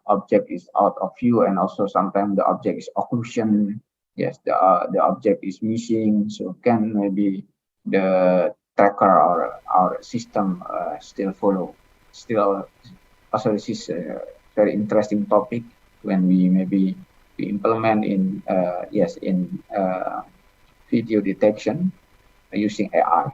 object is out of view, and also sometimes the object is occlusion. Yes, the object is missing. So can maybe the tracker or our system still follow? Still, also this is a very interesting topic when we maybe we implement in video detection using AI.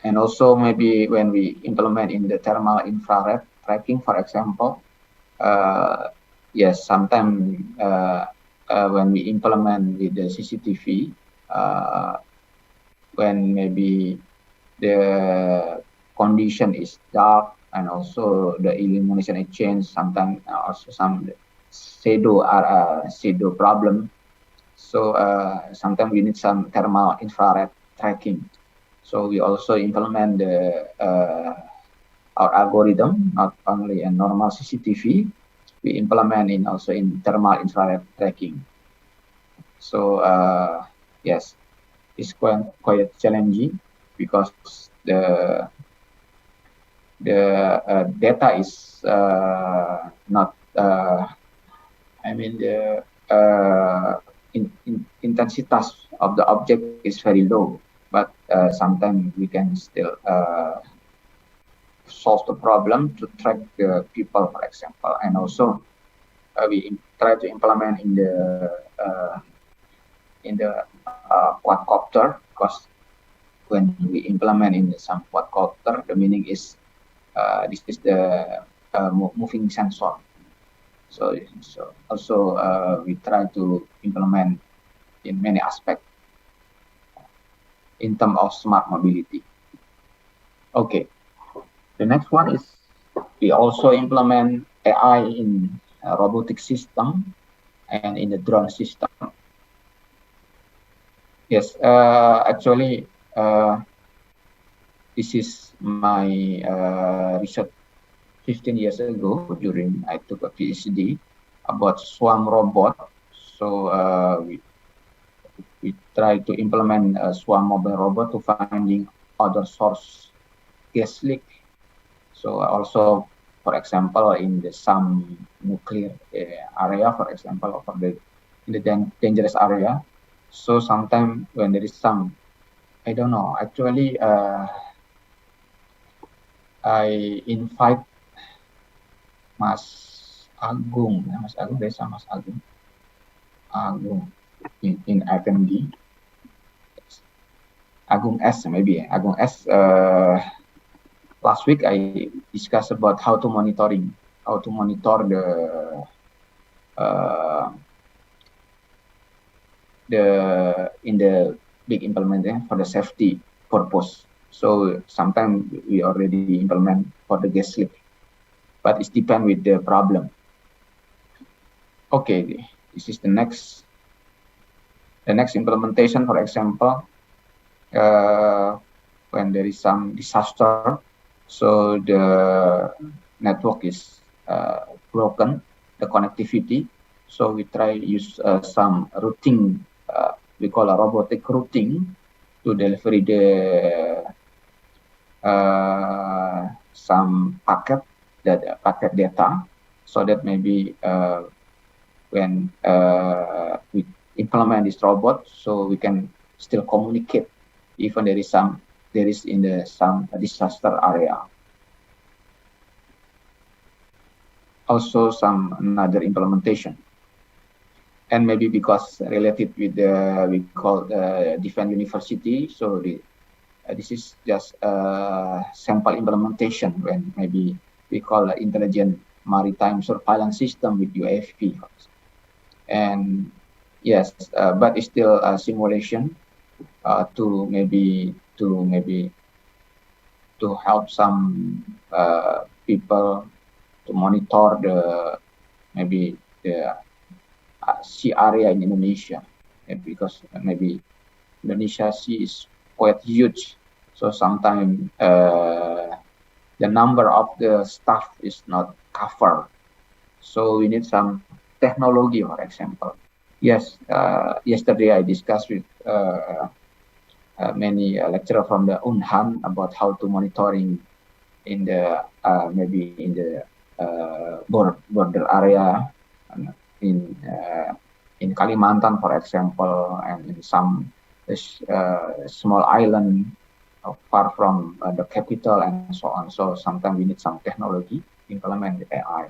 And also maybe when we implement in the thermal infrared tracking, for example, yes, sometimes when we implement with the CCTV, when maybe the condition is dark and also the illumination is changed, sometimes also some shadow problem. So sometimes we need some thermal infrared tracking. So we also implement the our algorithm, not only in normal CCTV, we implement in also in thermal infrared tracking. So yes, it's quite challenging because the data is not. I mean the intensitas of the object is very low, but sometimes we can still solve the problem to track the people, for example, and also we try to implement in the quadcopter, because when we implement in some quadcopter, the meaning is this is the moving sensor. So also we try to implement in many aspects in terms of smart mobility. Okay, the next one is we also implement AI in robotic system and in the drone system. Yes, actually, this is my research 15 years ago during I took a Ph.D. about swarm robot. So we try to implement a swarm mobile robot to finding other source gas leak. So also, for example, in some nuclear area, for example, in the dangerous area. So sometimes when there is some, I don't know, actually I invite Mas Agung desa Mas Agung in FMD. Agung S maybe. Agung S. Last week I discussed about how to monitor the in the big implementation for the safety purpose. So sometimes we already implement for the gas leak, but it depends with the problem. Okay, this is the next implementation. For example, when there is some disaster, so the network is broken, the connectivity. So we try to use some routing, we call a robotic routing, to deliver the some packet data, so that maybe when we implement this robot, so we can still communicate even there is some disaster area. Also some another implementation, and maybe because related with the we call the Defense University, so this is just a sample implementation when maybe we call intelligent maritime surveillance system with UAV, and yes, but it's still a simulation to help some people to monitor the sea area in Indonesia, because maybe Indonesia sea is quite huge, so sometimes the number of the staff is not covered, so we need some technology, for example. Yes, yesterday I discussed with many lecturers from the Unhan about how to monitoring in the maybe in the border area, in Kalimantan, for example, and in some small island far from the capital and so on. So sometimes we need some technology to implement the AI.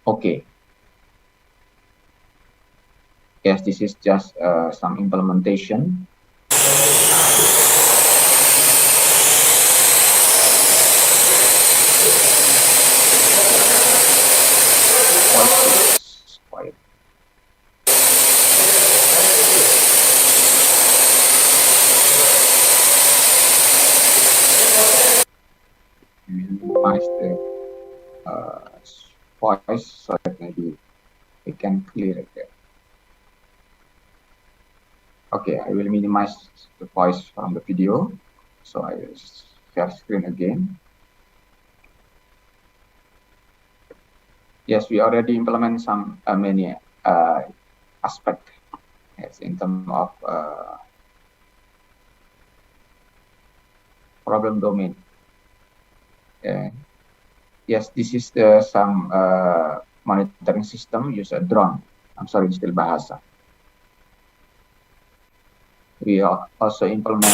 Okay. Yes, this is just some implementation. Quiet. Minimize the voice so that maybe we can clear it there. Okay, I will minimize the voice from the video. So I will share screen again. Yes, we already implement some many aspects, yes, in terms of problem domain. Yes, this is the some monitoring system use a drone. I'm sorry, still bahasa. We also implement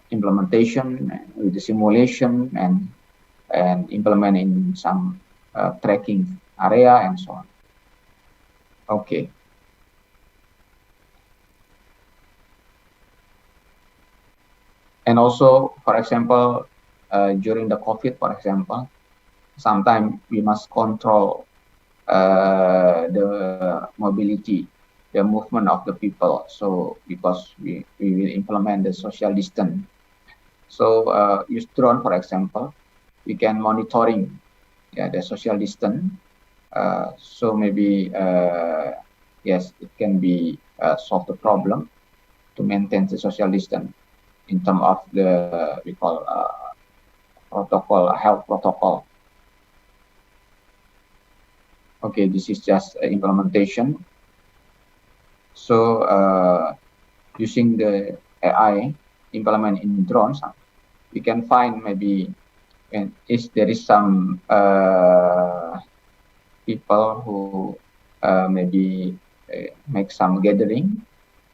implementation with the simulation and implement in some tracking area and so on. Okay. And also, for example, during the COVID, for example, sometimes we must control the mobility, the movement of the people. So because we will implement the social distance. So use drone, for example, we can monitoring the social distance. So maybe yes, it can be solve the problem to maintain the social distance in terms of the we call protocol, health protocol. Okay, this is just implementation. So using the AI implement in drones, we can find maybe if there is some people who maybe make some gathering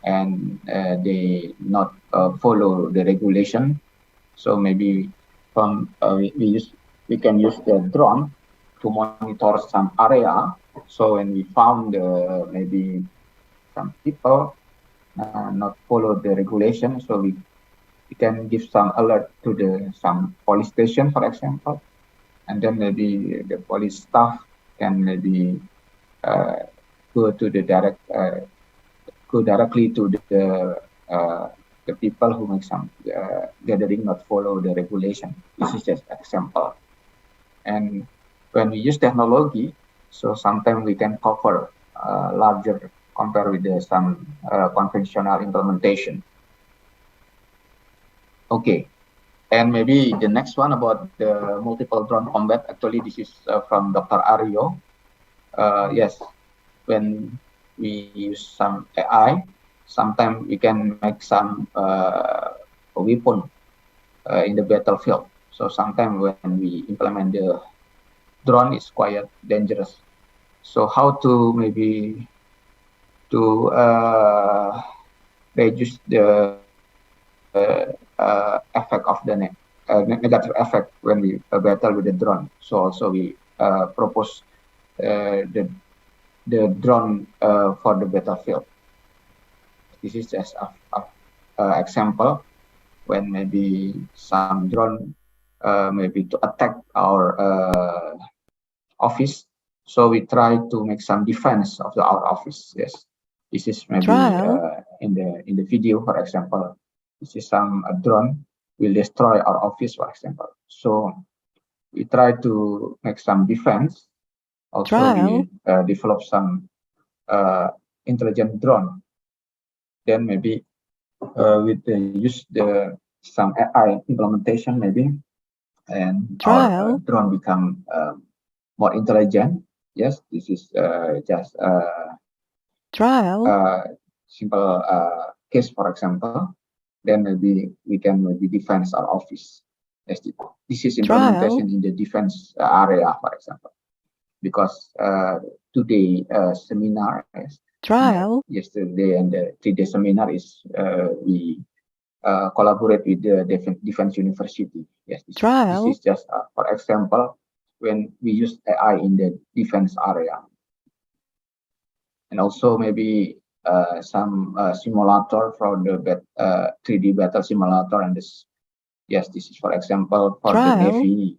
and they not follow the regulation. So maybe from we can use the drone to monitor some area. So when we found maybe some people not follow the regulation, so we can give some alert to the some police station, for example, and then maybe the police staff can maybe go to the go directly to the people who make some gathering not follow the regulation. This is just example. And when we use technology, so sometimes we can cover larger compared with the some conventional implementation. Okay, and maybe the next one about the multiple drone combat. Actually, this is from Dr. Ario. Yes, when we use some AI, sometimes we can make some weapon in the battlefield. So sometimes when we implement the drone, it's quite dangerous. So how to maybe to reduce the effect of the negative effect when we battle with the drone. So also we propose the drone for the battlefield. This is just a example when maybe some drone maybe to attack our office. So we try to make some defense of our office. Yes, this is maybe in the video, for example. This is some drone will destroy our office, for example. So we try to make some defense. Also, we develop some intelligent drone. Then maybe with the use the some AI implementation, maybe, and our drone become more intelligent. Yes, this is just simple case, for example, then maybe we can maybe defend our office. Yes, this is implementation in the defense area, for example, because today seminar yesterday and the 3-day seminar is we collaborate with the defense university. Yes, this is just for example when we use AI in the defense area, and also maybe some simulator for the 3D battle simulator, and this. Yes, this is for example for the Navy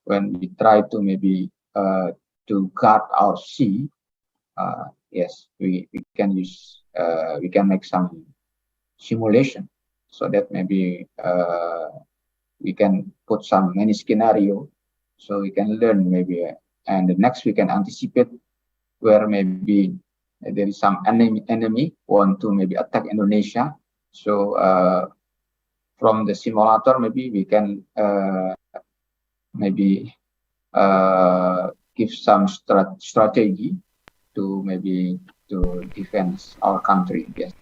when we try to maybe to guard our sea. Yes, we can use we can make some simulation so that maybe we can put some many scenario so we can learn maybe, and the next we can anticipate where maybe there is some enemy want to maybe attack Indonesia. So from the simulator maybe we can maybe give some strategy to maybe to defend our country. Yes,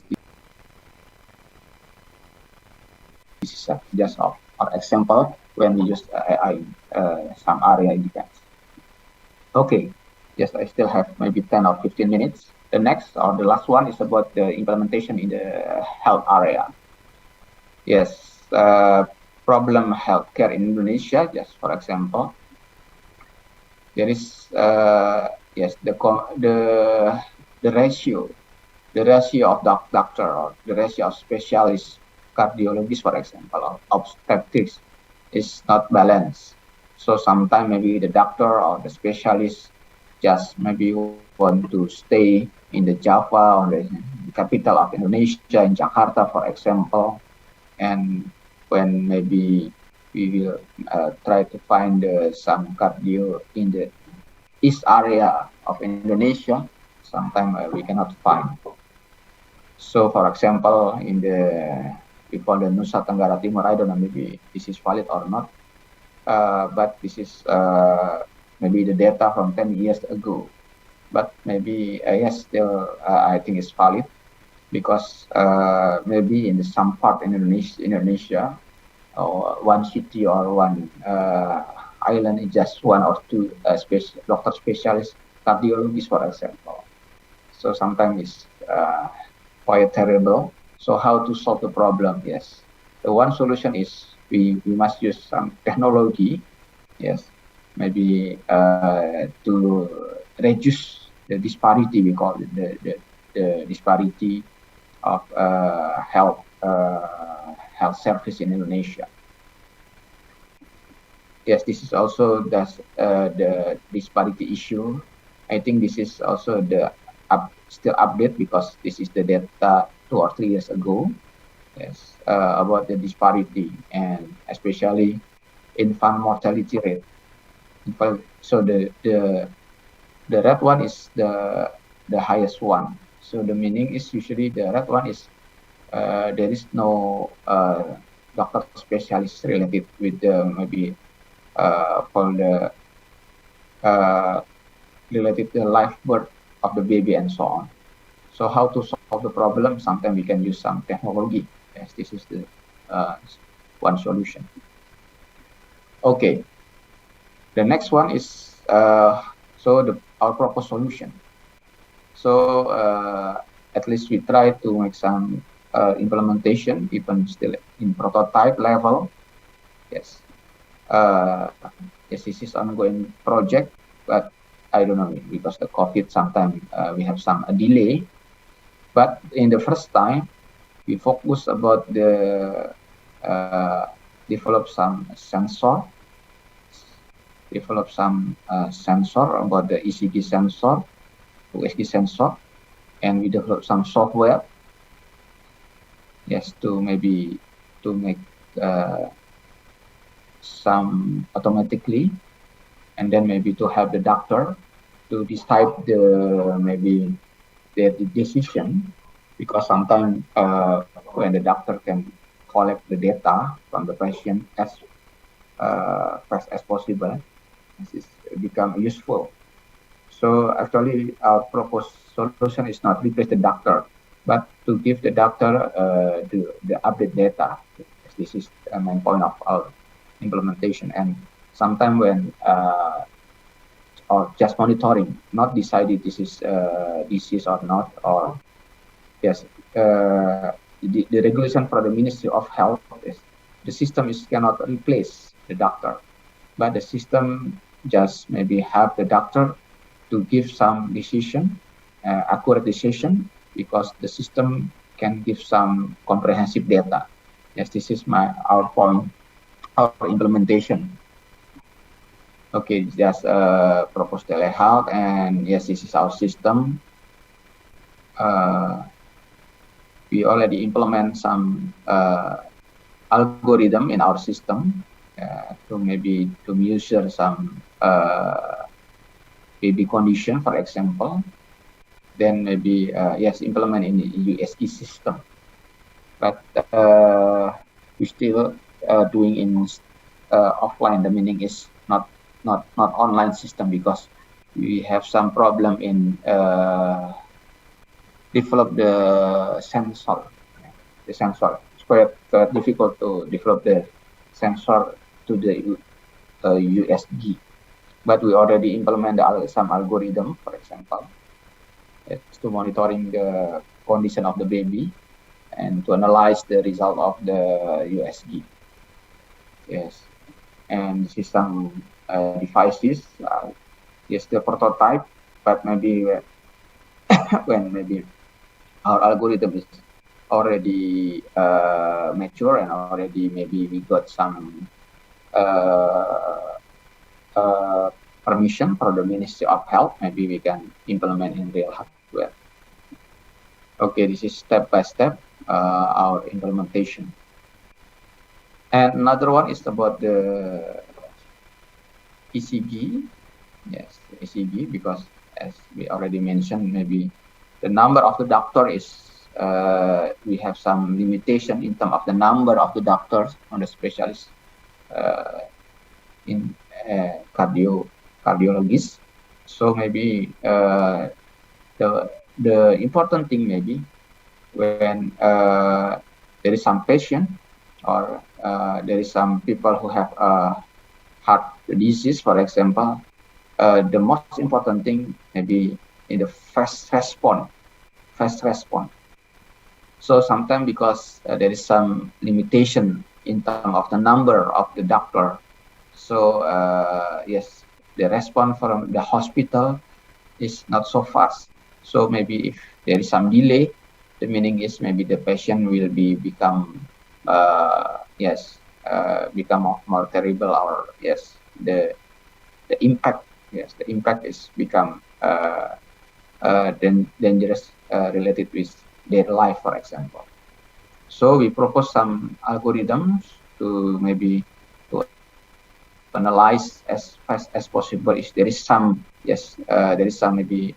this is just our example when we use AI some area in defense. Okay, yes, I still have maybe 10 or 15 minutes. The next or the last one is about the implementation in the health area. Yes, problem healthcare in Indonesia, just for example, there is yes the ratio of doctor or the ratio of specialist cardiologist, for example, or obstetrics is not balanced. So sometimes maybe the doctor or the specialist just maybe want to stay in the Java or the capital of Indonesia in Jakarta, for example, and when maybe we will try to find some cardio in the east area of Indonesia, sometimes we cannot find. So for example, in the before the Nusa Tenggara Timur, I don't know maybe this is valid or not, but this is maybe the data from 10 years ago. But maybe yes, still I think it's valid because maybe in some part in Indonesia, or one city or one island is just one or two doctor specialists, cardiologists, for example. So sometimes it's quite terrible. So how to solve the problem? Yes, the one solution is we must use some technology. Yes, maybe to reduce the disparity, we call it the disparity of health service in Indonesia. Yes, this is also the disparity issue. I think this is also the still update because this is the data 2 or 3 years ago. Yes, about the disparity and especially infant mortality rate. So the red one is the highest one. So the meaning is usually the red one is there is no doctor specialist related with the maybe for the related to the life birth of the baby and so on. So how to solve the problem? Sometimes we can use some technology. Yes, this is the one solution. Okay. The next one is our proposed solution. So at least we try to make some implementation, even still in prototype level. Yes. Yes, this is ongoing project, but I don't know because the COVID sometimes we have some delay. But in the first time, we focus about the develop some sensor about the ECG sensor, USG sensor, and we develop some software. Yes, to maybe to make some automatically, and then maybe to have the doctor to decide the decision, because sometimes when the doctor can collect the data from the patient as fast as possible, this is become useful. So actually our proposed solution is not replace the doctor, but to give the doctor the update data. This is the main point of our implementation. And sometimes when or just monitoring, not decided this is disease or not, or yes, the regulation for the Ministry of Health is the system is cannot replace the doctor, but the system just maybe have the doctor to give some decision, accurate decision, because the system can give some comprehensive data. Yes, this is our point, our implementation. Okay, just propose telehealth, and yes, this is our system. We already implement some algorithm in our system to maybe to measure some baby condition, for example. Then maybe yes, implement in the USG system. But we still doing in offline. The meaning is not online system, because we have some problem in develop the sensor. It's quite difficult to develop the sensor to the USG, but we already implement some algorithm, for example, it's to monitoring the condition of the baby and to analyze the result of the USG. Yes, and this is some devices. Yes, the prototype, but maybe when maybe our algorithm is already mature and already maybe we got some permission from the Ministry of Health, maybe we can implement in real hardware. Okay, this is step by step our implementation. And another one is about the ECG. Yes, ECG, because as we already mentioned, maybe the number of the doctor is we have some limitation in terms of the number of the doctors on the specialist in cardiologist. So maybe the important thing maybe when there is some patient or there is some people who have heart disease, for example, the most important thing maybe in the fast response. So sometimes because there is some limitation in terms of the number of the doctor, so yes, the response from the hospital is not so fast. So maybe if there is some delay, the meaning is maybe the patient will become become more terrible, or yes, the impact, yes, the impact is become dangerous related with their life, for example. So we propose some algorithms to maybe to analyze as fast as possible if there is some maybe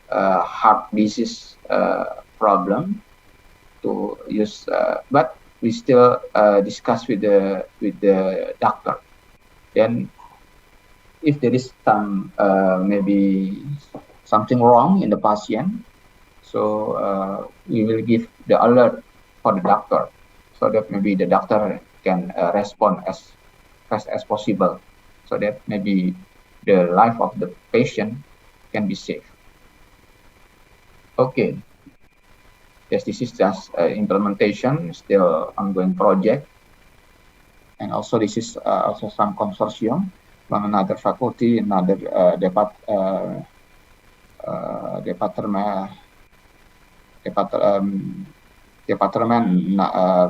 heart disease problem to use, but we still discuss with the doctor. Then if there is some maybe something wrong in the patient, so we will give the alert for the doctor, so that maybe the doctor can respond as fast as possible, so that maybe the life of the patient can be saved. Okay. Yes, this is just implementation, still ongoing project. And also this is also some consortium from another faculty, another department,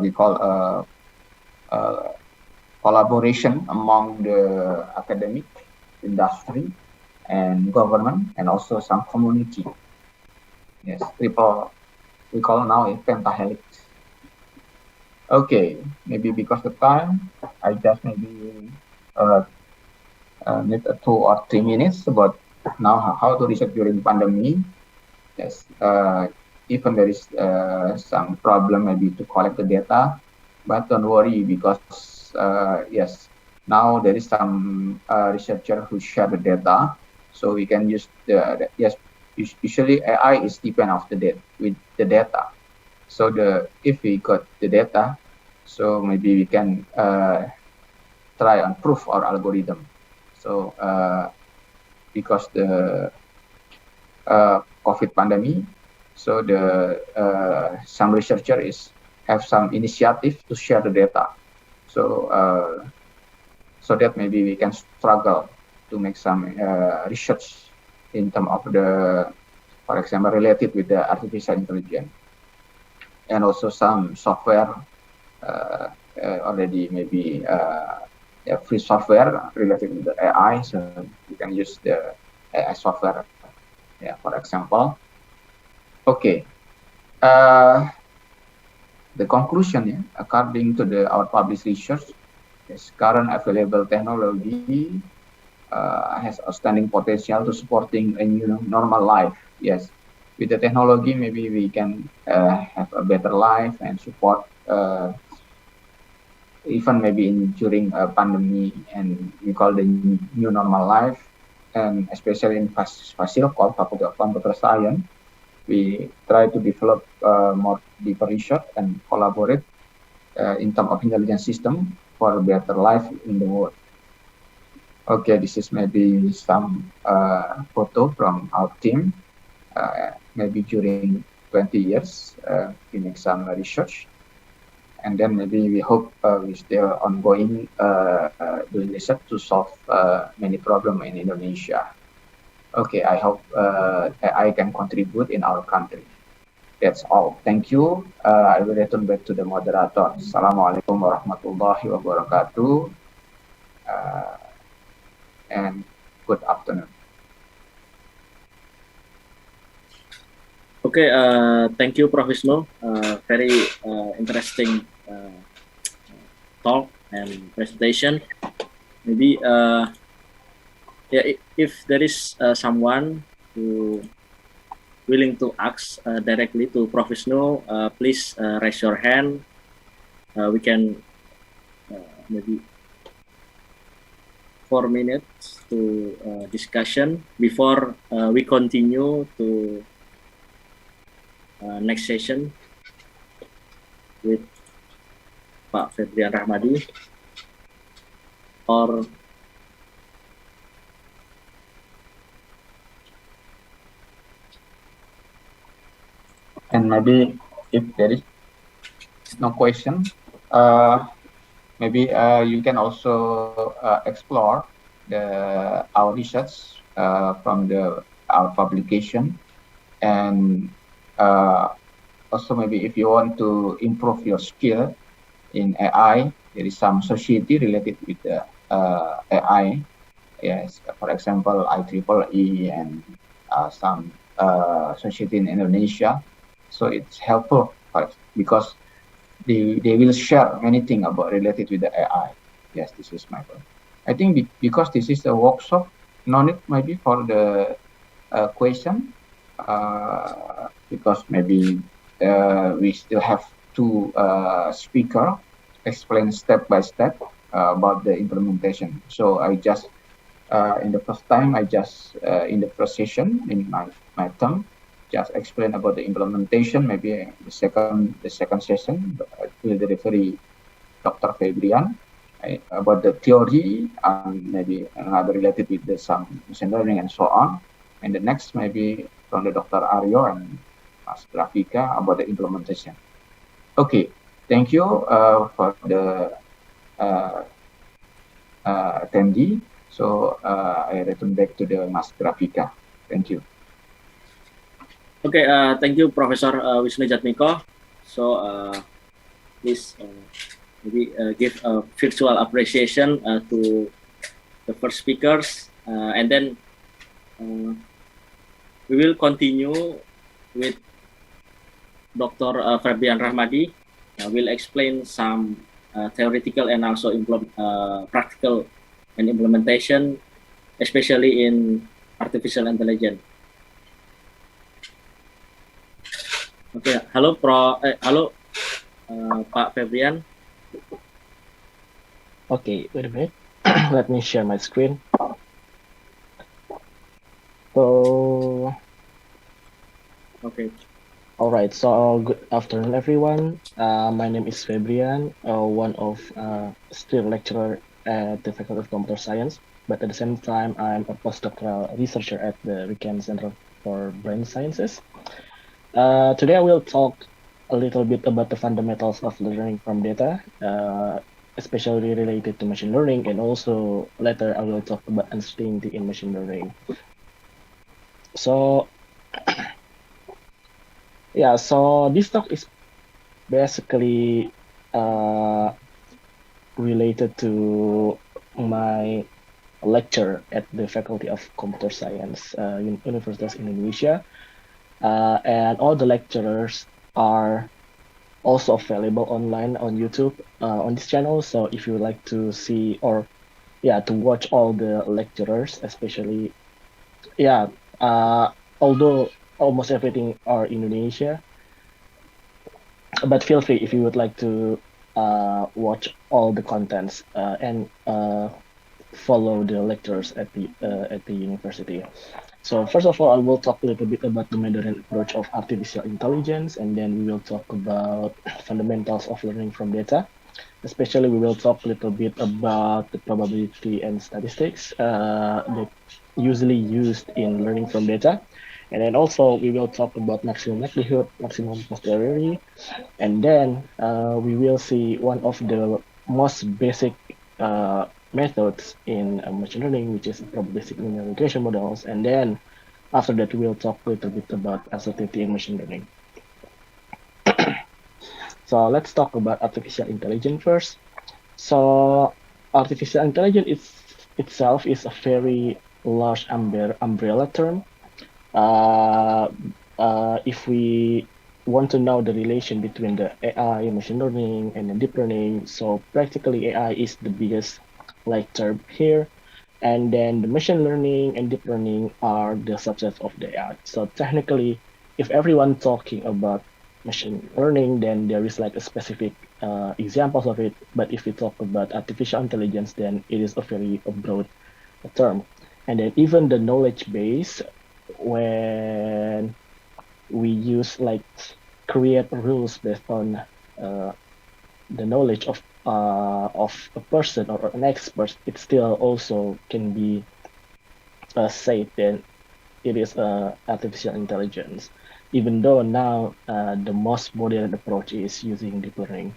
we call collaboration among the academic, industry, and government, and also some community. Yes, people we call now a pentahelix. Okay, maybe because of time, I just maybe need 2 or 3 minutes about now how to research during pandemic. Yes, even there is some problem maybe to collect the data, but don't worry, because yes, now there is some researcher who share the data, so we can use the yes, usually AI is depend of the data with the data. So if we got the data, so maybe we can try and prove our algorithm. So because the COVID pandemic, so some researchers have some initiative to share the data. So so that maybe we can struggle to make some research in terms of for example, related with the artificial intelligence, and also some software already maybe free software related to the AI, so you can use the AI software, for example. Okay. The conclusion, according to our published research, is current available technology has outstanding potential to supporting a new normal life. Yes, with the technology, maybe we can have a better life and support even maybe during a pandemic, and we call the new normal life, and especially in Faculty of Computer Science, we try to develop more deeper research and collaborate in terms of intelligence system for a better life in the world. Okay, this is maybe some photo from our team. Maybe during 20 years, we make some research, and then maybe we hope we still ongoing doing research to solve many problems in Indonesia. Okay, I hope I can contribute in our country. That's all. Thank you. I will return back to the moderator. Assalamualaikum warahmatullahi wabarakatuh. And good afternoon. Okay, thank you, Prof. Wisnu. Very interesting talk and presentation. Maybe, if there is someone who willing to ask directly to Prof. Wisnu, please raise your hand. We can maybe 4 minutes to discussion before we continue to next session with Pak Febrian Rachmadi, or and maybe if there is no question, maybe you can also explore our research from our publication, and also maybe if you want to improve your skill in AI, there is some society related with the AI. Yes, for example, IEEE and some society in Indonesia. So it's helpful because they will share many things about related with the AI. Yes, this is my point. I think because this is a workshop, no need maybe for the question, because maybe we still have two speakers explain step by step about the implementation. So I just in the first time, in the first session in my term, just explain about the implementation. Maybe the second session will delivery Dr. Febrian about the theory, and maybe another related with some machine learning and so on. And the next maybe from the Dr. Ario and Mas Grafika about the implementation. Okay, thank you for the attendee. So I return back to the Mas Grafika. Thank you. Okay, thank you, Professor Wisnu Jatmiko. So please maybe give a virtual appreciation to the first speakers, and then we will continue with Dr. Febrian Rachmadi. Will explain some theoretical and also practical and implementation, especially in artificial intelligence. Okay, hello Pak Febrian. Okay, wait a minute. Let me share my screen. So Okay. All right, so good afternoon, everyone. My name is Febrian, one of still lecturer at the Faculty of Computer Science, but at the same time, I'm a postdoctoral researcher at the Riken Center for Brain Sciences. Today, I will talk a little bit about the fundamentals of learning from data, especially related to machine learning, and also later I will talk about uncertainty in machine learning. So, yeah, so this talk is basically uh, related to my lecture at the Faculty of Computer Science, Universitas Indonesia, and all the lecturers are also available online on YouTube on this channel. So if you would like to see or to watch all the lecturers, especially yeah, uh, although almost everything are Indonesia, but feel free if you would like to watch all the contents and follow the lectures at the university. So first of all, I will talk a little bit about the Mandarin approach of artificial intelligence, and then we will talk about fundamentals of learning from data. Especially, we will talk a little bit about the probability and statistics that usually used in learning from data. And then also we will talk about maximum likelihood, maximum posteriority, and then we will see one of the most basic methods in machine learning, which is probabilistic linear regression models. And then after that, we'll talk a little bit about uncertainty in machine learning. So let's talk about artificial intelligence first. So artificial intelligence itself is a very large umbrella term. Uh, if we want to know the relation between the AI, machine learning, and the deep learning, so practically AI is the biggest like term here, and then the machine learning and deep learning are the subsets of the AI. So technically, if everyone talking about machine learning, then there is like a specific examples of it. But if we talk about artificial intelligence, then it is a very broad term. And then even the knowledge base, when we use like create rules based on uh, the knowledge of a person or an expert, it still also can be said that it is artificial intelligence, even though now the most modern approach is using deep learning,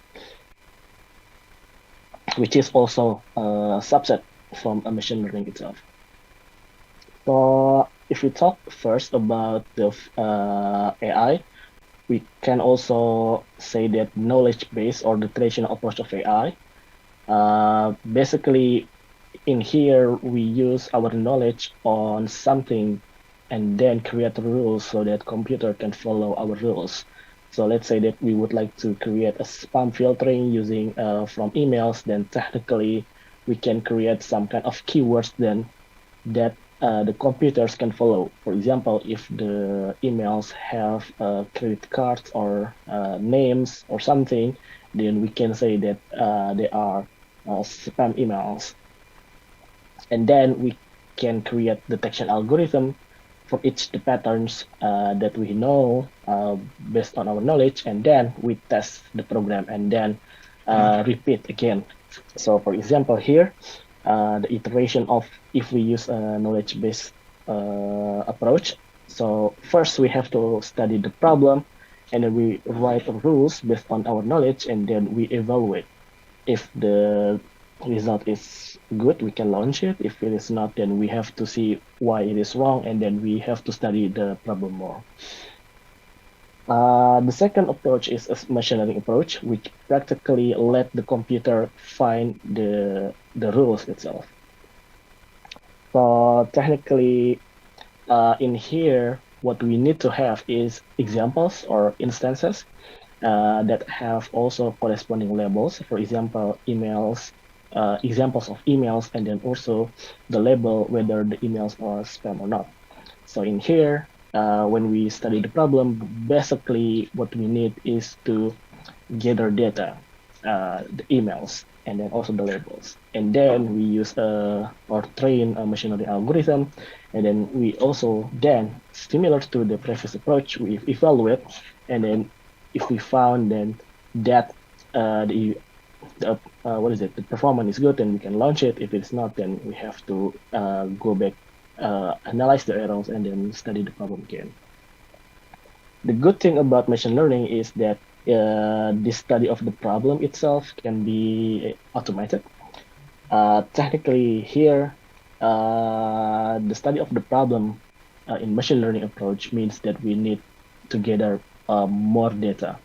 which is also a subset from a machine learning itself. So if we talk first about the AI, we can also say that knowledge base or the traditional approach of AI. Basically, in here, we use our knowledge on something and then create rules so that computer can follow our rules. So let's say that we would like to create a spam filtering using from emails, then technically we can create some kind of keywords then that the computers can follow. For example, if the emails have credit cards or names or something, then we can say that they are spam emails. And then we can create detection algorithm for each the patterns that we know based on our knowledge, and then we test the program and then repeat again. So for example here, the iteration of if we use a knowledge-based approach. So first we have to study the problem, and then we write rules based on our knowledge, and then we evaluate. If the result is good, we can launch it. If it is not, then we have to see why it is wrong, and then we have to study the problem more. The second approach is a machine learning approach, which practically let the computer find the rules itself. So technically, in here, what we need to have is examples or instances that have also corresponding labels. For example, emails, examples of emails, and then also the label whether the emails are spam or not. So in here, when we study the problem, basically what we need is to gather data, the emails, and then also the labels. And then we use or train a machine learning algorithm, And then we also then, similar to the previous approach, we evaluate, and then if we found then that the performance is good, then we can launch it. If it's not, then we have to go back, analyze the errors, and then study the problem again. The good thing about machine learning is that the study of the problem itself can be automated. Technically, here, the study of the problem in machine learning approach means that we need to gather more data.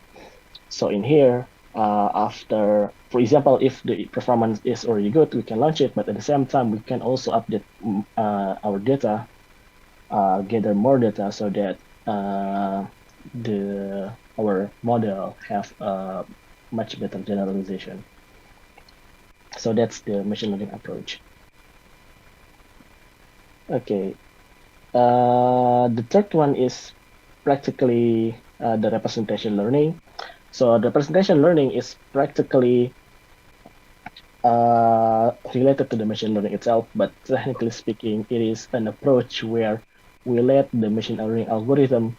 So in here, after, for example, if the performance is already good, we can launch it, but at the same time, we can also update our data, gather more data so that our model have a much better generalization. So that's the machine learning approach. Okay. The third one is practically the representation learning. So the representation learning is practically related to the machine learning itself, but technically speaking, it is an approach where we let the machine learning algorithm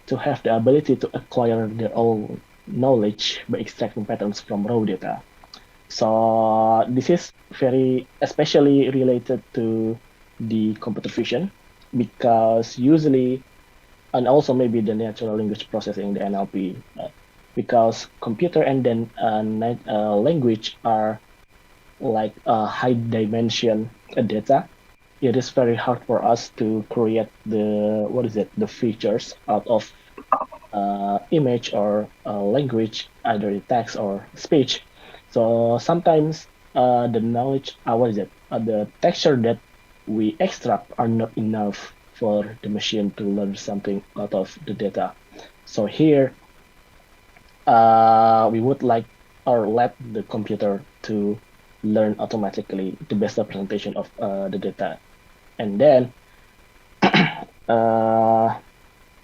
to have the ability to acquire their own knowledge by extracting patterns from raw data. So this is very especially related to the computer vision, because usually, and also maybe the natural language processing, the NLP, because computer and then language are like a high dimension data. It is very hard for us to create the features out of image or language, either text or speech. So sometimes the knowledge, the texture that we extract are not enough for the machine to learn something out of the data. So here, we would like or let the computer to learn automatically the best representation of the data. And then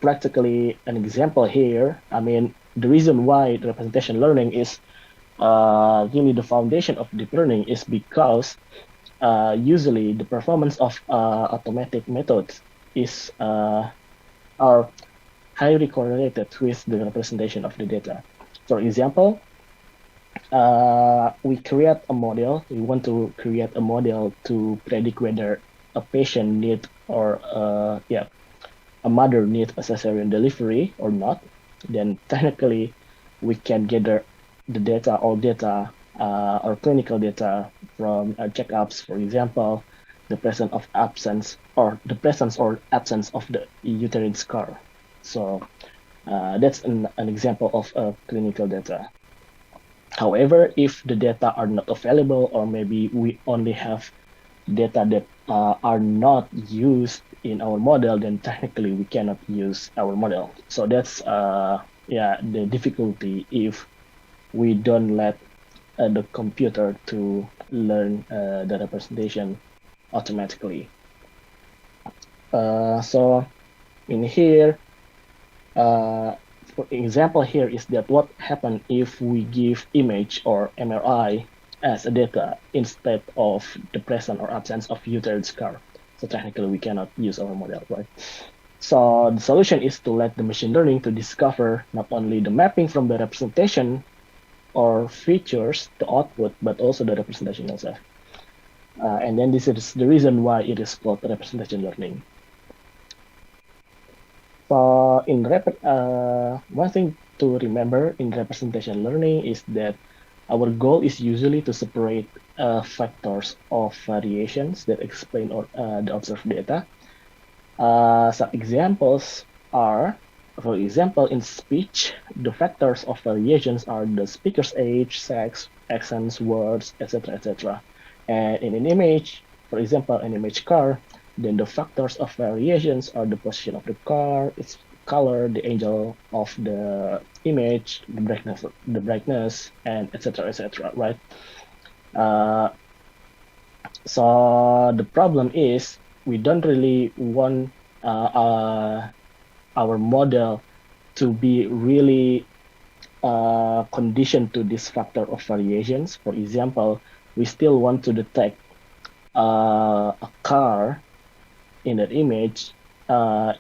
practically an example here, I mean, the reason why the representation learning is really the foundation of deep learning is because usually the performance of automatic methods is are highly correlated with the representation of the data. For example, we create a model. We want to create a model to predict whether a patient need or a mother needs a cesarean delivery or not. Then technically, we can gather the data, all data, or clinical data from checkups, for example, the presence or absence of the uterine scar. So that's an example of clinical data. However, if the data are not available, or maybe we only have data that are not used in our model, then technically we cannot use our model. So that's the difficulty if we don't let the computer to learn the representation automatically. So in here, for example here is that what happens if we give image or MRI as a data instead of the presence or absence of uterine scar. So technically we cannot use our model, right? So the solution is to let the machine learning to discover not only the mapping from the representation or features to output, but also the representation itself. And then this is the reason why it is called representation learning. So one thing to remember in representation learning is that our goal is usually to separate factors of variations that explain the observed data. Some examples are, for example, in speech, the factors of variations are the speaker's age, sex, accents, words, etc., etc. And in an image, for example, an image car, then the factors of variations are the position of the car, its color, the angle of the image, the brightness, and etc., etc. Right? So the problem is we don't really want our model to be really conditioned to this factor of variations. For example, we still want to detect a car in that image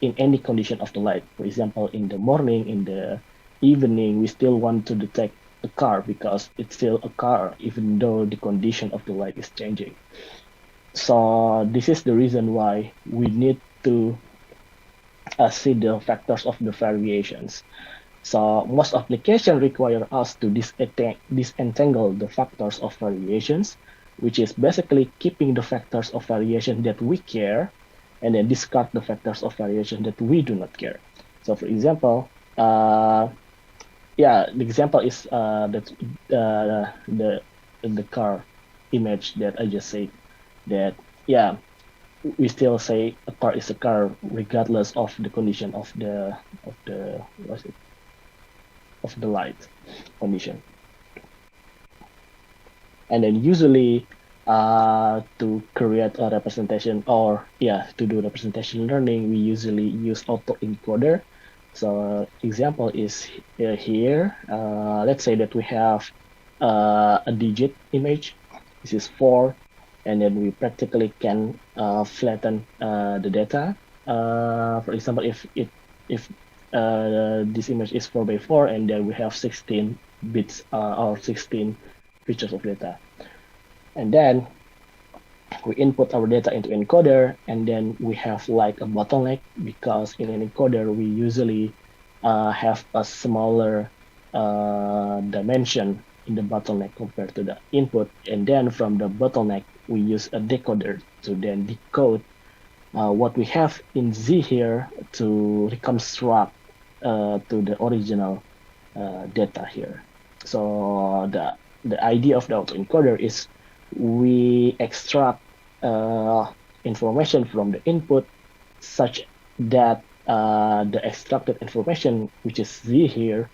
in any condition of the light. For example, in the morning, in the evening, we still want to detect a car because it's still a car, even though the condition of the light is changing. So this is the reason why we need to see the factors of the variations. So most applications require us to disentangle the factors of variations, which is basically keeping the factors of variation that we care, and then discard the factors of variation that we do not care. So for example, the example is the car image that I just said, that we still say a car is a car regardless of the condition of the light condition. And then usually to create a representation, or to do representation learning, we usually use autoencoder. So example is here. Let's say that we have a digit image. This is 4, and then we practically can flatten the data. For example, if this image is 4 by 4, and then we have 16 bits or 16 features of data, and then we input our data into encoder, and then we have like a bottleneck, because in an encoder we usually have a smaller dimension in the bottleneck compared to the input, and then from the bottleneck we use a decoder to then decode what we have in Z here to reconstruct to the original data here. So the idea of the autoencoder is we extract information from the input such that the extracted information, which is Z here,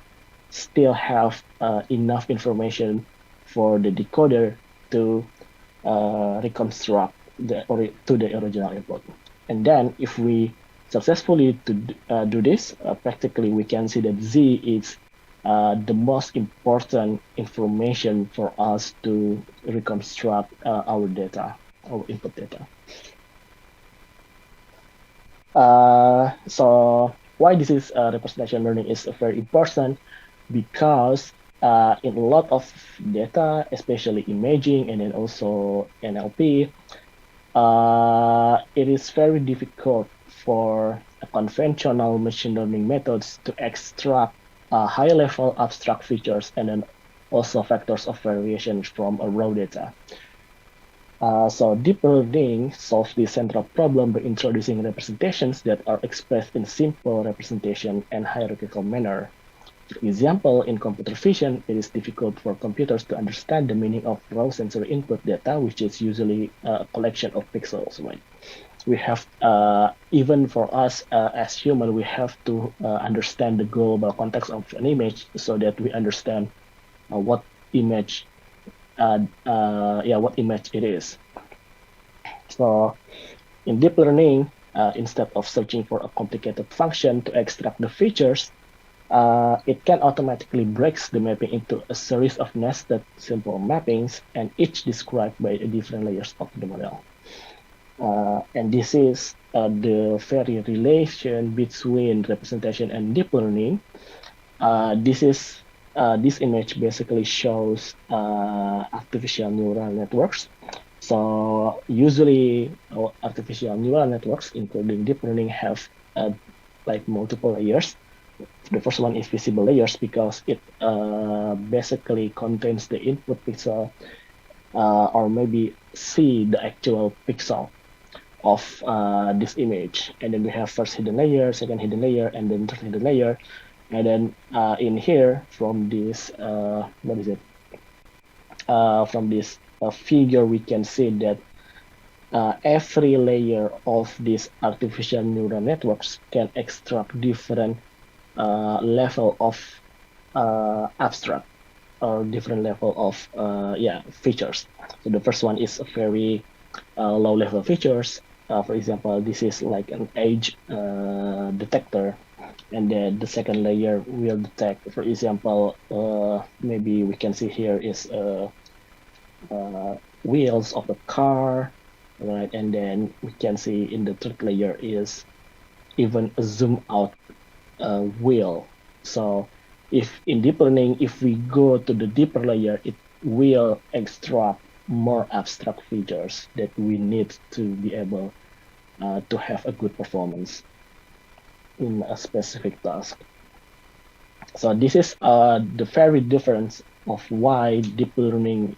still have enough information for the decoder to reconstruct to the original input. And then if we successfully do this, practically we can see that Z is the most important information for us to reconstruct our data, our input data. So why this is representation learning is very important, because in a lot of data, especially imaging and then also NLP, it is very difficult for conventional machine learning methods to extract high-level abstract features and then also factors of variation from raw data. So deep learning solves this central problem by introducing representations that are expressed in simple representation and hierarchical manner. For example, in computer vision, it is difficult for computers to understand the meaning of raw sensory input data, which is usually a collection of pixels, right? We have, even for us as human, we have to understand the global context of an image so that we understand what image it is. So in deep learning, instead of searching for a complicated function to extract the features, it can automatically breaks the mapping into a series of nested simple mappings, and each described by different layers of the model. And this is the very relation between representation and deep learning. This image basically shows artificial neural networks. So usually artificial neural networks, including deep learning, have like multiple layers. The first one is visible layers, because it basically contains the input pixel, or maybe see the actual pixel of this image. And then we have first hidden layer, second hidden layer, and then third hidden layer. And then in here, from this from this figure, we can see that every layer of these artificial neural networks can extract different level of abstract, or different level of features. So the first one is a very low level features. For example, this is like an age detector, and then the second layer will detect, for example, maybe we can see here is wheels of the car, right? And then we can see in the third layer is even a zoom out wheel. So if in deep learning, if we go to the deeper layer, it will extract more abstract features that we need to be able to have a good performance in a specific task. So this is the very difference of why deep learning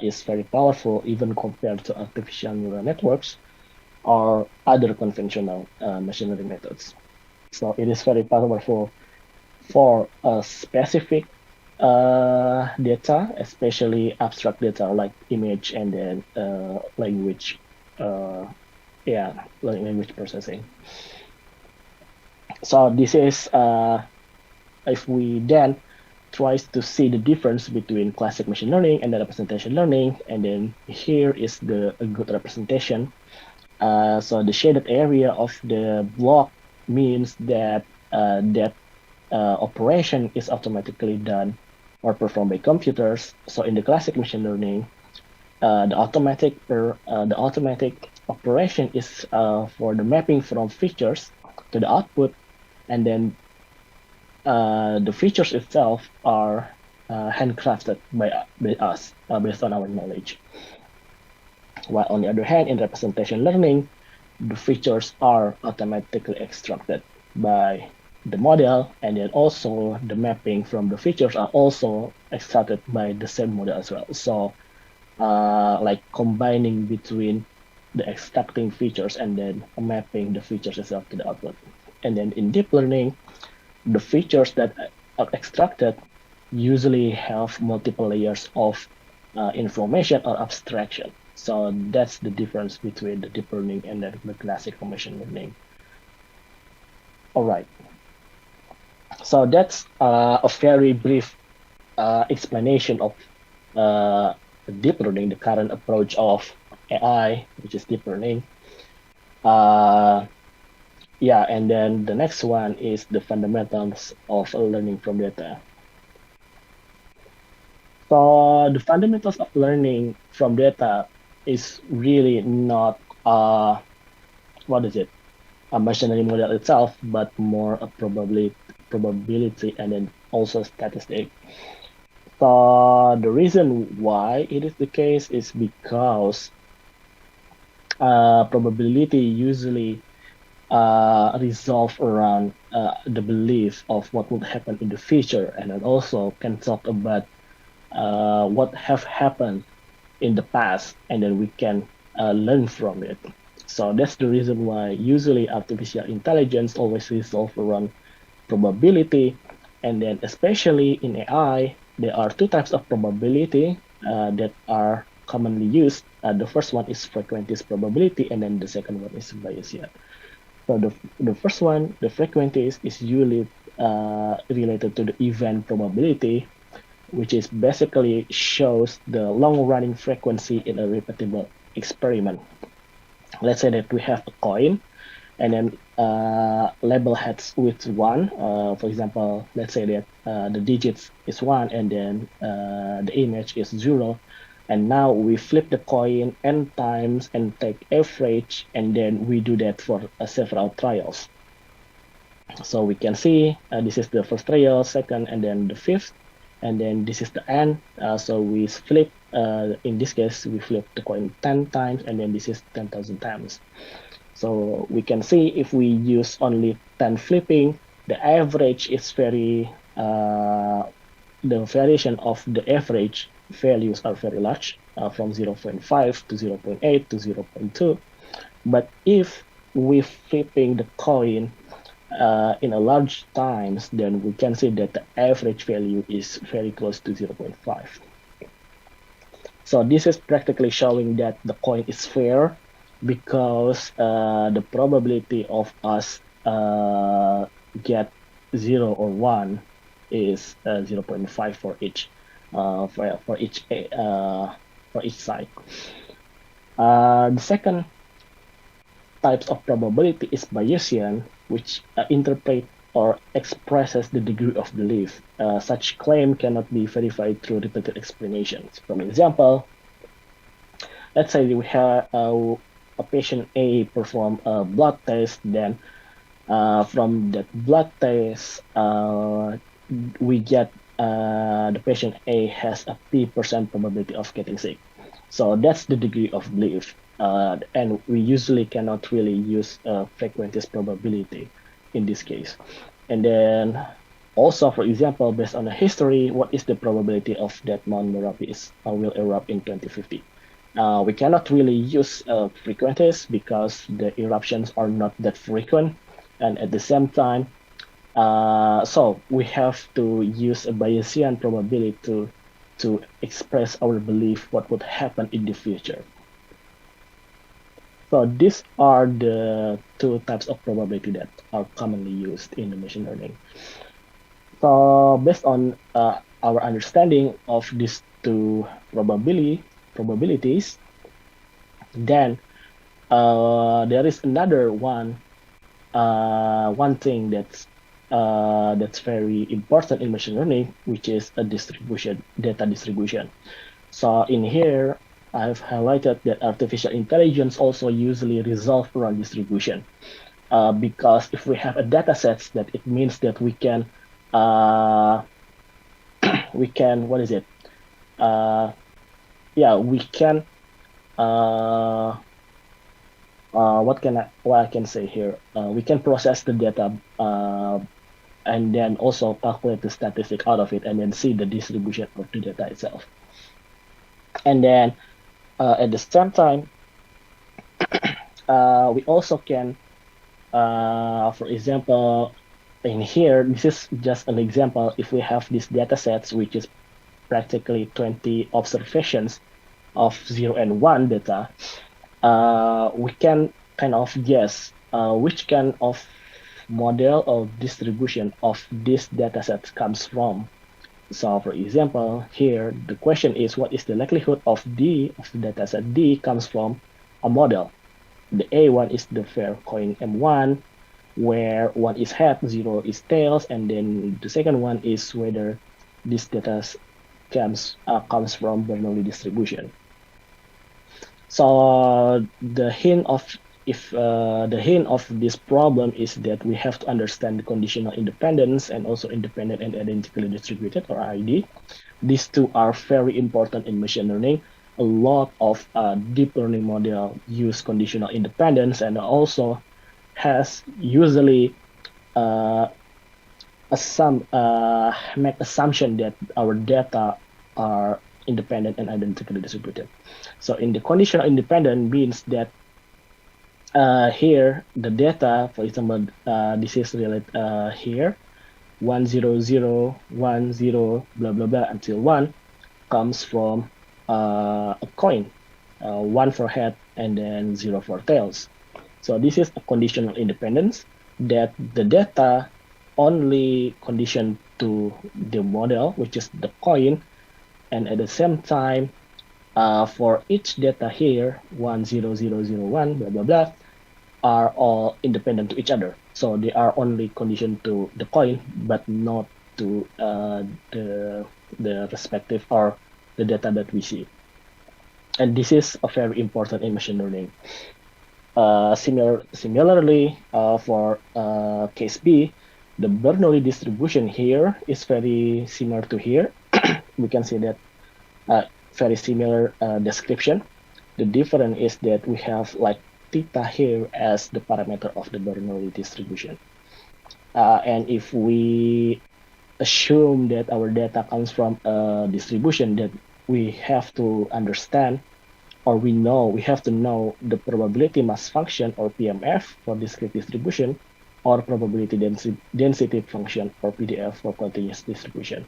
is very powerful even compared to artificial neural networks or other conventional machine learning methods. So it is very powerful for a specific data, especially abstract data like image and then language, language processing. So this is if we then tries to see the difference between classic machine learning and the representation learning, and then here is a good representation. So the shaded area of the block means that that operation is automatically done or performed by computers. So in the classic machine learning, the automatic operation is for the mapping from features to the output, and then the features itself are handcrafted by us based on our knowledge. While on the other hand, in representation learning, the features are automatically extracted by the model, and then also the mapping from the features are also extracted by the same model as well. So like combining between the extracting features and then mapping the features itself to the output. And then in deep learning, the features that are extracted usually have multiple layers of information or abstraction. So that's the difference between the deep learning and the classical machine learning. All right. So that's a very brief explanation of deep learning, the current approach of AI, which is deep learning. Yeah, and then the next one is the fundamentals of learning from data. So the fundamentals of learning from data is really not what is it? A machine learning model itself, but more a probability and then also statistic. So the reason why it is the case is because probability usually resolve around the belief of what would happen in the future, and then also can talk about what have happened in the past, and then we can learn from it. So that's the reason why usually artificial intelligence always resolve around probability, and then especially in AI, there are two types of probability that are commonly used. The first one is frequentist probability, and then the second one is Bayesian. So the first one, the frequentist, is usually related to the event probability, which is basically shows the long-running frequency in a repeatable experiment. Let's say that we have a coin, and then label heads with one. For example, let's say that the digits is one, and then the image is zero. And now we flip the coin n times and take average, and then we do that for several trials. So we can see this is the first trial, second, and then the fifth, and then this is the n. So we flip, in this case, we flip the coin 10 times, and then this is 10,000 times. So we can see if we use only 10 flipping, the average is very, the variation of the average values are very large, from 0.5 to 0.8 to 0.2. But if we're flipping the coin in a large times, then we can see that the average value is very close to 0.5. So this is practically showing that the coin is fair, because the probability of us get 0 or 1 is 0.5 for each side. The second types of probability is Bayesian, which interpret or expresses the degree of belief. Such claim cannot be verified through repeated explanations. For example, let's say we have a patient A perform a blood test, then from that blood test, we get the patient A has a P% probability of getting sick. So that's the degree of belief. And we usually cannot really use frequentist probability in this case. And then also, for example, based on the history, what is the probability of that Mount Merapi will erupt in 2050? We cannot really use frequentist because the eruptions are not that frequent. And at the same time, so we have to use a Bayesian probability to express our belief what would happen in the future. So these are the two types of probability that are commonly used in the machine learning. So based on our understanding of these two probabilities, then there is another one thing that's very important in machine learning, which is a data distribution. So in here, I've highlighted that artificial intelligence also usually resolve around distribution. Because if we have a data sets, that it means that we can what is it? We can what I can say here? We can process the data and then also calculate the statistic out of it, and then see the distribution of the data itself. And then at the same time, we also can, for example, in here, this is just an example. If we have these data sets, which is practically 20 observations of 0 and 1 data, we can kind of guess which kind of model or distribution of this data set comes from. So for example, here, the question is, what is the likelihood of the data set D comes from a model? The A1 is the fair coin M1, where 1 is head, 0 is tails, and then the second one is whether this data comes from Bernoulli distribution. So the hint of this problem is that we have to understand the conditional independence and also independent and identically distributed, or ID. These two are very important in machine learning. A lot of deep learning model use conditional independence, and also has usually make assumption that our data are independent and identically distributed. So in the conditional independent means that here the data, for example, this is related here 1 0 0 1 0 blah blah blah until 1 comes from a coin, 1 for head and then 0 for tails. So this is a conditional independence, that the data only conditioned to the model, which is the coin, and at the same time, for each data here, 1 0 0 0 1 blah blah blah, are all independent to each other. So they are only conditioned to the coin, but not to the respective or the data that we see. And this is very important in machine learning. Similarly, for case B, the Bernoulli distribution here is very similar to here. We can see that very similar description. The difference is that we have like theta here as the parameter of the Bernoulli distribution. And if we assume that our data comes from a distribution, that we have to understand, or we have to know the probability mass function, or PMF, for discrete distribution, or probability density function, or PDF, for continuous distribution.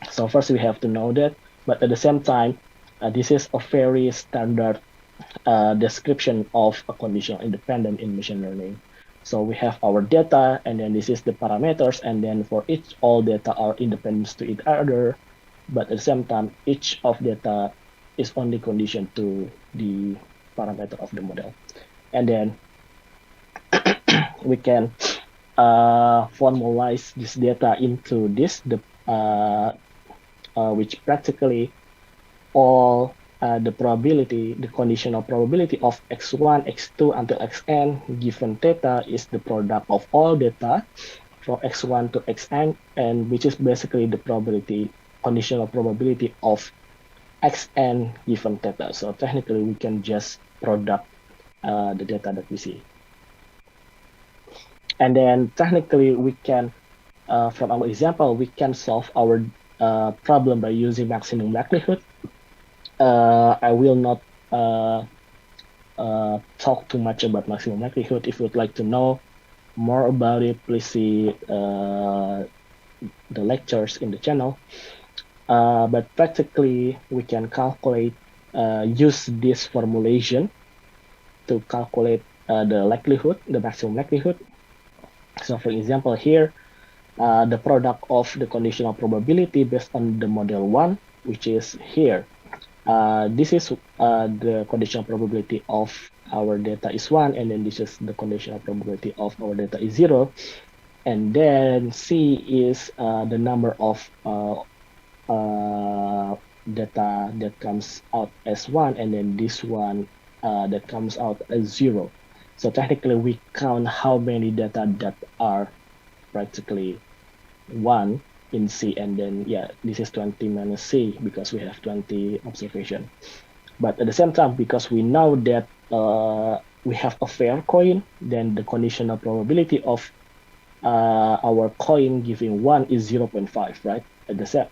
So first we have to know that, but at the same time, this is a very standard description of a conditional independent in machine learning. So we have our data, and then this is the parameters, and then for each, all data are independent to each other, but at the same time, each of data is only conditioned to the parameter of the model. And then we can formalize this data into this, which practically all the probability, the conditional probability of x1, x2 until xn given theta is the product of all data from x1 to xn, and which is basically the probability, conditional probability of xn given theta. So technically we can just product the data that we see. And then technically we can, from our example, we can solve our problem by using maximum likelihood. I will not talk too much about maximum likelihood. If you would like to know more about it, please see the lectures in the channel. But practically, we can calculate, use this formulation to calculate the likelihood, the maximum likelihood. So for example, here, the product of the conditional probability based on the model 1, which is here. This is the conditional probability of our data is 1, and then this is the conditional probability of our data is 0. And then C is the number of data that comes out as 1, and then this one that comes out as 0. So technically, we count how many data that are practically 1 in C, and then this is 20 minus C because we have 20 observation. But at the same time, because we know that we have a fair coin, then the conditional probability of our coin giving 1 is 0.5, right? At the same,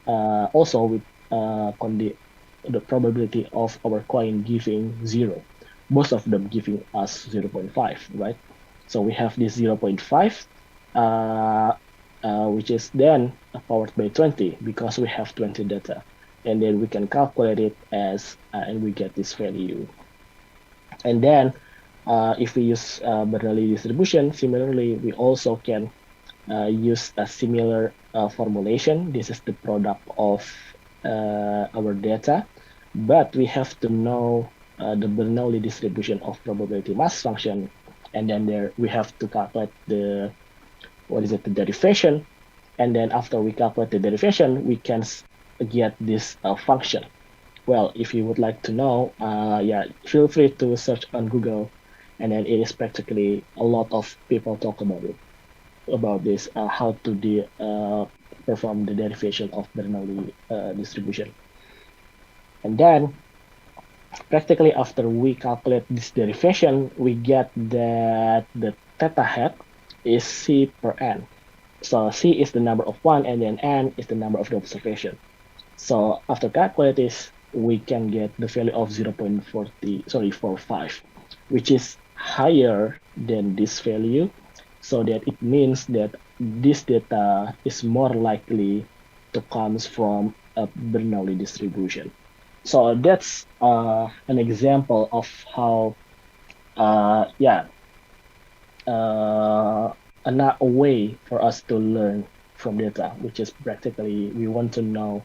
also with the probability of our coin giving 0, both of them giving us 0.5, right? So we have this 0.5. Which is then powered by 20 because we have 20 data, and then we can calculate it as and we get this value. And then if we use Bernoulli distribution, similarly we also can use a similar formulation. This is the product of our data, but we have to know the Bernoulli distribution of probability mass function, and then there we have to calculate the the derivation, and then after we calculate the derivation, we can get this function. Well, if you would like to know, feel free to search on Google, and then it is practically a lot of people talk about it, about this, how to perform the derivation of Bernoulli distribution. And then practically after we calculate this derivation, we get that the theta hat is C per n. So C is the number of 1, and then n is the number of the observation. So after calculate this, we can get the value of 0.45, which is higher than this value. So that it means that this data is more likely to comes from a Bernoulli distribution. So that's an example of how, a way for us to learn from data, which is practically we want to know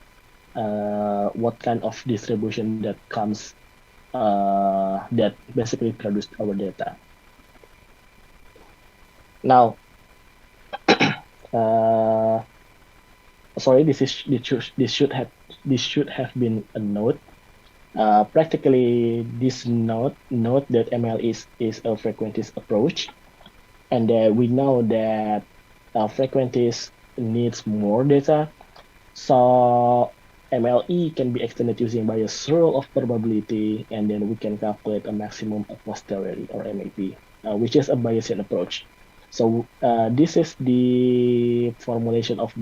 what kind of distribution that comes that basically produced our data. Now, sorry, this should have been a note. Practically, this note that ML is a frequentist approach, and we know that frequentist needs more data. So MLE can be extended using Bayes' rule of probability, and then we can calculate a maximum a posteriori, or MAP, which is a Bayesian approach. So this is the formulation of the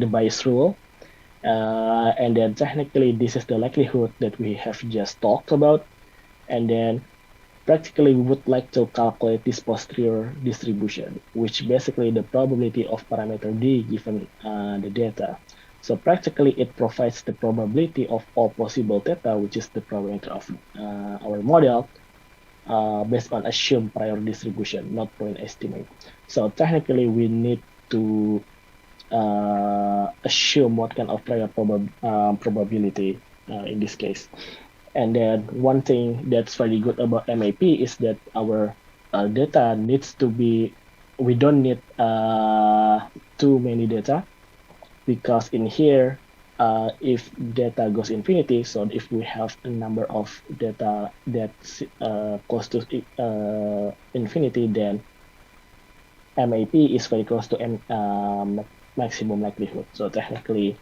Bayes rule. And then technically this is the likelihood that we have just talked about. And then practically we would like to calculate this posterior distribution, which basically the probability of parameter D given the data. So practically it provides the probability of all possible theta, which is the parameter of our model, based on assumed prior distribution, not point estimate. So technically we need to assume what kind of prior probability in this case. And then one thing that's very good about MAP is that our data needs to be, we don't need too many data, because in here if data goes infinity, so if we have a number of data that's close to infinity, then MAP is very close to maximum likelihood. So technically,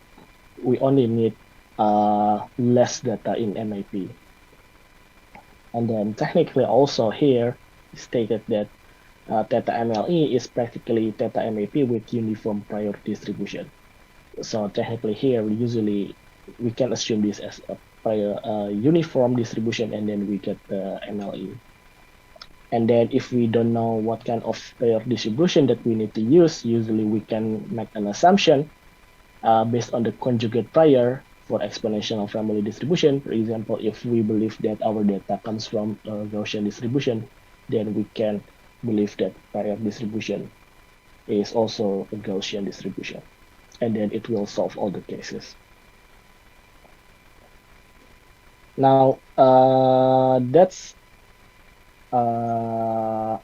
we only need less data in MAP. And then technically also here stated that theta MLE is practically theta MAP with uniform prior distribution. So technically here we can assume this as a prior uniform distribution, and then we get the MLE. And then if we don't know what kind of prior distribution that we need to use, usually we can make an assumption based on the conjugate prior for exponential family distribution. For example, if we believe that our data comes from a Gaussian distribution, then we can believe that prior distribution is also a Gaussian distribution. And then it will solve all the cases. Now, that's a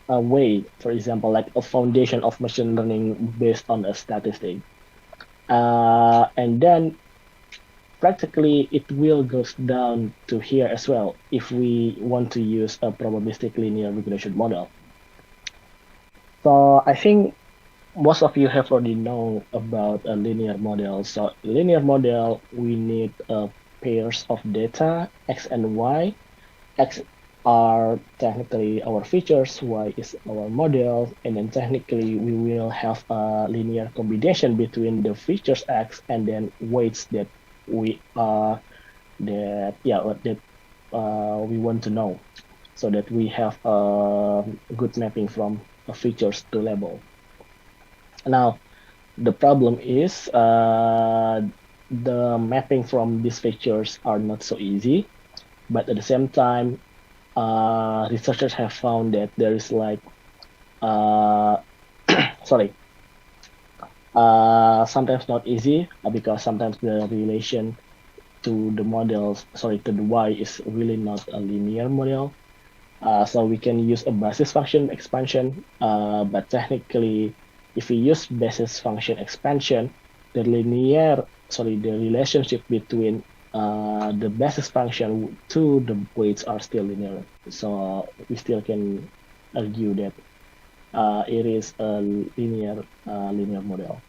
way, for example, like a foundation of machine learning based on a statistic. And then practically it will goes down to here as well if we want to use a probabilistic linear regression model. So I think most of you have already known about a linear model. So linear model, we need pairs of data, X and Y. X are technically our features, Y is our model, and then technically we will have a linear combination between the features X and then weights that we we want to know, so that we have a good mapping from features to label. Now, the problem is the mapping from these features are not so easy, but at the same time, researchers have found that there is like, sometimes not easy because sometimes the relation to the models, to the Y is really not a linear model. So we can use a basis function expansion, but technically, if we use basis function expansion, the relationship between the basis function to the weights are still linear. So we still can argue that it is a linear model.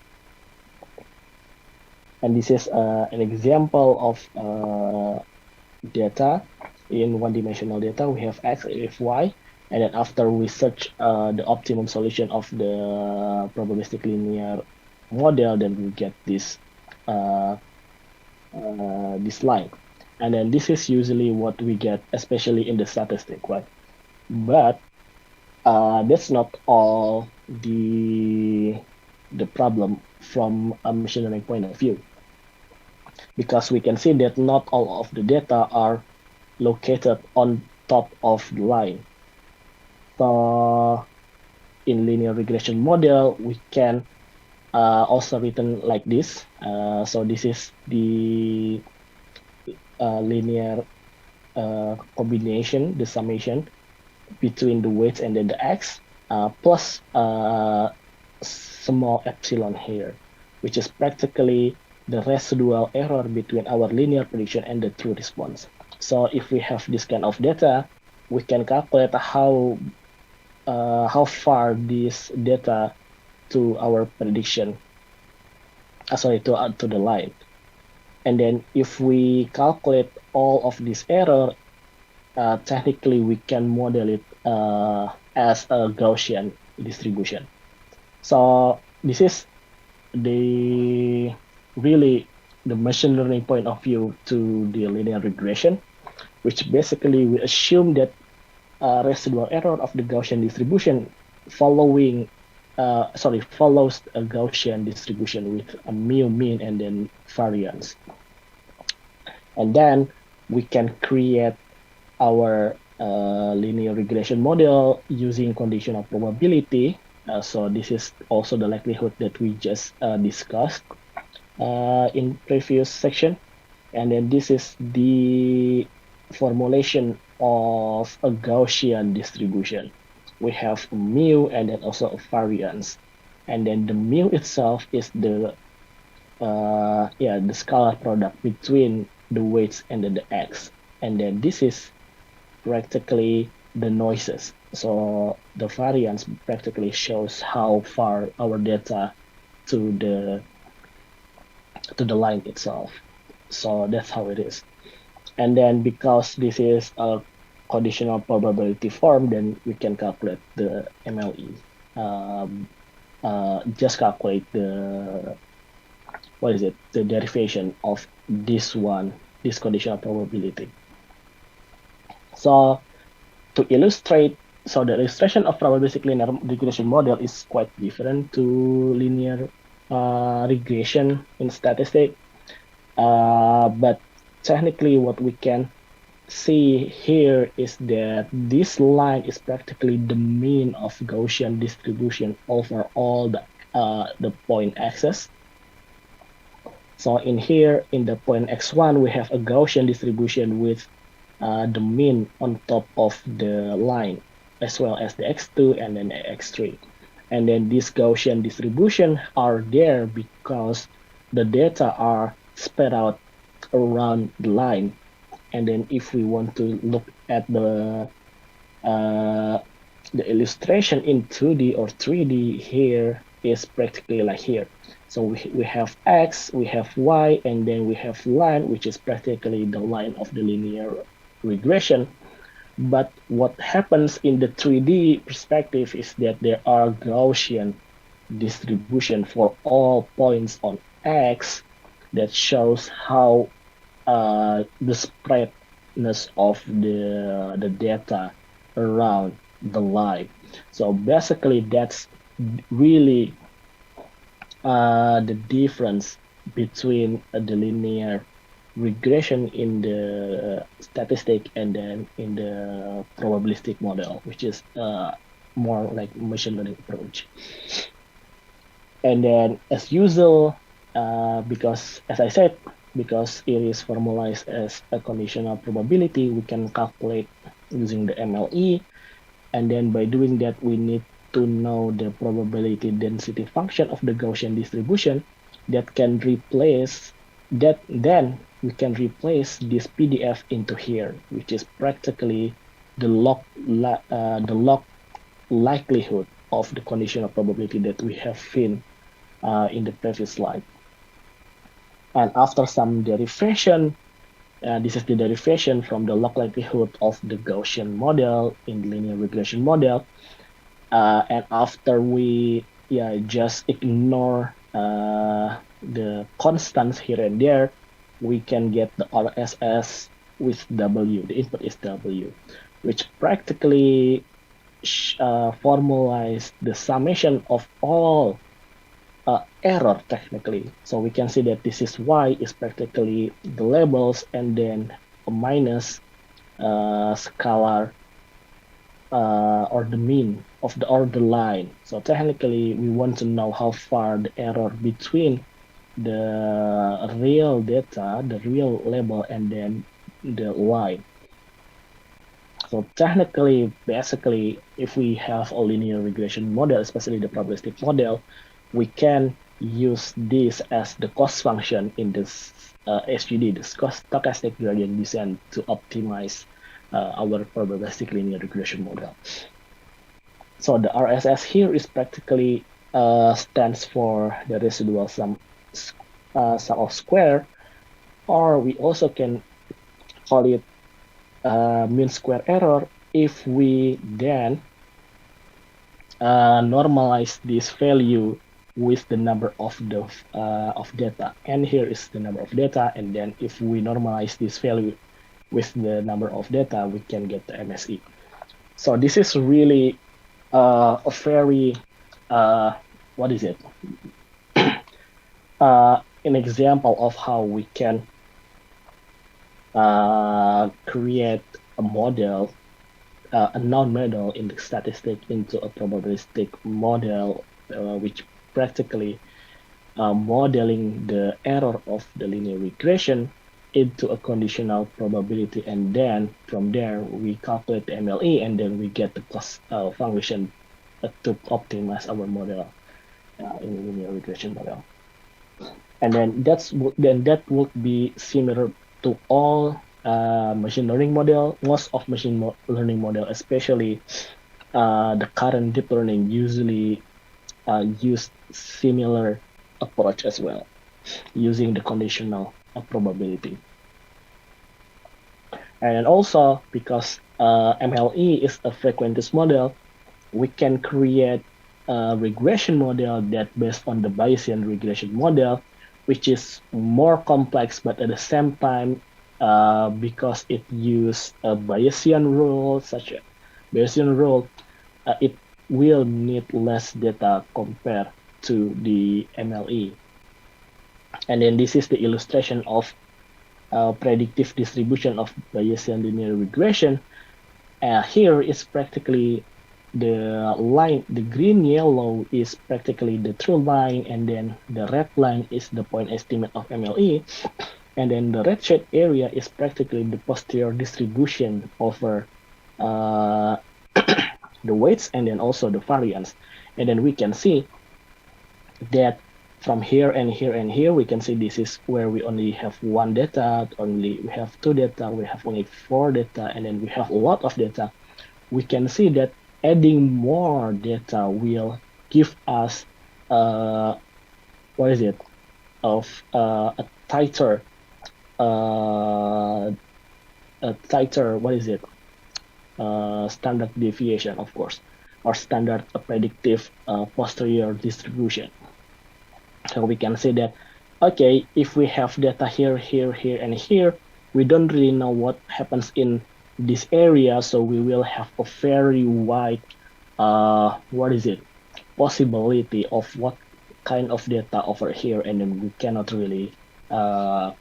And this is an example of data. In one-dimensional data, we have X, if Y, and then after we search the optimum solution of the probabilistic linear model, then we get this this line. And then this is usually what we get, especially in the statistic, right? But that's not all the problem from a machine learning point of view, because we can see that not all of the data are located on top of the line. So in linear regression model, we can also written like this. So this is the linear combination, the summation between the weights and then the X, plus small epsilon here, which is practically the residual error between our linear prediction and the true response. So if we have this kind of data, we can calculate how far this data to our prediction, to the line. And then if we calculate all of this error, technically we can model it as a Gaussian distribution. So this is the machine learning point of view to the linear regression, which basically we assume that residual error of the Gaussian distribution follows a Gaussian distribution with a mu mean and then variance. And then we can create our linear regression model using conditional probability. So this is also the likelihood that we just discussed in previous section. And then this is the formulation of a Gaussian distribution. We have a mu and then also a variance. And then the mu itself is the the scalar product between the weights and the x, and then this is practically the noises. So the variance practically shows how far our data to the line itself. So that's how it is. And then because this is a conditional probability form, then we can calculate the MLE. Just calculate the the derivation of this conditional probability. So to illustrate, so the illustration of probabilistic linear regression model is quite different to linear regression in statistics. But technically what we can see here is that this line is practically the mean of Gaussian distribution over all the point axes. So in here, in the point x1, we have a Gaussian distribution with the mean on top of the line, as well as the x2 and then the x3. And then these Gaussian distribution are there because the data are spread out around the line. And then if we want to look at the illustration in 2D or 3D, here is practically like here. So we have x, we have y, and then we have line, which is practically the line of the linear regression. But what happens in the 3D perspective is that there are Gaussian distribution for all points on x that shows how the spreadness of the data around the line. So basically, that's really the difference between the linear regression in the statistic and then in the probabilistic model, which is more like machine learning approach. And then as usual, because as I said, because it is formalized as a conditional probability, we can calculate using the MLE. And then by doing that, we need to know the probability density function of the Gaussian distribution that can replace that. Then we can replace this PDF into here, which is practically the log likelihood of the conditional probability that we have seen in the previous slide. And after some derivation, this is the derivation from the log likelihood of the Gaussian model in the linear regression model. And after we just ignore the constants here and there, we can get the RSS with W. The input is W, which practically formalize the summation of all error technically. So we can see that this is Y is practically the labels and then a minus scalar or the mean of the line. So technically we want to know how far the error between the real data, the real label, and then the line. So technically, basically, if we have a linear regression model, especially the probabilistic model, we can use this as the cost function in this SGD, the stochastic gradient descent, to optimize our probabilistic linear regression model. So the RSS here is practically stands for the residual sum of square, or we also can call it mean square error if we then normalize this value with the number of data. And here is the number of data, and then if we normalize this value with the number of data, we can get the MSE. So this is really a very an example of how we can create a model, a non-model in the statistic into a probabilistic model, which practically modeling the error of the linear regression into a conditional probability, and then from there we calculate the MLE, and then we get the cost function to optimize our model in the linear regression model. and then that would be similar to all machine learning model. Most of machine learning model, especially the current deep learning, usually use similar approach as well, using the conditional probability. And also because MLE is a frequentist model, we can create a regression model that based on the Bayesian regression model, which is more complex, but at the same time, because it uses a Bayesian rule, it will need less data compared to the MLE. And then this is the illustration of predictive distribution of Bayesian linear regression. Here is practically the line, the green yellow is practically the true line, and then the red line is the point estimate of MLE, and then the red shade area is practically the posterior distribution over the weights and then also the variance. And then we can see that from here and here and here, we can see this is where we only have one data, we have two data, we have only four data, and then we have a lot of data. We can see that adding more data will give us a tighter standard deviation, of course, or standard predictive posterior distribution. So we can say that, okay, if we have data here, here, here, and here, we don't really know what happens in this area, so we will have a very wide possibility of what kind of data over here, and then we cannot really draw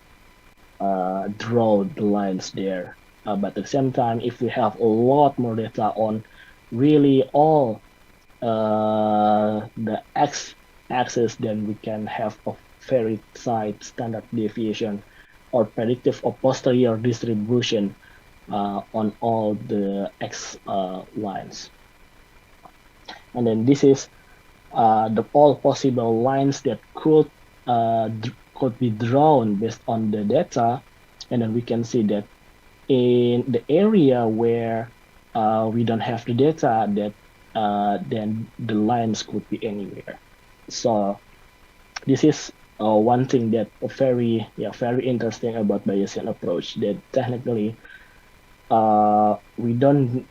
the lines there. But at the same time, if we have a lot more data on really all the x-axis, then we can have a very tight standard deviation or predictive or posterior distribution on all the x lines. And then this is the all possible lines that could be drawn based on the data. And then we can see that in the area where we don't have the data, that then the lines could be anywhere. So this is one thing that very interesting about Bayesian approach, that technically we don't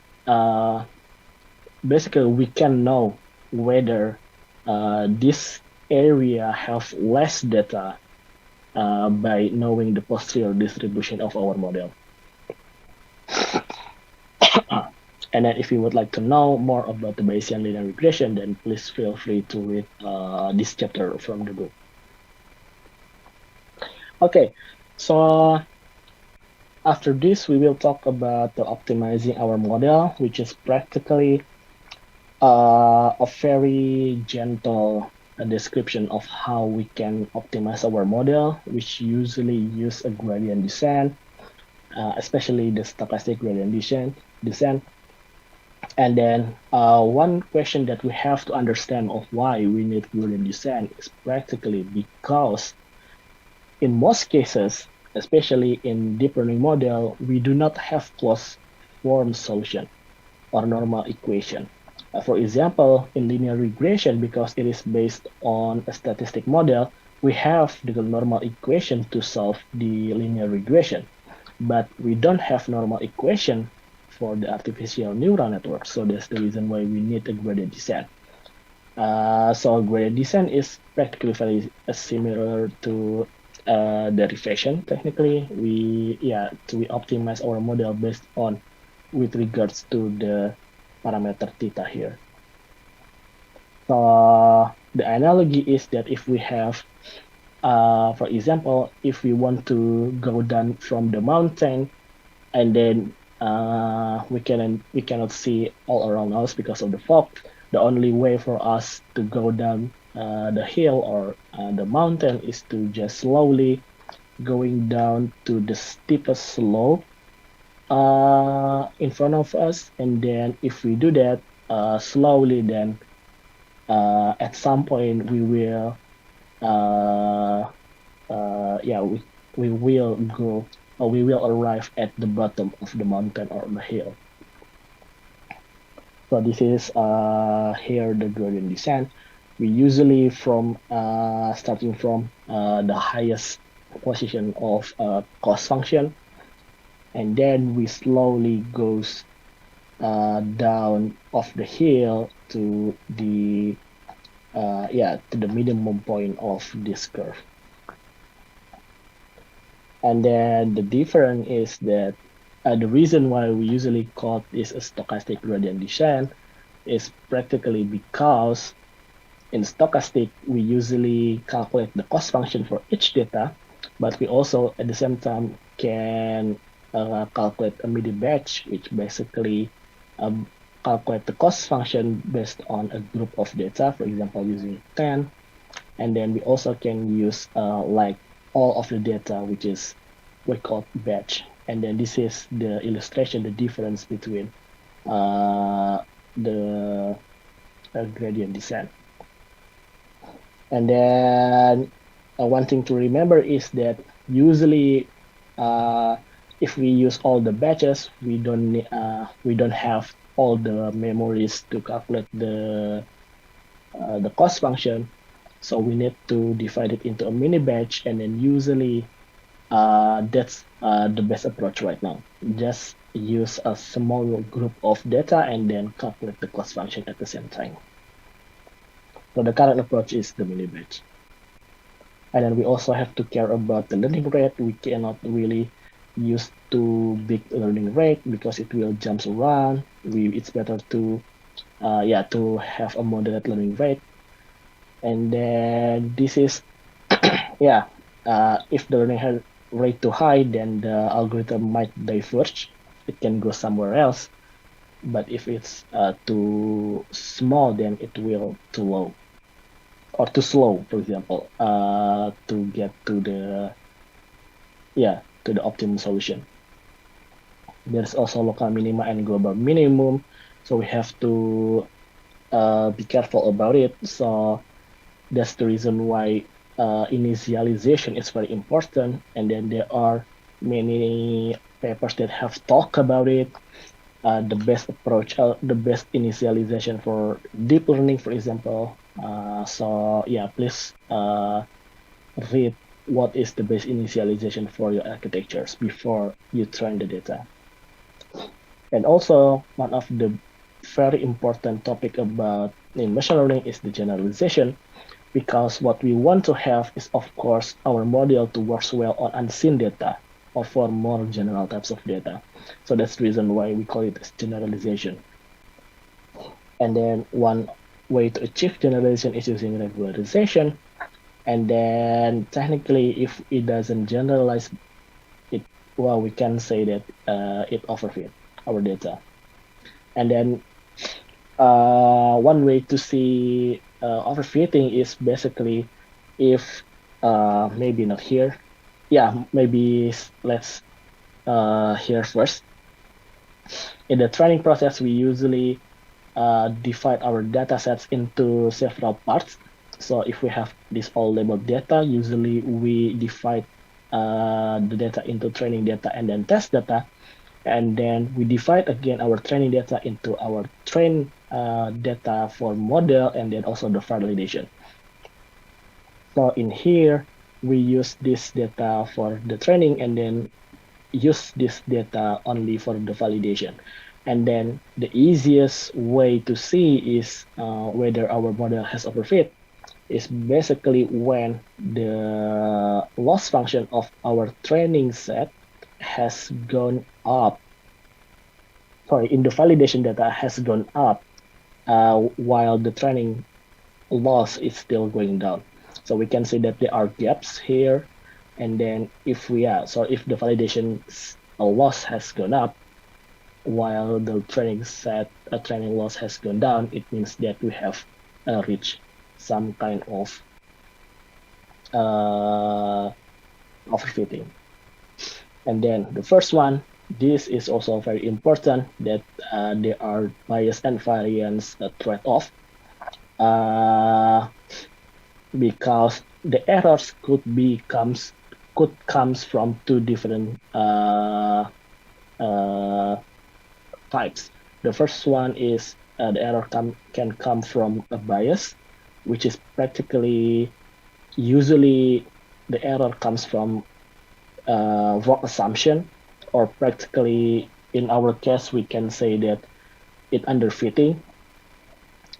basically we can know whether this area have less data by knowing the posterior distribution of our model. And then if you would like to know more about the Bayesian linear regression, then please feel free to read this chapter from the book. Okay, so after this, we will talk about the optimizing our model, which is practically a very gentle description of how we can optimize our model, which usually use a gradient descent, especially the stochastic gradient descent. And then one question that we have to understand of why we need gradient descent is practically because in most cases, especially in deep learning model, we do not have closed form solution or normal equation. For example, in linear regression, because it is based on a statistic model, we have the normal equation to solve the linear regression, but we don't have normal equation for the artificial neural network. So that's the reason why we need a gradient descent. So gradient descent is practically very similar to derivation. Technically, we optimize our model based on with regards to the parameter theta here. So the analogy is that if we have, for example, if we want to go down from the mountain, and then we cannot see all around us because of the fog, the only way for us to go down the hill or the mountain is to just slowly going down to the steepest slope in front of us, and then if we do that slowly, then at some point we will yeah, we will go, or we will arrive at the bottom of the mountain or the hill. So this is here the gradient descent. We usually from starting from the highest position of cost function, and then we slowly goes down of the hill to the yeah, to the minimum point of this curve. And then the difference is that the reason why we usually call this a stochastic gradient descent is practically because in stochastic we usually calculate the cost function for each data, but we also at the same time can calculate a midi batch, which basically um, calculate the cost function based on a group of data, for example using 10, and then we also can use like all of the data, which is we call batch. And then this is the illustration, the difference between the gradient descent. And then one thing to remember is that usually if we use all the batches, we don't have all the memories to calculate the cost function. So we need to divide it into a mini batch, and then usually that's the best approach right now. Just use a small group of data and then calculate the cost function at the same time. So the current approach is the mini batch. And then we also have to care about the learning rate. We cannot really use too big learning rate because it will jump around. It's better to yeah, to have a moderate learning rate. And then this is yeah, if the learning rate too high, then the algorithm might diverge. It can go somewhere else. But if it's too small, then it will too low or too slow, for example, to get to the to the optimum solution. There's also local minima and global minimum, so we have to be careful about it. So that's the reason why initialization is very important. And then there are many papers that have talked about it. The best approach, the best initialization for deep learning, for example. So yeah, please read what is the best initialization for your architectures before you train the data. And also one of the very important topic about in machine learning is the generalization, because what we want to have is, of course, our model to work well on unseen data or for more general types of data. So that's the reason why we call it as generalization. And then one way to achieve generalization is using regularization. And then technically, if it doesn't generalize it, well, we can say that it overfit our data. And then one way to see overfitting is basically if maybe not here. Yeah, maybe let's here first. In the training process, we usually divide our data sets into several parts. So if we have this all labeled data, usually we divide the data into training data and then test data. And then we divide again our training data into our train data for model and then also the validation. So in here, we use this data for the training and then use this data only for the validation. And then the easiest way to see is whether our model has overfit is basically when the loss function of our training set has gone up. Sorry, in the validation data has gone up while the training loss is still going down. So we can see that there are gaps here. And then if if the validation loss has gone up while the training loss has gone down, it means that we have reached some kind of overfitting. And then the first one, this is also very important, that there are bias and variance trade-off. because the errors could comes from two different types. The first one is the error can come from a bias, which is practically usually the error comes from wrong assumption, or practically in our case we can say that it underfitting.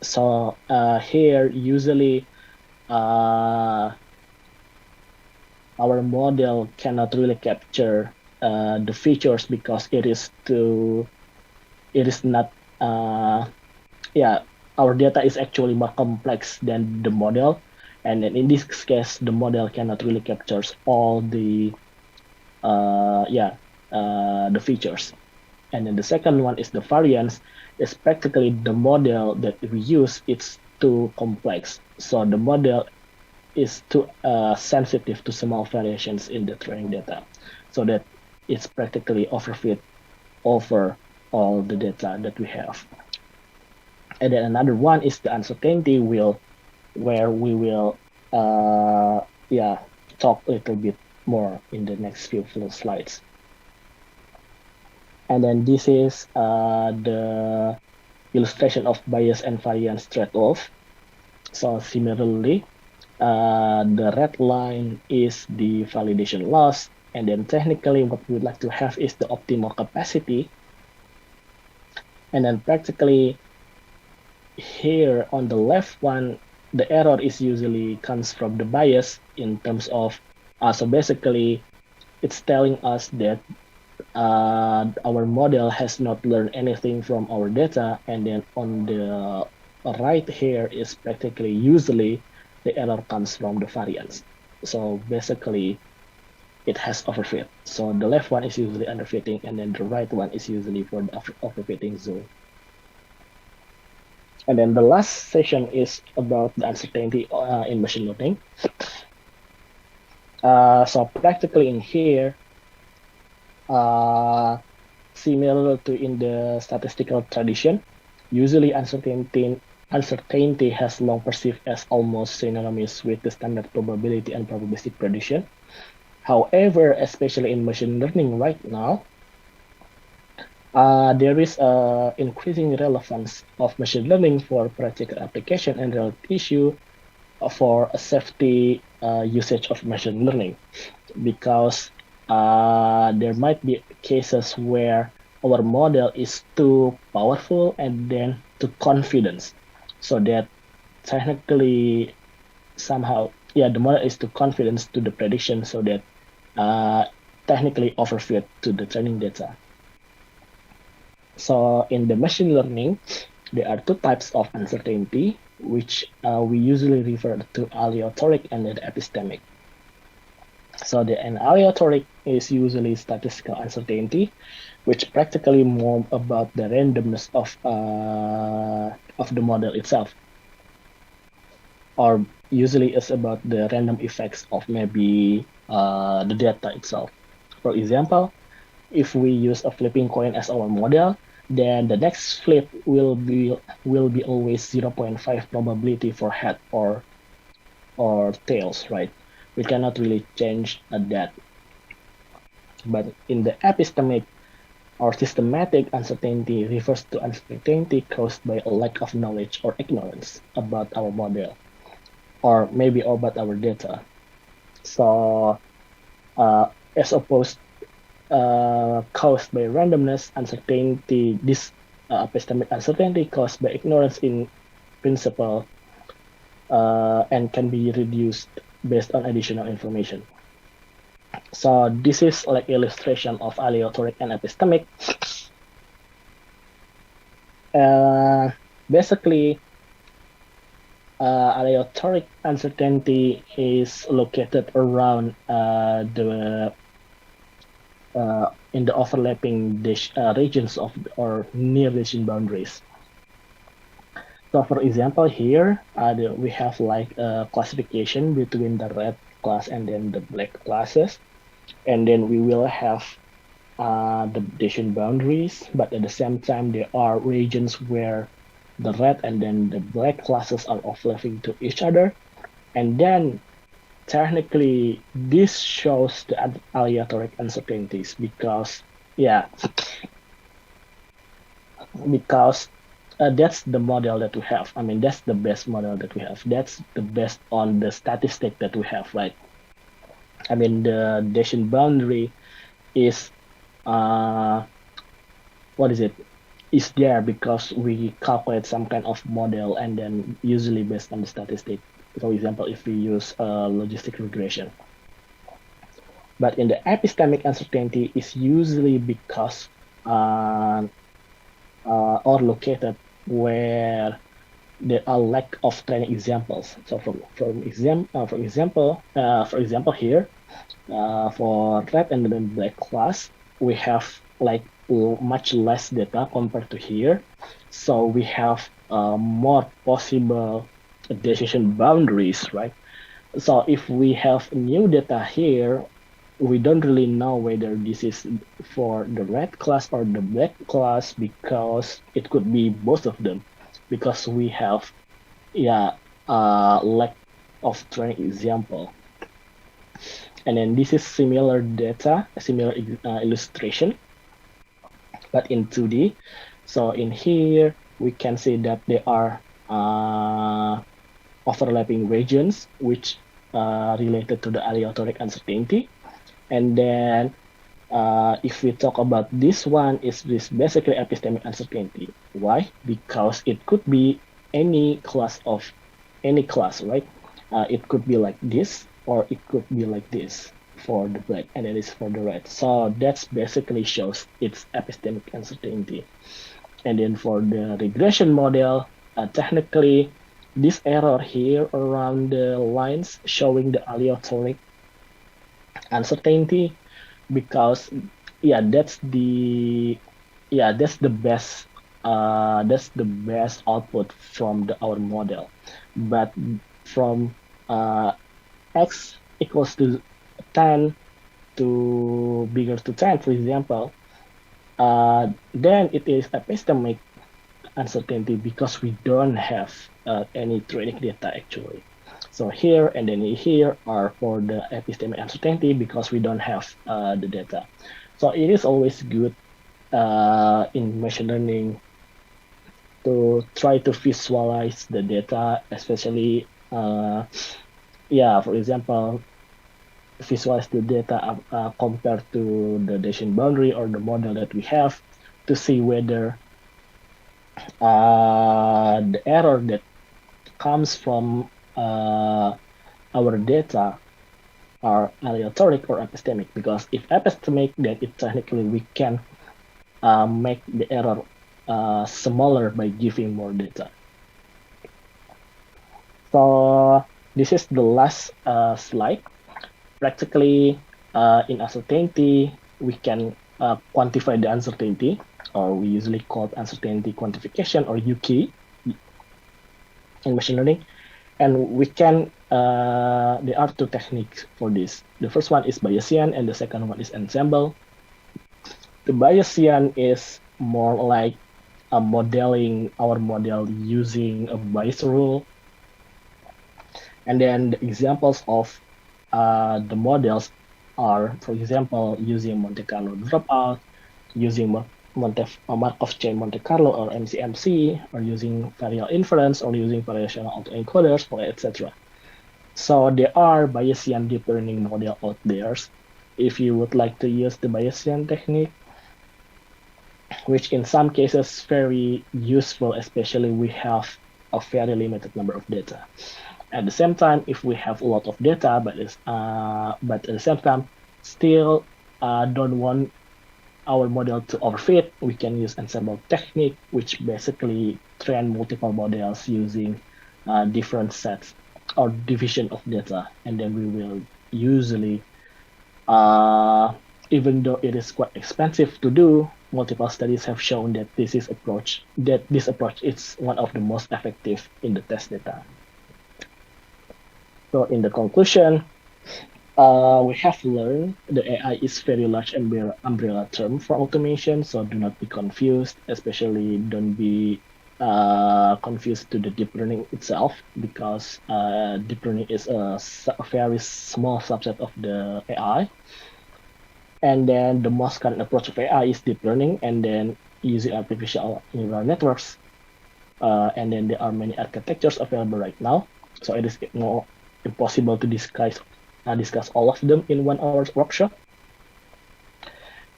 So here usually our model cannot really capture the features because it is not our data is actually more complex than the model, and then in this case the model cannot really captures all the features. And then the second one is the variance. Is practically the model that we use, it's too complex, so the model is too sensitive to small variations in the training data, so that it's practically overfit over all the data that we have. And then another one is the uncertainty, where we will talk a little bit more in the next few slides. And then this is the illustration of bias and variance trade-off. So similarly, the red line is the validation loss, and then technically what we would like to have is the optimal capacity. And then practically here on the left one, the error is usually comes from the bias in terms of, so basically it's telling us that our model has not learned anything from our data. And then on the right here is practically usually the error comes from the variance. So basically it has overfit. So the left one is usually underfitting, and then the right one is usually for the overfitting zone. And then the last session is about the uncertainty in machine learning. So practically in here, similar to in the statistical tradition, usually uncertainty has long perceived as almost synonymous with the standard probability and probabilistic prediction. However, especially in machine learning right now, there is increasing relevance of machine learning for practical application and real issue for a safety usage of machine learning, because there might be cases where our model is too powerful and then too confident, so that technically somehow the model is too confident to the prediction, so that technically overfit to the training data. So in the machine learning, there are two types of uncertainty, which we usually refer to aleatoric and then epistemic. So an aleatoric is usually statistical uncertainty, which practically more about the randomness of the model itself, or usually it's about the random effects of maybe the data itself. For example, if we use a flipping coin as our model, then the next flip will be always 0.5 probability for head or tails, right? We cannot really change that. But in the epistemic or systematic uncertainty refers to uncertainty caused by a lack of knowledge or ignorance about our model, or maybe about our data. So as opposed caused by randomness, uncertainty, this epistemic uncertainty caused by ignorance in principle and can be reduced based on additional information. So this is like illustration of aleatoric and epistemic. Basically, aleatoric uncertainty is located around in the overlapping regions of or near decision boundaries. So for example, here we have like a classification between the red class and then the black classes, and then we will have the decision boundaries, but at the same time there are regions where the red and then the black classes are overlapping to each other. And then technically this shows the aleatoric uncertainties because that's the model that we have. I mean, that's the best model that we have. That's the best on the statistic that we have, right? I mean, the decision boundary is what is it? Is there because we calculate some kind of model and then usually based on the statistic. For example, if we use logistic regression. But in the epistemic uncertainty is usually because or located where there are lack of training examples. So for example here for red and then black class, we have like much less data compared to here. So we have more possible decision boundaries, right? So if we have new data here, we don't really know whether this is for the red class or the black class because it could be both of them because we have lack of training example. And then this is similar data, a similar illustration, but in 2D. So in here, we can see that there are overlapping regions which are related to the aleatoric uncertainty. And then if we talk about this one, is this basically epistemic uncertainty. Why? Because it could be any class, right? It could be like this, or it could be like this for the black, and it is for the red. So that's basically shows its epistemic uncertainty. And then for the regression model, technically, this error here around the lines showing the aleatoric uncertainty because that's the best output from our model. But from x equals to 10 to bigger to 10, for example, then it is epistemic uncertainty because we don't have any training data actually. So here and then here are for the epistemic uncertainty because we don't have the data. So it is always good in machine learning to try to visualize the data, especially for example, visualize the data compared to the decision boundary or the model that we have to see whether the error that comes from our data are aleatoric or epistemic. Because if epistemic, then it technically we can make the error smaller by giving more data. So this is the last slide. Practically, in uncertainty, we can quantify the uncertainty, or we usually call it uncertainty quantification, or UK, in machine learning. And we can, there are two techniques for this. The first one is Bayesian, and the second one is ensemble. The Bayesian is more like modeling our model using a Bayes rule. And then the examples of the models are, for example, using Monte Carlo dropout, using Markov chain Monte Carlo or MCMC, or using varial inference, or using variational autoencoders, or etc. So there are Bayesian deep learning model out there. If you would like to use the Bayesian technique, which in some cases very useful, especially we have a very limited number of data. At the same time, if we have a lot of data, but at the same time still don't want our model to overfit, we can use ensemble technique, which basically train multiple models using different sets or division of data, and then we will usually, even though it is quite expensive to do, multiple studies have shown that this approach is one of the most effective in the test data. So in the conclusion, we have learned the AI is very large umbrella term for automation, so do not be confused, especially don't be confused to the deep learning itself, because deep learning is a very small subset of the AI. And then the most common approach of AI is deep learning, and then using artificial neural networks. And then there are many architectures available right now, so it is more impossible to discuss all of them in 1 hour workshop.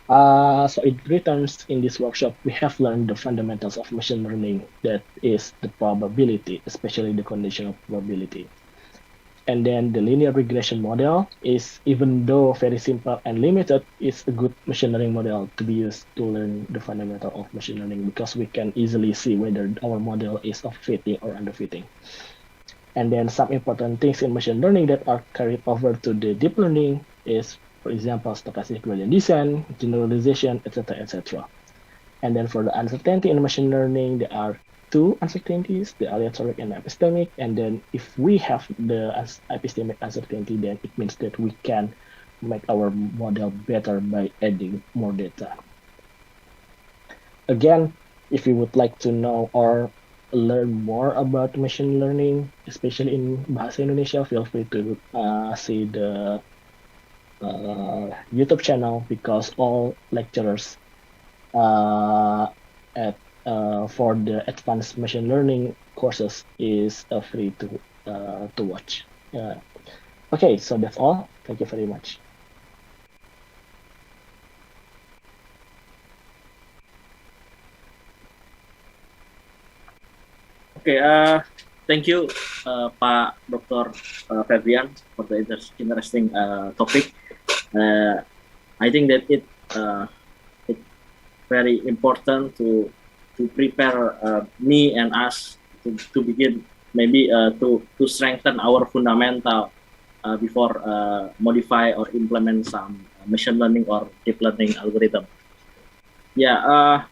So in returns, in this workshop, we have learned the fundamentals of machine learning, that is the probability, especially the conditional probability. And then the linear regression model is, even though very simple and limited, is a good machine learning model to be used to learn the fundamental of machine learning, because we can easily see whether our model is overfitting or underfitting. And then some important things in machine learning that are carried over to the deep learning is, for example, stochastic gradient descent, generalization, etc., etc. And then for the uncertainty in machine learning, there are 2 uncertainties, the aleatoric and epistemic. And then if we have the epistemic uncertainty, then it means that we can make our model better by adding more data. Again, if you would like to know or learn more about machine learning, especially in Bahasa Indonesia, feel free to see the YouTube channel, because all lecturers for the advanced machine learning courses is free to watch. Okay, so that's all. Thank you very much. Okay, thank you, Pak Dr. Febrian, for the interesting topic. I think that it's very important to prepare me and us to begin, maybe to strengthen our fundamental before modify or implement some machine learning or deep learning algorithm. Yeah,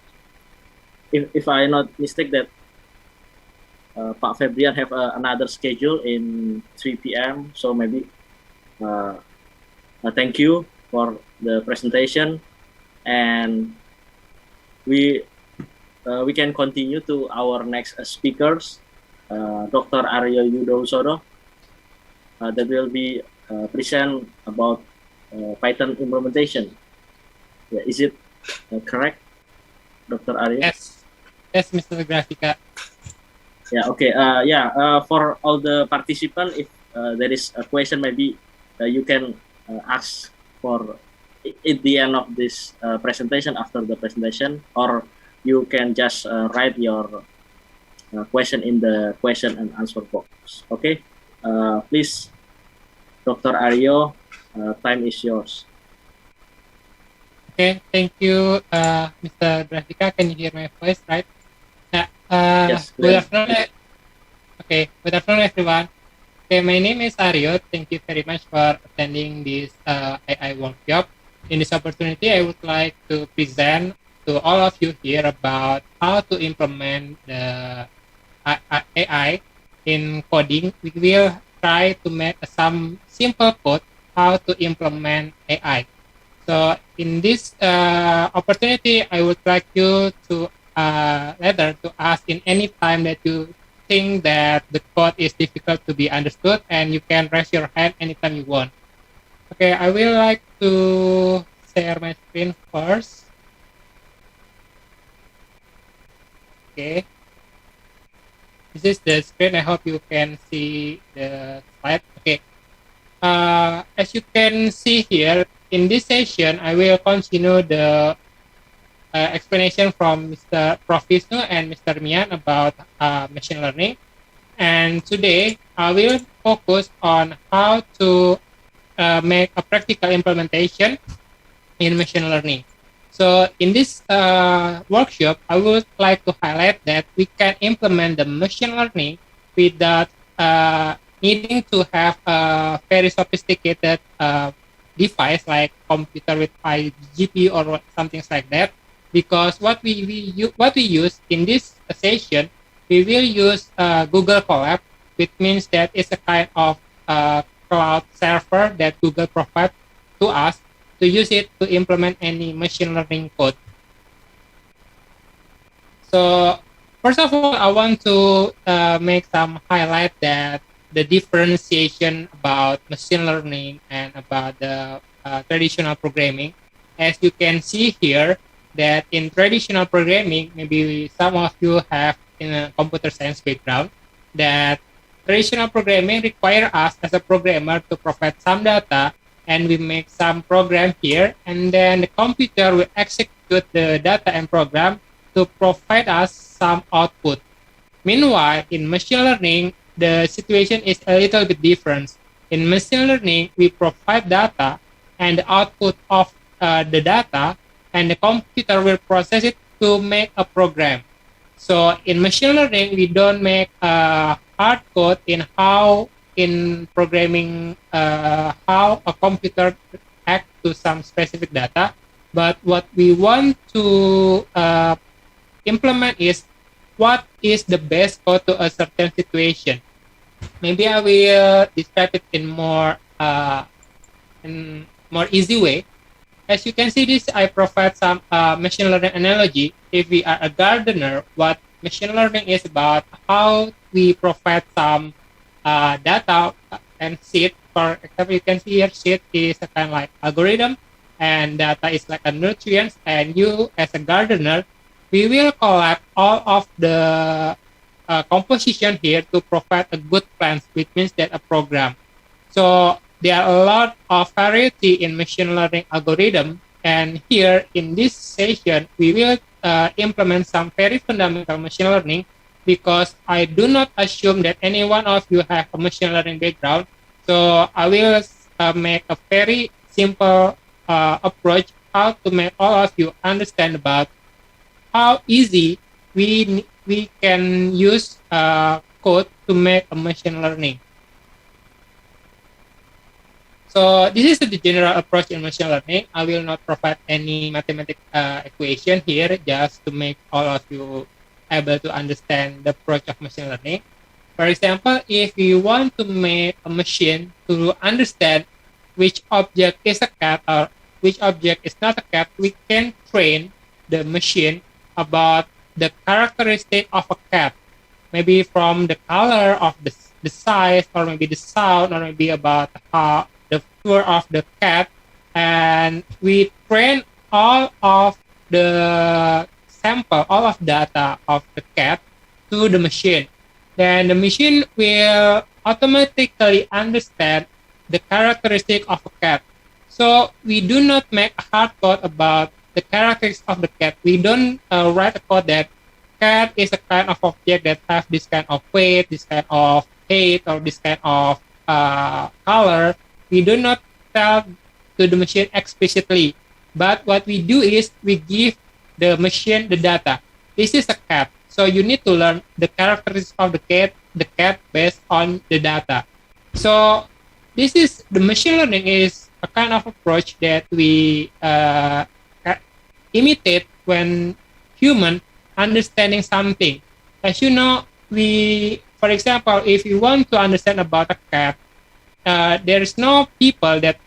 if I not mistake that Pak Febrian have another schedule in 3 p.m. So maybe thank you for the presentation, and we can continue to our next speakers, Dr. Ario Yudo Husodo, that will be present about Python implementation. Yeah, is it correct, Dr. Ario? Yes, Mr. Grafika. Yeah, okay. For all the participants, if there is a question, maybe you can ask for at the end of this presentation, after the presentation, or you can just write your question in the question and answer box. Okay, please, Dr. Ario, time is yours. Okay, thank you, Mr. Grafika. Can you hear my voice, right? Yes, good afternoon. Okay, good afternoon, everyone. Okay, my name is Ario. Thank you very much for attending this AI workshop. In this opportunity, I would like to present to all of you here about how to implement the AI in coding. We will try to make some simple code how to implement AI. So in this opportunity, I would like you to later to ask in any time that you think that the code is difficult to be understood, and you can raise your hand anytime you want. Okay, I will like to share my screen first. Okay, this is the screen. I hope you can see the slide. Okay, as you can see here, in this session, I will continue the explanation from Mr. Prof. Wisnu and Mr. Mian about machine learning. And today, I will focus on how to make a practical implementation in machine learning. So in this workshop, I would like to highlight that we can implement the machine learning without needing to have a very sophisticated device like computer with 5 GPU or something like that. Because what we use in this session, we will use Google Colab, which means that it's a kind of cloud server that Google provides to us to use it to implement any machine learning code. So first of all, I want to make some highlight that the differentiation about machine learning and about the traditional programming. As you can see here, that in traditional programming, maybe some of you have in a computer science background, that traditional programming require us as a programmer to provide some data, and we make some program here, and then the computer will execute the data and program to provide us some output. Meanwhile, in machine learning, the situation is a little bit different. In machine learning, we provide data and the output of the data, and the computer will process it to make a program. So in machine learning, we don't make a hard code in how in programming how a computer act to some specific data, but what we want to implement is what is the best code to a certain situation. Maybe I will describe it in more easy way. As you can see this, I provide some machine learning analogy. If we are a gardener, what machine learning is about, how we provide some data and seed. For example, you can see here seed is a kind of like algorithm, and data is like a nutrients, and you as a gardener, we will collect all of the composition here to provide a good plant, which means that a program. So there are a lot of variety in machine learning algorithm, and here in this session, we will implement some very fundamental machine learning, because I do not assume that any one of you have a machine learning background. So I will make a very simple approach how to make all of you understand about how easy we can use code to make a machine learning. So this is the general approach in machine learning. I will not provide any mathematical equation here, just to make all of you able to understand the approach of machine learning. For example, if you want to make a machine to understand which object is a cat or which object is not a cat, we can train the machine about the characteristic of a cat, maybe from the color of the size, or maybe the sound, or maybe about how the fur of the cat, and we train all of the sample, all of data of the cat to the machine. Then the machine will automatically understand the characteristic of a cat. So we do not make a hard code about the characteristics of the cat. We don't write a code that cat is a kind of object that have this kind of weight, this kind of height, or this kind of color. We do not tell to the machine explicitly. But what we do is we give the machine the data. This is a cat. So you need to learn the characteristics of the cat based on the data. So this is the machine learning is a kind of approach that we imitate when human understanding something. As you know, for example, if you want to understand about a cat, there is no people that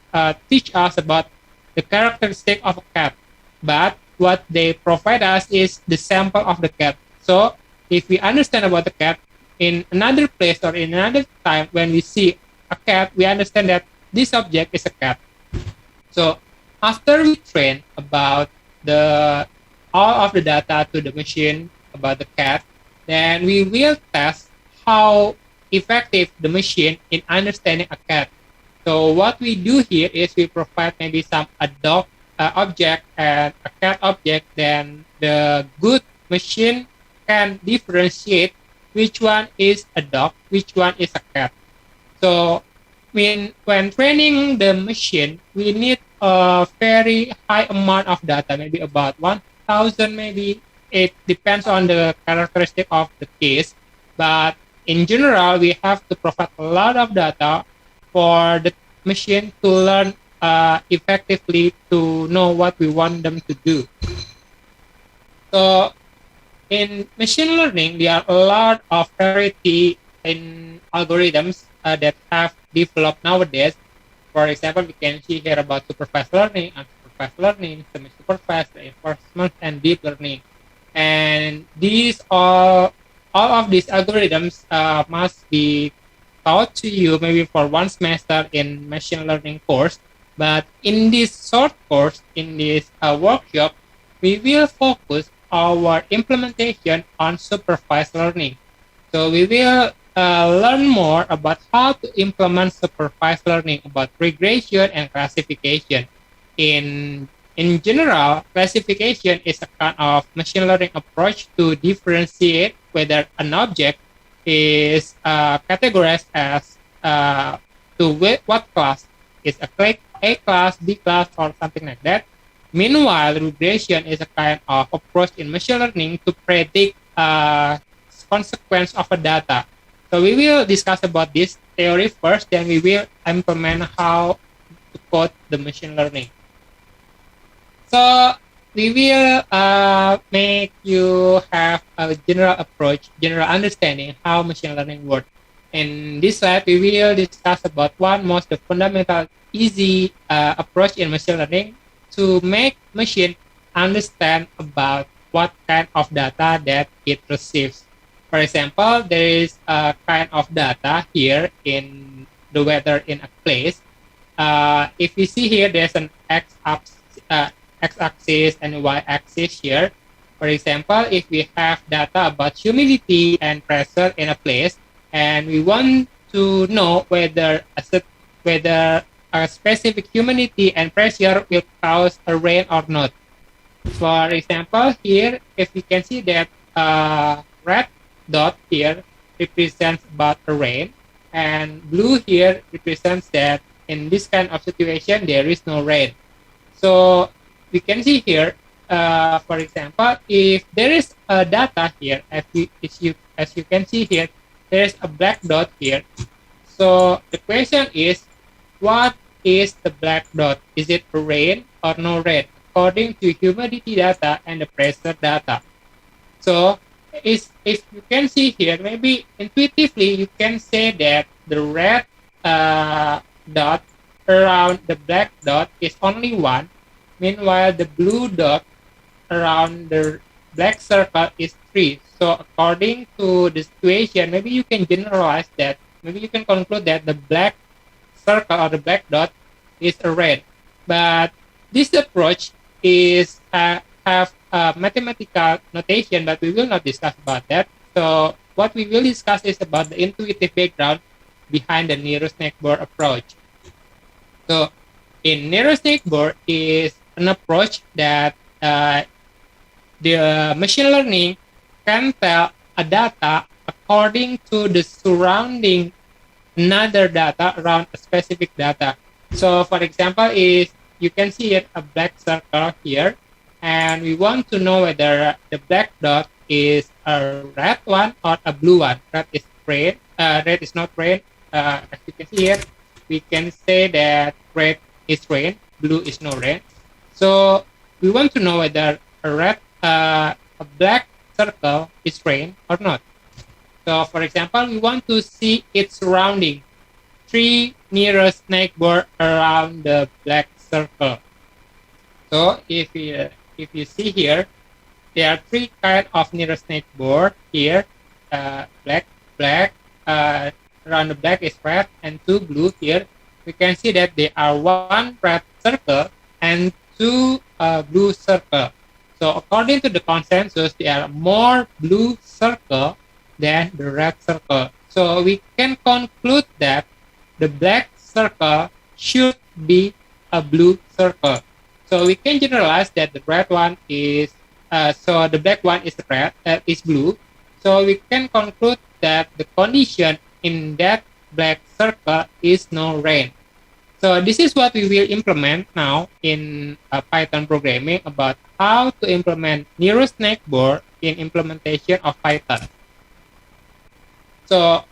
teach us about the characteristic of a cat, but what they provide us is the sample of the cat. So if we understand about the cat, in another place or in another time when we see a cat, we understand that this object is a cat. So after we train about all of the data to the machine about the cat, then we will test how effective the machine in understanding a cat. So what we do here is we provide maybe some a dog object and a cat object, then the good machine can differentiate which one is a dog, which one is a cat. So when training the machine, we need a very high amount of data, maybe about 1,000 maybe. It depends on the characteristic of the case. But in general, we have to provide a lot of data for the machine to learn effectively, to know what we want them to do. So in machine learning, there are a lot of variety in algorithms that have developed nowadays. For example, we can see here about supervised learning, unsupervised learning, semi-supervised, reinforcement, and deep learning. And these all of these algorithms must be taught to you maybe for one semester in machine learning course. But in this short course, in this workshop, we will focus our implementation on supervised learning. So we will learn more about how to implement supervised learning, about regression and classification. In in general, classification is a kind of machine learning approach to differentiate whether an object is categorized as to what class is A class, B class, or something like that. Meanwhile, regression is a kind of approach in machine learning to predict consequence of a data. So we will discuss about this theory first, then we will implement how to code the machine learning. So we will make you have a general approach, general understanding how machine learning works. In this slide, we will discuss about one most fundamental, easy approach in machine learning to make machine understand about what kind of data that it receives. For example, there is a kind of data here in the weather in a place. If you see here, there's an x-axis and y-axis here. For example, if we have data about humidity and pressure in a place, and we want to know whether a specific humidity and pressure will cause a rain or not. For example, here, if we can see that red dot here represents about a rain, and blue here represents that in this kind of situation, there is no rain. So we can see here, for example, if there is a data here, as you can see here, there is a black dot here. So the question is, what is the black dot? Is it rain or no rain? According to humidity data and the pressure data. So if you can see here, maybe intuitively you can say that the red dot around the black dot is only one. Meanwhile, the blue dot around the black circle is 3. So according to the situation, maybe you can generalize that. Maybe you can conclude that the black circle or the black dot is a red. But this approach is have a mathematical notation, but we will not discuss about that. So what we will discuss is about the intuitive background behind the nearest neighbor approach. So in nearest neighbor is an approach that the machine learning can tell a data according to the surrounding another data around a specific data. So for example, is you can see it a black circle here, and we want to know whether the black dot is a red one or a blue one. Red is rain. Red is not rain. As you can see here, we can say that red is rain, blue is no rain. So we want to know whether a black circle is rain or not. So for example, we want to see its surrounding, 3 nearest neighbor around the black circle. So if you see here, there are 3 kind of nearest neighbor here. Black, around the black is red, and 2 blue here. We can see that there are 1 red circle and 2 blue circle. So according to the consensus, there are more blue circle than the red circle. So we can conclude that the black circle should be a blue circle. So we can generalize that the red one is, so the black one is red, is blue. So we can conclude that the condition in that black circle is no rain. So this is what we will implement now in Python programming about how to implement nearest neighbor in implementation of Python. So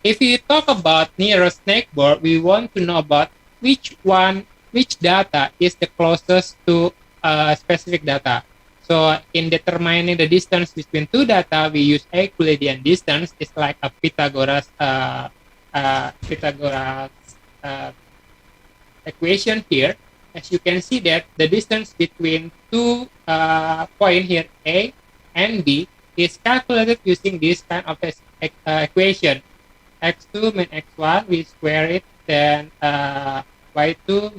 if we talk about nearest neighbor, we want to know about which data is the closest to a specific data. So in determining the distance between 2 data, we use Euclidean distance. It's like a Pythagoras equation here. As you can see that the distance between 2 point here, A NB is calculated using this kind of equation. X2 min X1, we square it, then Y2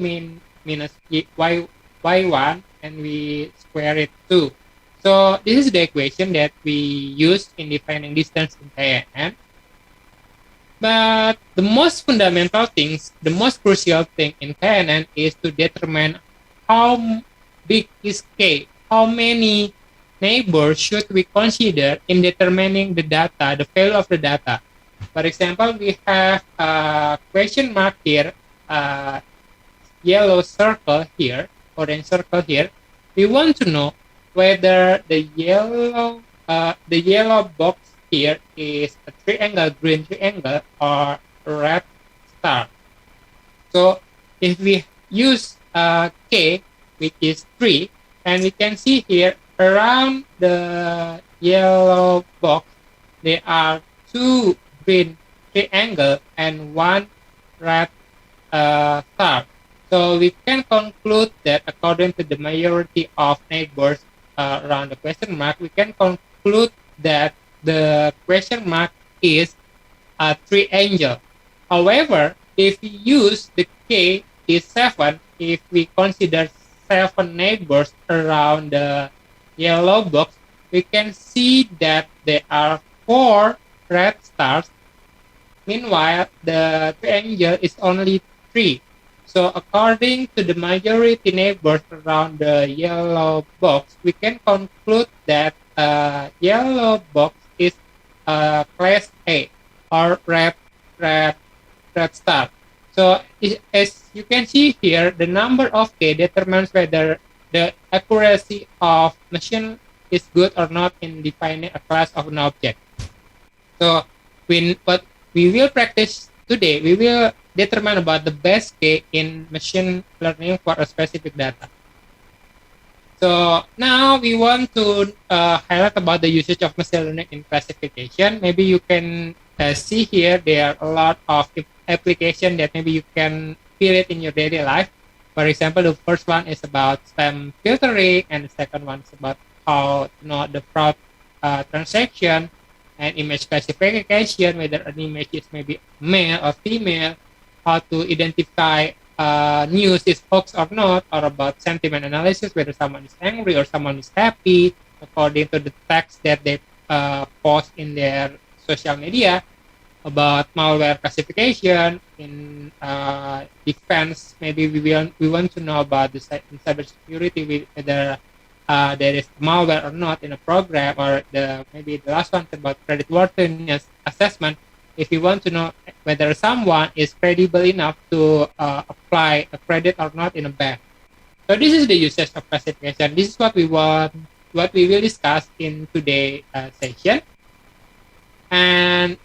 minus Y1, and we square it too. So this is the equation that we use in defining distance in KNN. But the most fundamental things, the most crucial thing in KNN is to determine how big is K, how many neighbors should we consider in determining the data, the value of the data. For example, we have a question mark here, yellow circle here, orange circle here. We want to know whether the yellow box here is a triangle, green triangle, or red star. So if we use K, which is 3, and we can see here around the yellow box, there are 2 green triangle and 1 red star. So we can conclude that according to the majority of neighbors around the question mark, we can conclude that the question mark is a triangle. However, if we use the K is 7, if we consider 7 neighbors around the yellow box, we can see that there are 4 red stars. Meanwhile, the triangle is only 3. So according to the majority neighbors around the yellow box, we can conclude that yellow box is class A, or red star. So as you can see here, the number of K determines whether the accuracy of machine is good or not in defining a class of an object. So what we will practice today, we will determine about the best K in machine learning for a specific data. So now we want to highlight about the usage of machine learning in classification. Maybe you can see here there are a lot of applications that maybe you can feel it in your daily life. For example, the first one is about spam filtering, and the second one is about how to know the fraud transaction, and image classification, whether an image is maybe male or female, how to identify news is hoax or not, or about sentiment analysis, whether someone is angry or someone is happy, according to the text that they post in their social media, about malware classification. In defense, maybe we want to know about the cybersecurity, whether there is malware or not in a program, or maybe the last one about creditworthiness assessment. If you want to know whether someone is credible enough to apply a credit or not in a bank. So this is the usage of classification. This is what we will discuss in today's session. And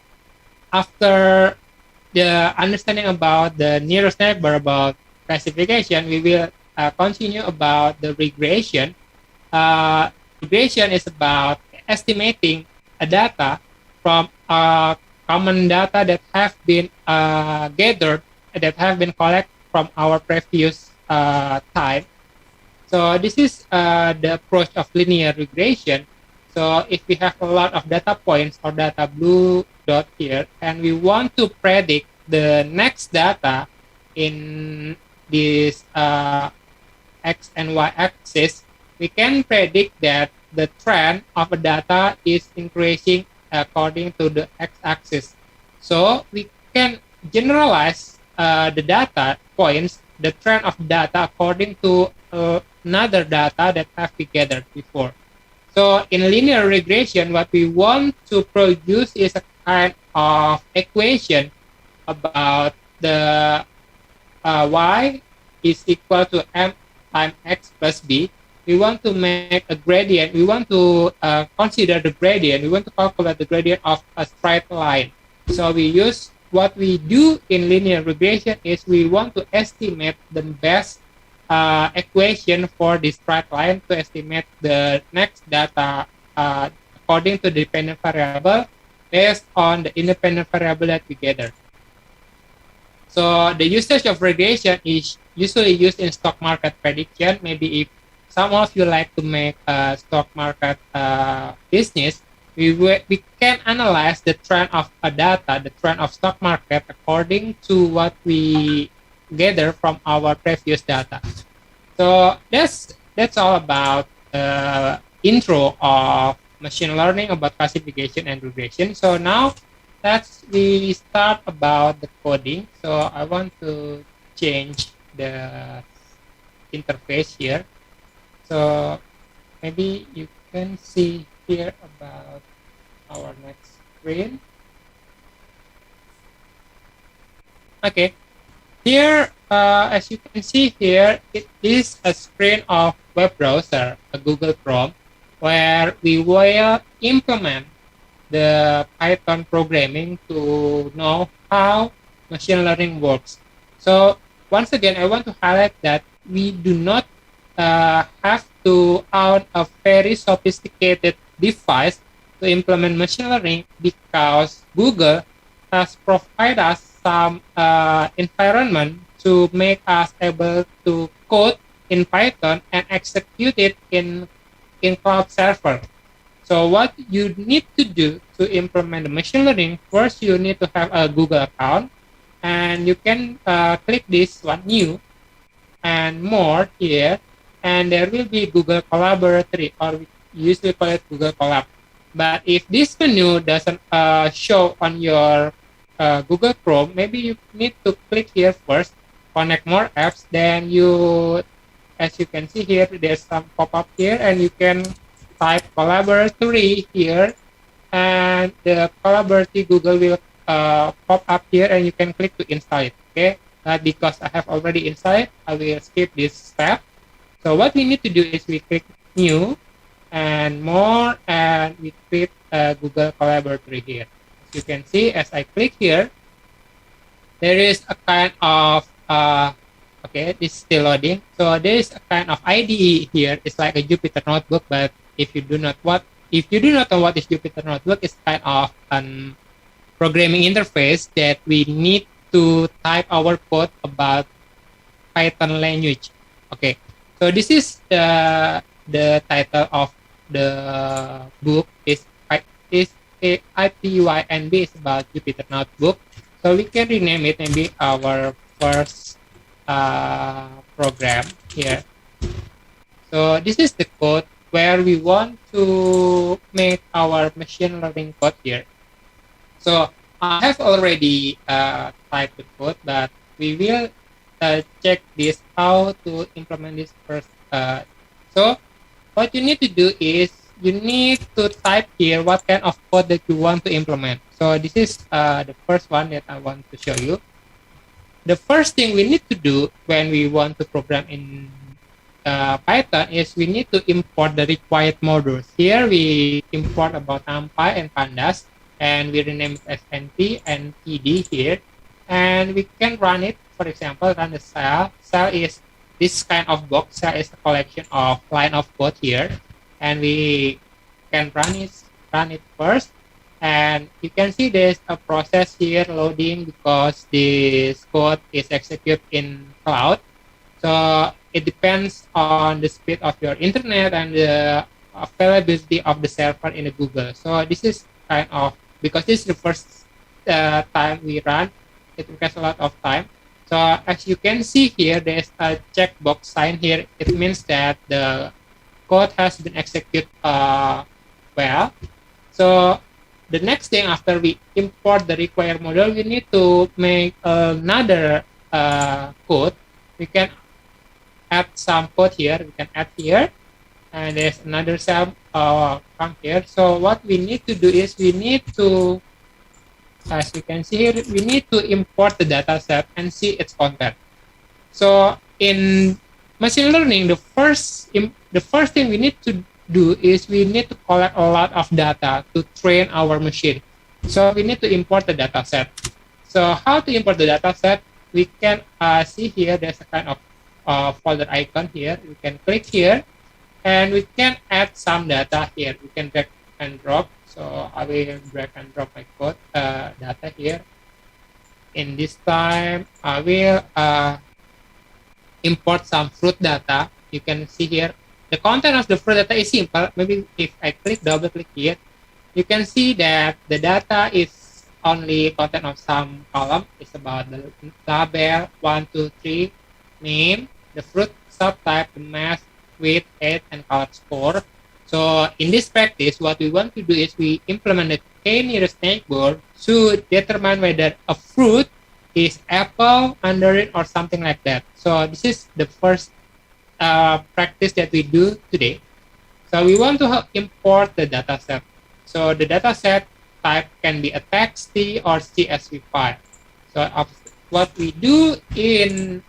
after the understanding about the nearest neighbor, about classification, we will continue about the regression. Regression is about estimating a data from common data that have been gathered, that have been collected from our previous time. So this is the approach of linear regression. So if we have a lot of data points or data blue dot here, and we want to predict the next data in this X and Y axis, we can predict that the trend of a data is increasing according to the x-axis. So we can generalize the data points, the trend of data according to another data that have been gathered before. So in linear regression, what we want to produce is a kind of equation about the y is equal to m times x plus b. We want to make a gradient. We want to consider the gradient. We want to calculate the gradient of a straight line. So we use what we do in linear regression is we want to estimate the best equation for this straight line to estimate the next data according to the dependent variable based on the independent variable that we gather. So the usage of regression is usually used in stock market prediction. Maybe if some of you like to make a stock market business, we can analyze the trend of a data, the trend of stock market according to what we gather from our previous data. So that's all about the intro of machine learning, about classification and regression. So now we start about the coding. So I want to change the interface here. So maybe you can see here about our next screen. Okay, here, as you can see here, it is a screen of web browser, a Google Chrome, where we will implement the Python programming to know how machine learning works. So once again, I want to highlight that we do not have to own a very sophisticated device to implement machine learning, because Google has provided us some environment to make us able to code in Python and execute it in cloud server. So what you need to do to implement the machine learning, first you need to have a Google account, and you can click this one, new, and more here, and there will be Google Collaboratory, or we usually call it Google Colab. But if this menu doesn't show on your Google Chrome, maybe you need to click here first, connect more apps, then as you can see here, there's some pop-up here, and you can type Collaboratory here, and the Collaboratory Google will pop up here, and you can click to install it, okay? But because I have already installed, I will skip this step. So what we need to do is we click new and more, and we click Google Collaboratory here. As you can see, as I click here, there is a kind of okay, this is still loading. So there is a kind of IDE here. It's like a Jupyter notebook, but if you do not know what is Jupyter notebook, it's kind of an programming interface that we need to type our code about Python language. Okay, so this is the title of the book is IPYNB, is about Jupyter notebook. So we can rename it maybe our first program here. So this is the code where we want to make our machine learning code here. So I have already typed the code, but we will check this, how to implement this first. So what you need to do is you need to type here what kind of code that you want to implement. So this is the first one that I want to show you. The first thing we need to do when we want to program in Python is we need to import the required modules. Here we import about NumPy and Pandas, and we rename it as NP and TD here. And we can run it, for example, run the cell. Cell is this kind of box. Cell is a collection of line of code here. And we can run it first. And you can see there's a process here loading because this code is executed in cloud. So it depends on the speed of your internet and the availability of the server in the Google. So this is kind of, because this is the first time we run, it requires a lot of time. So as you can see here, there's a checkbox sign here. It means that the code has been executed well. So the next thing, after we import the required module, we need to make another code. We can add some code here. We can add here, and there's another cell come here. So what we need to do is we need to, as you can see here, we need to import the data set and see its content. So in machine learning, the first thing we need to do is we need to collect a lot of data to train our machine. So we need to import the data set. So how to import the data set? We can see here there's a kind of folder icon here. We can click here, and we can add some data here. We can drag and drop. So I will drag and drop my code data here. In this time, I will import some fruit data. You can see here the content of the fruit data is simple. Maybe if I double click here, you can see that the data is only content of some column. It's about the label, 1, 2, 3, name, the fruit subtype, the mass, weight, height, and color score. So in this practice, what we want to do is we implement the k-nearest neighbor to determine whether a fruit is apple, mandarin, or something like that. So this is the first practice that we do today. So we want to import the data set. So the data set type can be a TXT or CSV file. So what we do in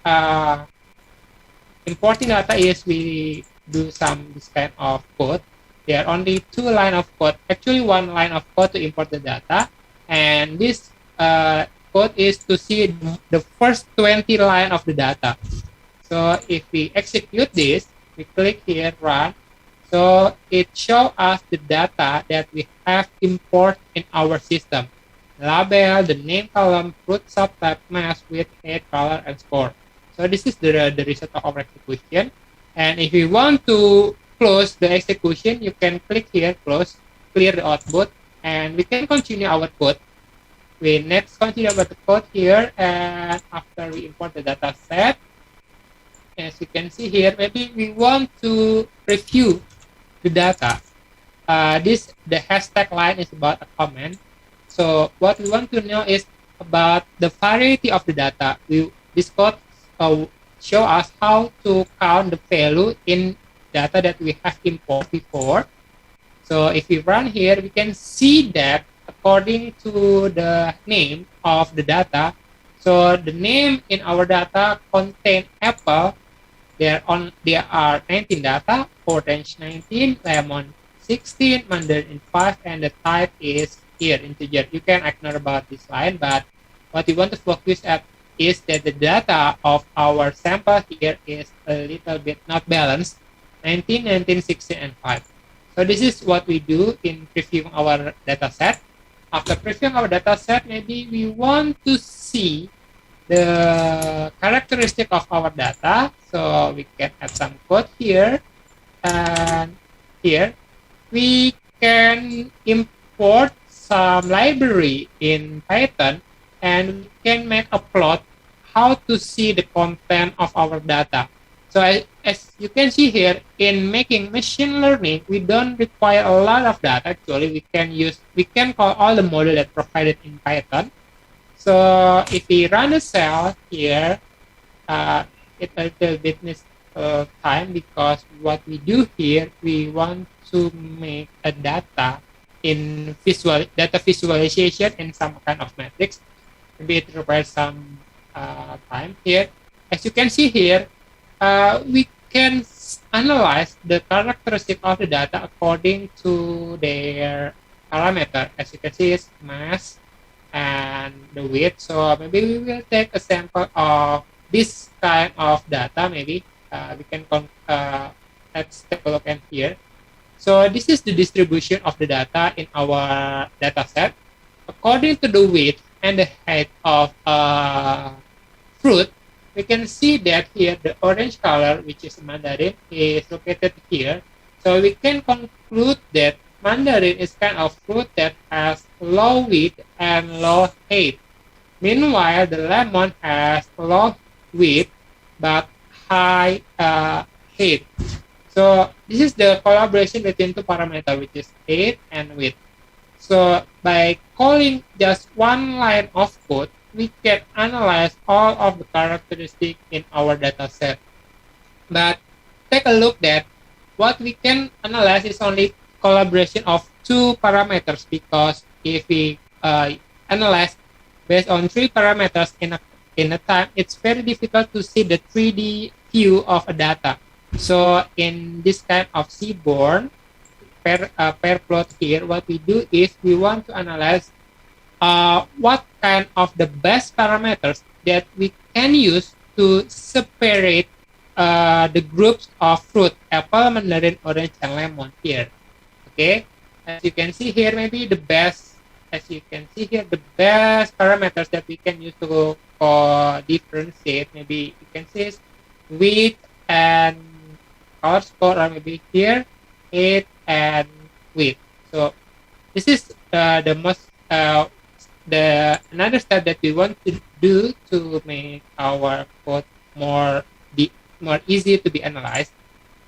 importing data is we do this kind of code. There are only 2 lines of code, actually 1 line of code to import the data. And this code is to see the first 20 lines of the data. So if we execute this, we click here, run. So it shows us the data that we have import in our system. Label, the name column, fruit subtype, mass, weight, height, color, and score. So this is the result of our execution. And if you want to close the execution, you can click here, close, clear the output, and we can continue our code. We next continue our code here, and after we import the data set, as you can see here, maybe we want to review the data. The hashtag line is about a comment. So what we want to know is about the variety of the data. This code show us how to count the value in data that we have imported before. So if we run here, we can see that according to the name of the data. So the name in our data contain apple. There are 19 data, orange 19, lemon 16, mandarin 5, and the type is here integer. You can ignore about this line, but what we want to focus at is that the data of our sample here is a little bit not balanced, 19, 19, 16, and 5. So this is what we do in previewing our data set. After previewing our data set, maybe we want to see the characteristic of our data. So we can add some code here, and here we can import some library in Python, and we can make a plot how to see the content of our data. So as you can see here, in making machine learning, we don't require a lot of data. Actually, we can call all the model that provided in Python. So if we run a cell here, it a little bit needs time, because what we do here, we want to make a data in data visualization in some kind of matrix. Maybe it requires some time here. As you can see here, we can analyze the characteristic of the data according to their parameter. As you can see, it's mass and the weight. So maybe we will take a sample of this kind of data. Maybe we can let's take a look at here. So this is the distribution of the data in our data set. According to the weight and the height of fruit, we can see that here the orange color, which is mandarin, is located here. So we can conclude that mandarin is kind of fruit that has low weight and low height. Meanwhile, the lemon has low weight but high height. So this is the collaboration between 2 parameters, which is height and weight. So by calling just 1 line of code, we can analyze all of the characteristics in our data set. But take a look that what we can analyze is only collaboration of 2 parameters, because if we analyze based on 3 parameters in a time, it's very difficult to see the 3D view of a data. So in this kind of seaborn pair plot here, what we do is we want to analyze what kind of the best parameters that we can use to separate the groups of fruit, apple, mandarin, orange, and lemon here. Okay, as you can see here, maybe the best parameters that we can use to differentiate, maybe you can see is weight and color score, or maybe here height and width. So this is the most the another step that we want to do to make our code more more easy to be analyzed.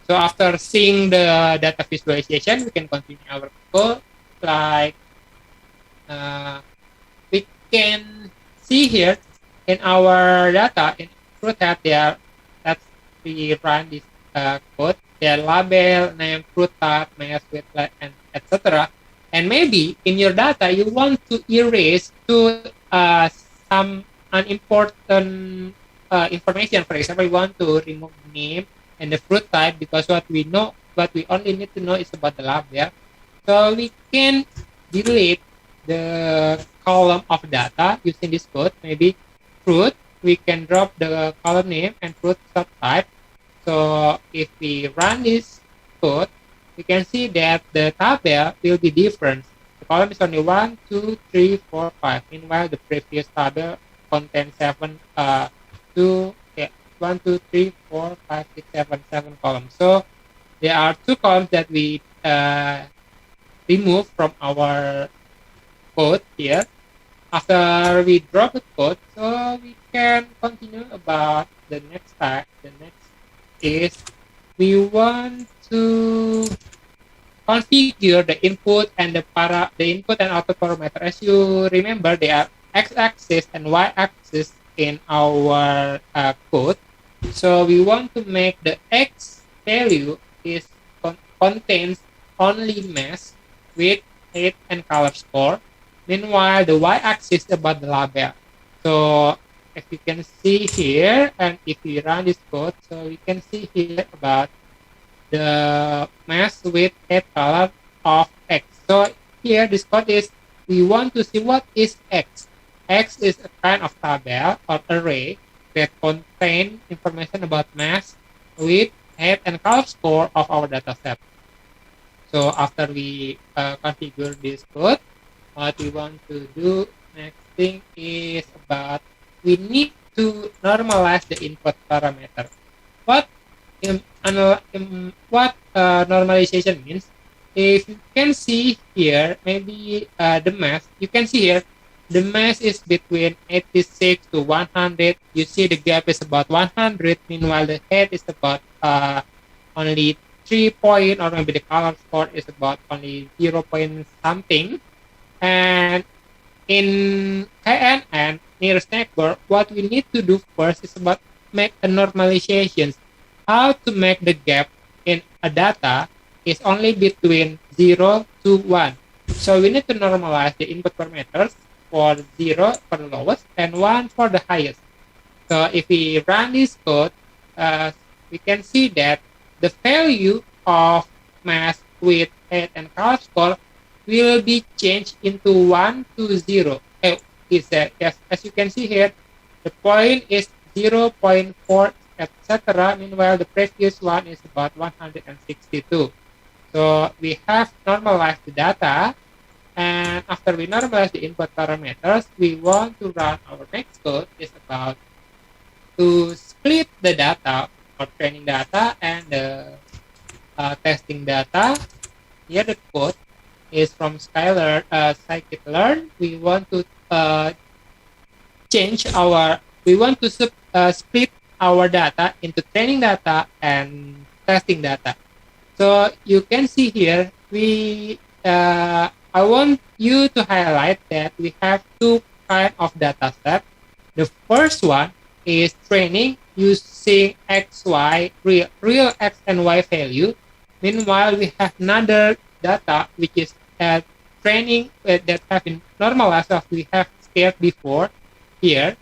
So after seeing the data visualization, we can continue our code. Like we can see here in our data in fruit hat, there let's we run this code. Their label, name, fruit type, mass, weight, and etc. And maybe in your data you want to erase to some unimportant information. For example, you want to remove the name and the fruit type, because what we only need to know is about the label. So we can delete the column of data using this code. Maybe fruit, we can drop the column name and fruit subtype. So if we run this code, we can see that the table will be different. The column is only 1, 2, 3, 4, 5. Meanwhile, the previous table contains 7, 1, 2, 3, 4, 5, 6, 7 columns. So there are 2 columns that we remove from our code here. After we drop the code, so we can continue about the next step. The next is we want to configure the input and the input and output parameter. As you remember, they are x-axis and y-axis in our code. So we want to make the x value is contains only mass, width, height, and color score. Meanwhile, the y-axis is about the label. So as you can see here, and if we run this code, so we can see here about the mass, width, height, color of x. So here this code is, we want to see what is x. X is a kind of table or array that contain information about mass, width, height, and color score of our data set. So after we configure this code, what we want to do next thing is about, we need to normalize the input parameter. What normalization means? If you can see here, maybe the mass, you can see here, the mass is between 86 to 100. You see the gap is about 100. Meanwhile, the height is about only 3 point, or maybe the color score is about only 0 point something. And in KNN, nearest neighbor, what we need to do first is about make a normalization. How to make the gap in a data is only between 0 to 1. So we need to normalize the input parameters for 0 for the lowest and 1 for the highest. So if we run this code, we can see that the value of mass, width, height, and color score will be changed into 1 to 0. Yes, as you can see here, the point is 0.4, etc. Meanwhile, the previous one is about 162. So we have normalized the data, and after we normalize the input parameters, we want to run our next code is about to split the data or training data and the testing data. Here the code is from scikit-learn. We want to split our data into training data and testing data. So you can see here, I want you to highlight that we have 2 kinds of data set. The first one is training using XY, real X and Y value. Meanwhile, we have another data which is training that have been normalized, as we have stated before here.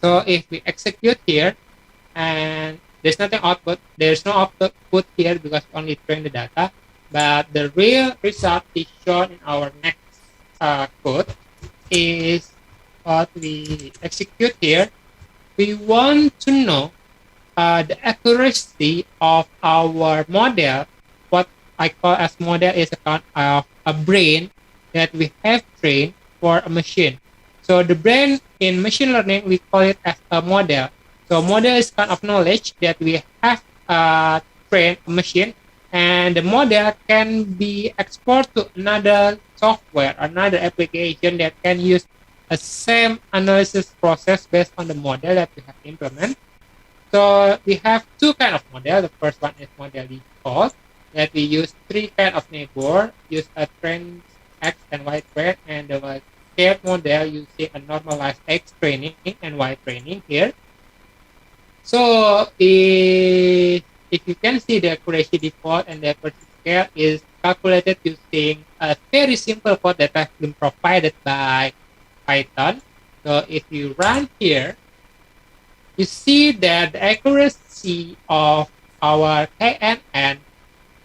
So if we execute here, and there's no output here because we only train the data, but the real result is shown in our next code is what we execute here. We want to know the accuracy of our model. What I call as model is a kind of a brain that we have trained for a machine. So the brain in machine learning, we call it as a model. So model is kind of knowledge that we have train a machine, and the model can be exported to another software, another application that can use a same analysis process based on the model that we have implemented. So we have two kind of model. The first one is model default, that we use three kind of neighbor, use a train X and Y train, and the scaled model using a normalized X training and Y training here. So if you can see, the accuracy default and the accuracy scale is calculated using a very simple code that has been provided by Python. So if you run here, you see that the accuracy of our KNN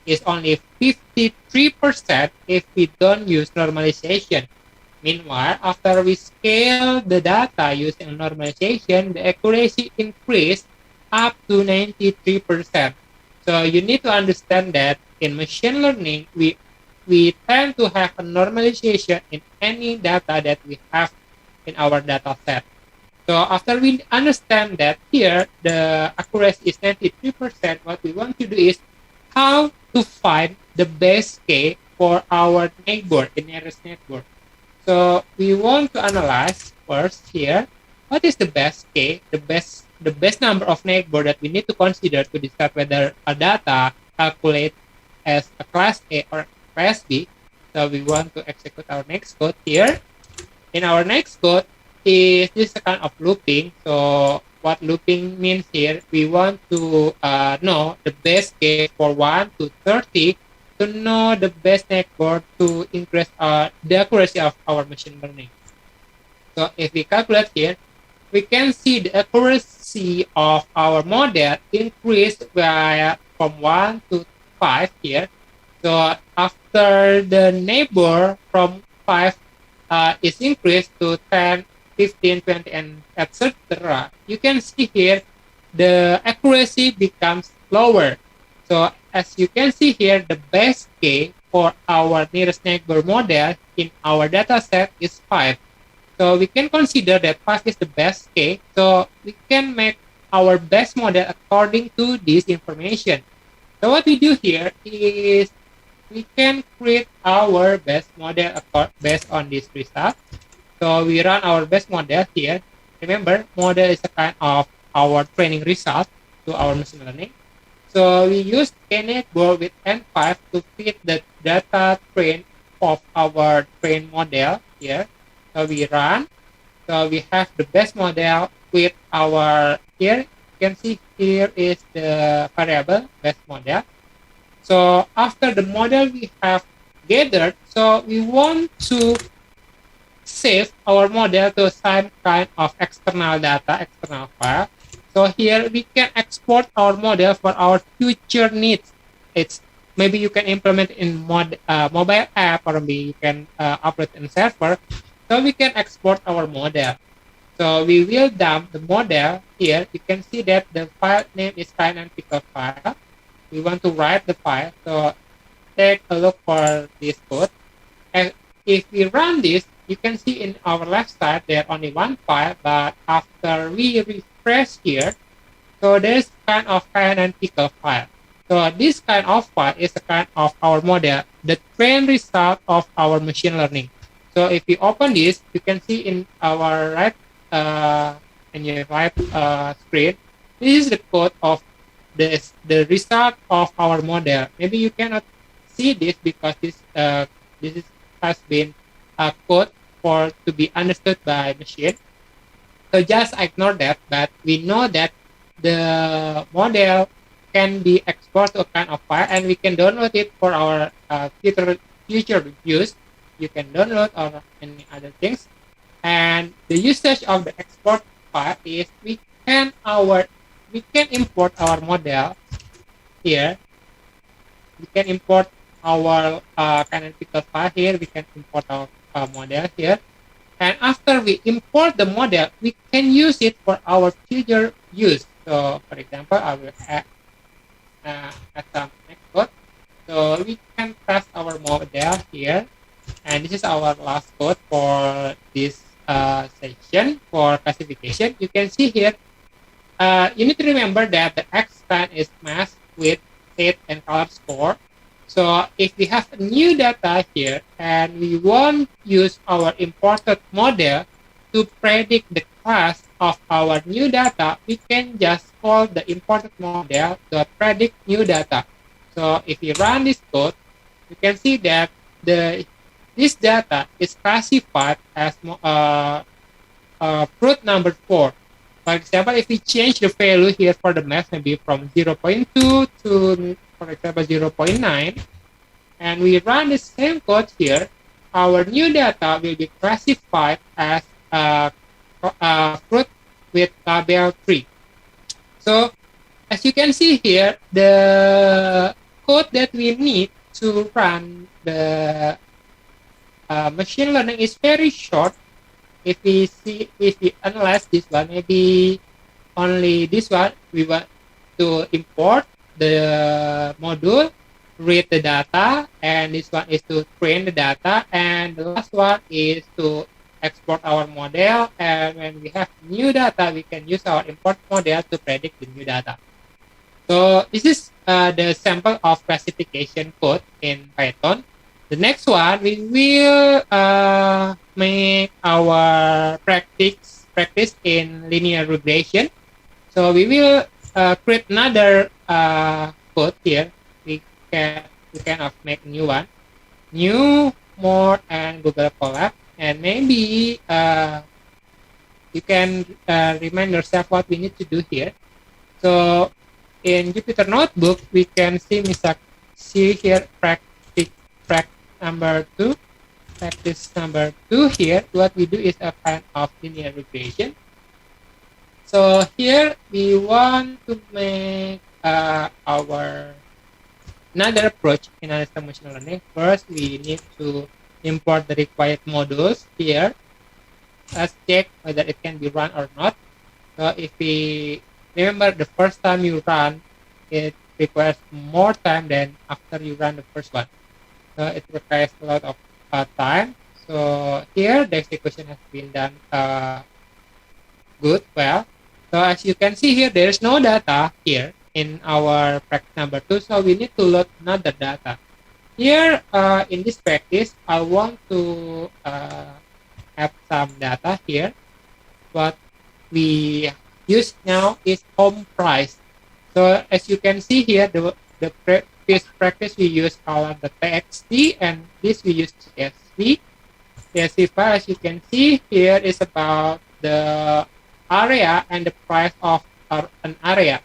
is only 53% if we don't use normalization. Meanwhile, after we scale the data using normalization, the accuracy increased up to 93%. So you need to understand that in machine learning, we tend to have a normalization in any data that we have in our data set. So after we understand that here, the accuracy is 93%, what we want to do is how to find the best case for our neighbor, the nearest neighbor. So we want to analyze first here, what is the best case, the best number of neighbor that we need to consider to decide whether a data calculate as a class A or class B. So we want to execute our next code here. In our next code, is this a kind of looping. So what looping means here, we want to know the best case for 1 to 30 to know the best neighbor to increase the accuracy of our machine learning. So if we calculate here, we can see the accuracy of our model increased by from 1 to 5 here. So after the neighbor from 5 is increased to 10, 15, 20, and etc., you can see here the accuracy becomes lower. So as you can see here, the best case for our nearest neighbor model in our data set is 5. So we can consider that 5 is the best case. So we can make our best model according to this information. So what we do here is we can create our best model based on this result. So we run our best model here. Remember, model is a kind of our training result to our machine learning. So we use k-neighbor with N5 to fit the data train of our train model here. So we run. So we have the best model with our, here you can see here is the variable best model. So after the model we have gathered, so we want to save our model to some kind of external data, external file. So here we can export our model for our future needs. It's maybe you can implement in mobile app, or maybe you can upload in server. So we can export our model. So we will dump the model here. You can see that the file name is pickle file. We want to write the file. So take a look for this code. And if we run this, you can see in our left side there only one file, but after we refresh here, so there's kind of pickle file. So this kind of file is a kind of our model, the train result of our machine learning. So if we open this, you can see in our right screen, this is the code of the result of our model. Maybe you cannot see this because this has been a code for to be understood by machine. So just ignore that, but we know that the model can be exported to a kind of file, and we can download it for our future use. You can download or any other things. And the usage of the export file is we can import our model here. We can import our canonical file here. We can import our model here. And after we import the model, we can use it for our future use. So, for example, I will add some next code. So we can test our model here. And this is our last code for this section for classification. You can see here, you need to remember that the X span is masked with state and color score. So if we have new data here and we want to use our imported model to predict the class of our new data, we can just call the imported model to predict new data. So if we run this code, you can see that this data is classified as fruit number 4. For example, if we change the value here for the math, maybe from 0.2 to, for example, 0.9, and we run the same code here, our new data will be classified as fruit with label 3. So as you can see here, the code that we need to run the machine learning is very short. If we analyze this one, maybe only this one, we want to import the module, read the data, and this one is to train the data, and the last one is to export our model, and when we have new data, we can use our import model to predict the new data. So this is the sample of classification code in Python. The next one, we will make our practice in linear regression. So we will create another code here. We can make new one, new, more, and Google Colab, and maybe you can remind yourself what we need to do here. So in Jupyter Notebook, we can see here practice number 2. Practice number 2 here, what we do is a kind of linear regression. So here we want to make our another approach in analytical machine learning. First, we need to import the required modules here. Let's check whether it can be run or not. So if we remember the first time you run, it requires more time than after you run the first one. So it requires a lot of time. So here the execution has been done well. So as you can see here, there is no data here in our practice number 2. So we need to load another data. Here in this practice, I want to have some data here. What we use now is home price. So as you can see here, the previous practice we use the Ph.D, and this we use CSV. CSV file, as you can see here, is about the area and the price of an area.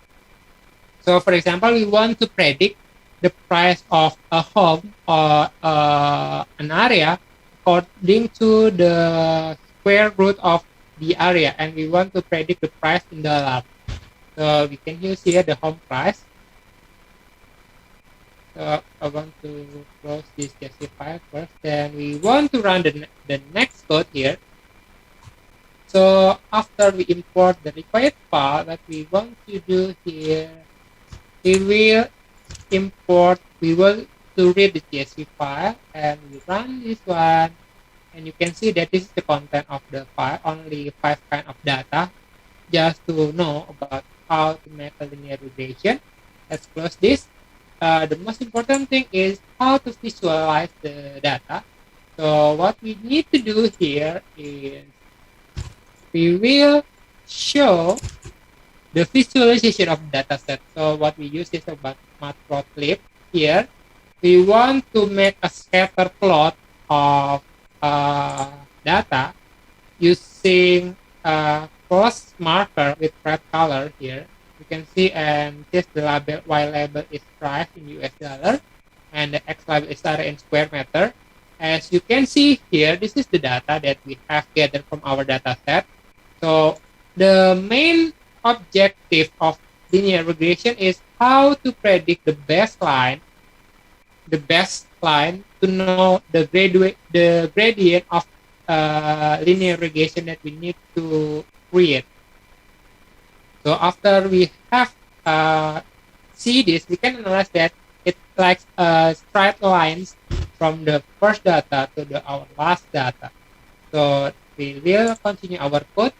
So for example, we want to predict the price of a home or an area according to the square root of the area, and we want to predict the price in dollars. So we can use here the home price. So I want to close this CSV file first, then we want to run the next code here. So after we import the required file, what we want to do here, we will to read the CSV file, and we run this one, and you can see that this is the content of the file, only 5 kind of data, just to know about how to make a linear regression. Let's close this. The most important thing is how to visualize the data. So what we need to do here is we will show the visualization of data set. So what we use is about matplotlib here. We want to make a scatter plot of data using cross marker with red color here. You can see, and this the label Y label is price in US dollar, and the X label is area in square meter. As you can see here, this is the data that we have gathered from our data set. So the main objective of linear regression is how to predict the best line to know the gradient of linear regression that we need to create. So after we have see this, we can analyze that it likes straight lines from the first data to our last data. So we will continue our code.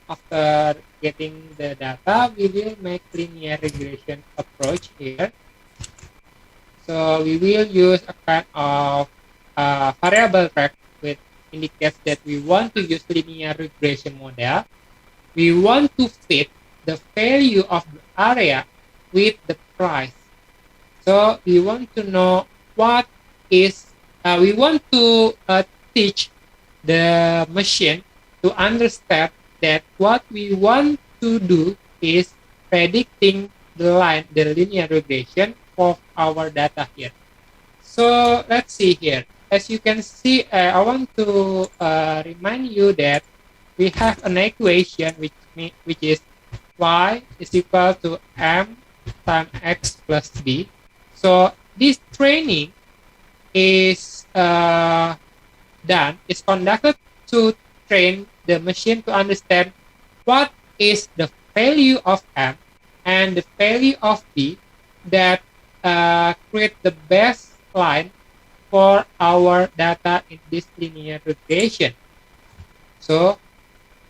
After getting the data, we will make linear regression approach here. So we will use a kind of variable track, which indicates that we want to use linear regression model. We want to fit the value of the area with the price. So we want to know what is, we want to teach the machine to understand that what we want to do is predicting the linear regression of our data here. So let's see here. As you can see, I want to remind you that we have an equation which is y is equal to m times x plus b. So this training is conducted to train the machine to understand what is the value of m and the value of b that create the best line for our data in this linear regression. So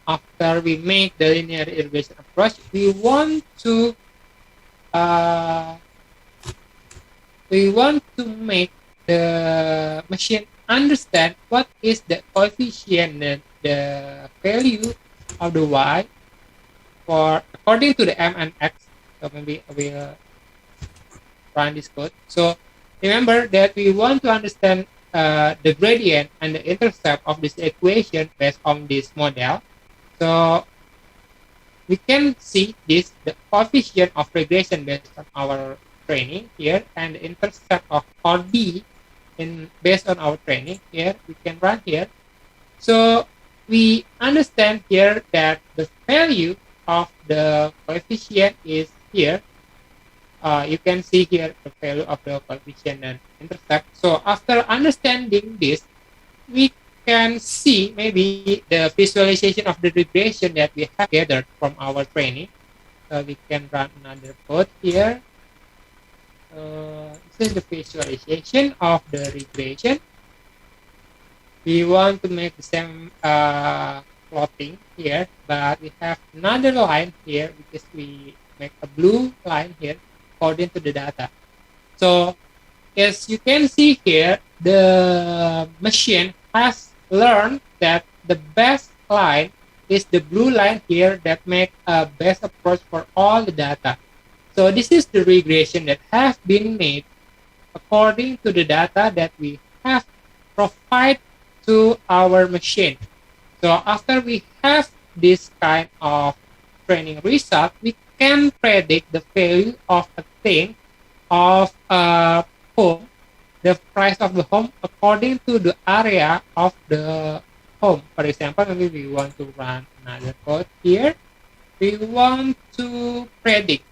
after we make the linear regression approach, we want to make the machine understand what is the coefficient and the value of the y for according to the m and x. So maybe I will run this code. So remember that we want to understand the gradient and the intercept of this equation based on this model. So we can see this, the coefficient of regression based on our training here, and the intercept of RD based on our training here. We can run here. So we understand here that the value of the coefficient is here. You can see here the value of the coefficient and intercept. So after understanding this, we can see maybe the visualization of the regression that we have gathered from our training. So we can run another code here. This is the visualization of the regression. We want to make the same plotting here, but we have another line here because we make a blue line here according to the data. So as you can see here, the machine has learned that the best line is the blue line here that make a best approach for all the data. So this is the regression that has been made according to the data that we have provided to our machine. So after we have this kind of training result, we can predict the value of a thing, of a home, the price of the home according to the area of the home. For example, maybe we want to run another code here. We want to predict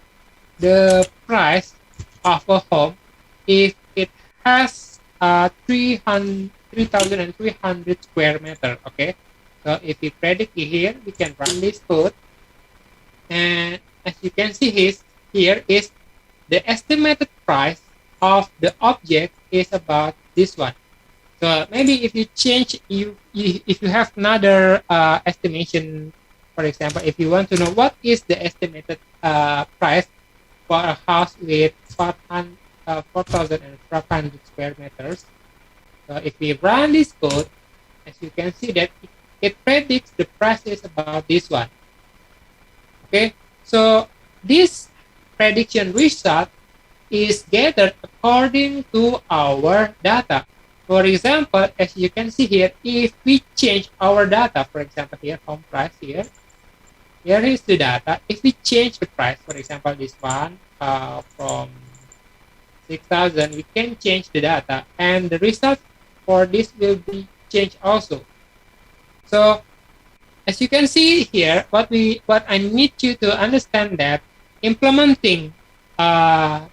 the price of a home if it has 3,300 square meter. Okay, so if we predict it here, we can run this code, and as you can see here is the estimated price of the object is about this one. So maybe if you change, if you have another estimation, for example, if you want to know what is the estimated price for a house with 4,500 square meters. So if we run this code, as you can see that it predicts the price is about this one. Okay, so this prediction result is gathered according to our data. For example, as you can see here, if we change our data, for example here, home price here is the data. If we change the price, for example, this one from 6,000, we can change the data, and the result for this will be changed also. So as you can see here, what I need you to understand that implementing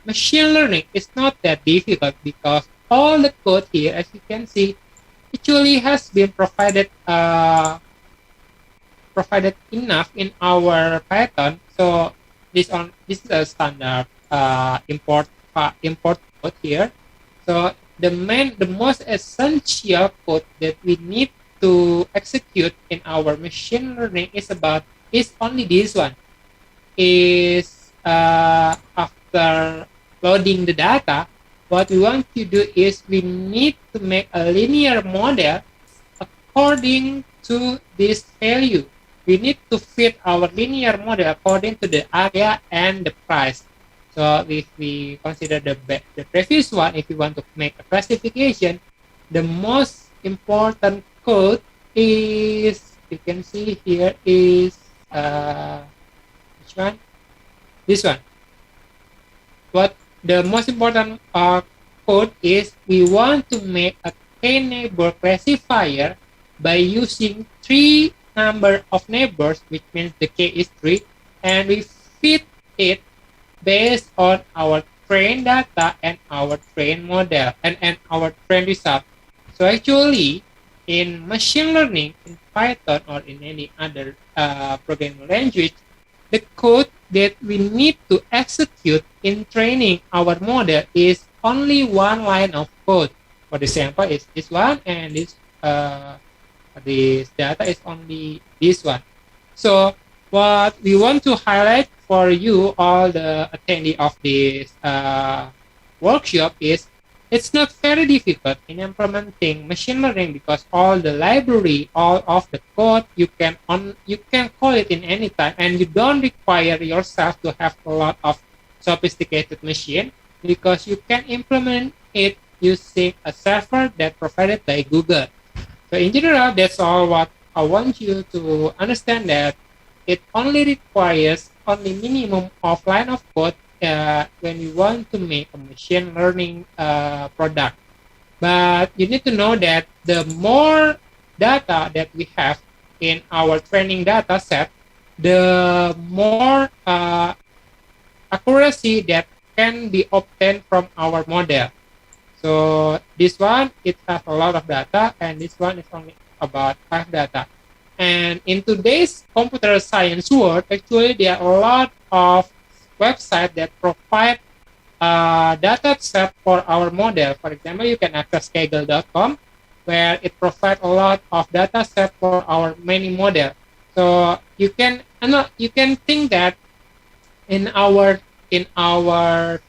machine learning is not that difficult, because all the code here, as you can see, actually has been provided enough in our Python. So this is a standard import code here. So the most essential code that we need to execute in our machine learning is only this one. Is after loading the data, what we want to do is we need to make a linear model according to this value. We need to fit our linear model according to the area and the price. So if we consider the previous one, if you want to make a classification, the most important code is, you can see here, is which one? This one. What the most important code is, we want to make a k-neighbor classifier by using 3 number of neighbors, which means the k is 3, and we fit it based on our trained data and our trained model and our trained result. So actually, in machine learning, in Python or in any other programming language, the code that we need to execute in training our model is only one line of code. For example, is this one, and this data is only this one. So what we want to highlight for you, all the attendee of this workshop, is it's not very difficult in implementing machine learning, because all the library, all of the code, you can call it in any time, and you don't require yourself to have a lot of sophisticated machine, because you can implement it using a server that provided by Google. So in general, that's all what I want you to understand, that it only requires only minimum of line of code when you want to make a machine learning product. But you need to know that the more data that we have in our training data set, the more accuracy that can be obtained from our model. So this one, it has a lot of data, and this one is only about 5 data. And in today's computer science world, actually there are a lot of websites that provide data set for our model. For example, you can access kaggle.com, where it provides a lot of data set for our many model. So you can think that in our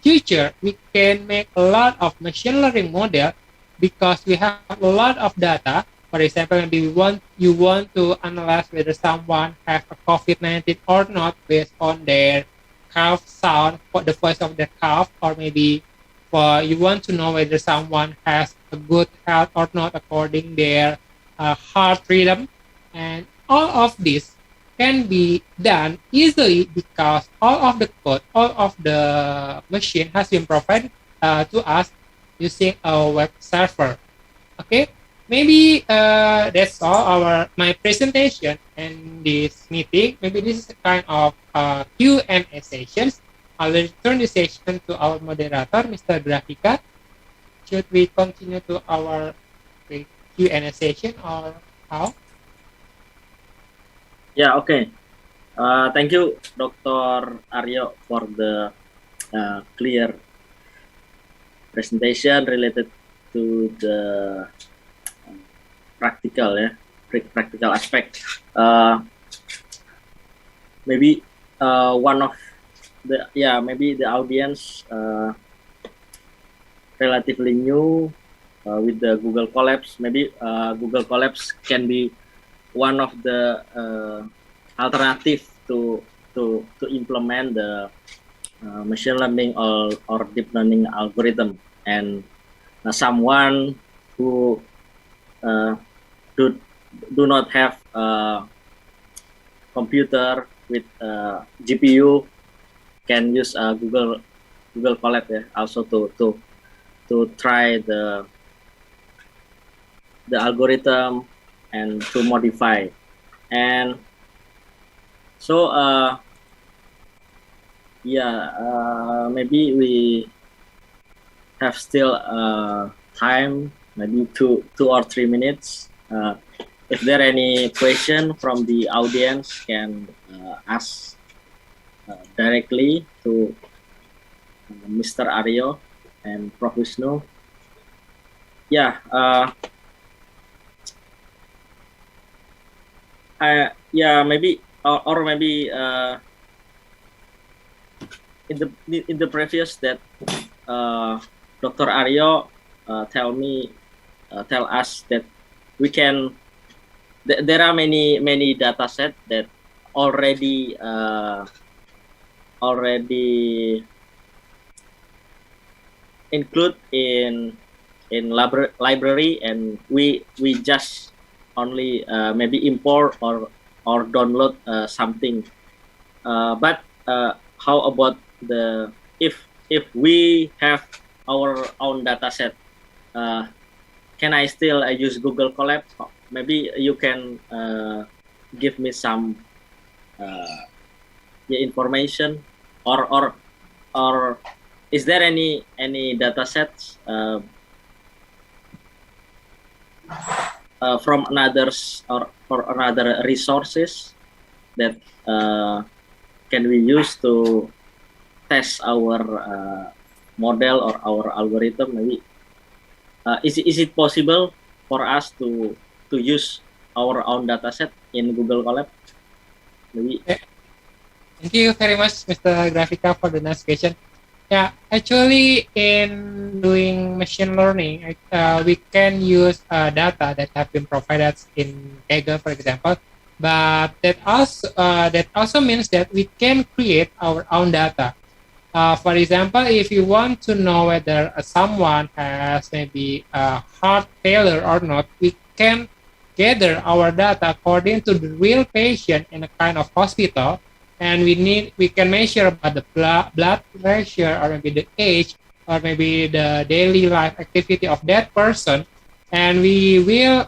future, we can make a lot of machine learning model, because we have a lot of data. For example, maybe you want to analyze whether someone has a COVID-19 or not based on their cough sound, for the voice of the cough, or maybe you want to know whether someone has a good health or not according their heart rhythm, and all of this can be done easily, because all of the code, all of the machine has been provided to us using a web server. Okay, maybe that's all my presentation and this meeting. Maybe this is a kind of Q&A sessions. I'll return the session to our moderator, Mr. Grafika. Should we continue to our Q&A session, or how? Yeah, okay. Thank you, Dr. Ario, for the clear presentation related to the practical aspect. Maybe one of the maybe the audience relatively new with the Google Collapse. Maybe Google Collapse can be one of the alternative to implement the machine learning or deep learning algorithm, and someone who do not have a computer with GPU can use Google Colab also to try the algorithm and to modify. And so maybe we have still time, maybe two or 3 minutes. If there are any question from the audience, can ask directly to Mr. Ario and Prof. Wisnu. Maybe or maybe in the previous that Dr. Ario tell us that we can. There are many data sets that already include in library, and we just only maybe import or download something. But how about if we have our own data set, can I still use Google Colab? Maybe you can give me some information, or is there any data sets from others or another resources that can we use to test our model or our algorithm? Maybe is it possible for us to use our own data set in Google Colab? Maybe. Thank you very much, Mr. Grafika, for the next question. Yeah, actually, in doing machine learning, we can use data that have been provided in Kaggle, for example. But that also means that we can create our own data. For example, if you want to know whether someone has maybe a heart failure or not, we can gather our data according to the real patient in a kind of hospital, and we can measure about the blood pressure, or maybe the age, or maybe the daily life activity of that person, and we will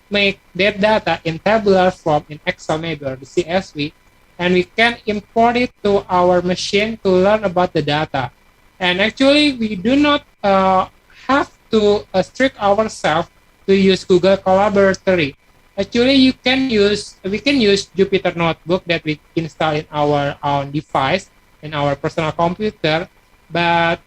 make that data in tabular form in Excel maybe or the CSV, and we can import it to our machine to learn about the data. And actually, we do not have to strict ourselves to use Google Collaboratory. Actually, we can use Jupyter Notebook that we install in our own device, in our personal computer, but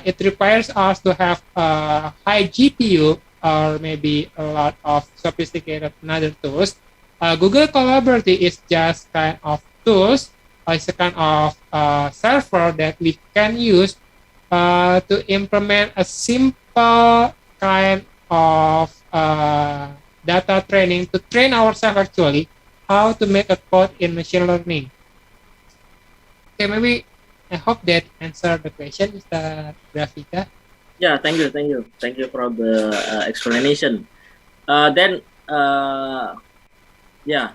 it requires us to have a high GPU or maybe a lot of sophisticated another tools. Google Collaboratory is just kind of tools, it's a kind of server that we can use to implement a simple kind of data training to train ourselves actually how to make a code in machine learning. Okay, maybe I hope that answered the question, Mr. Grafika. Yeah, thank you for the explanation. Then yeah,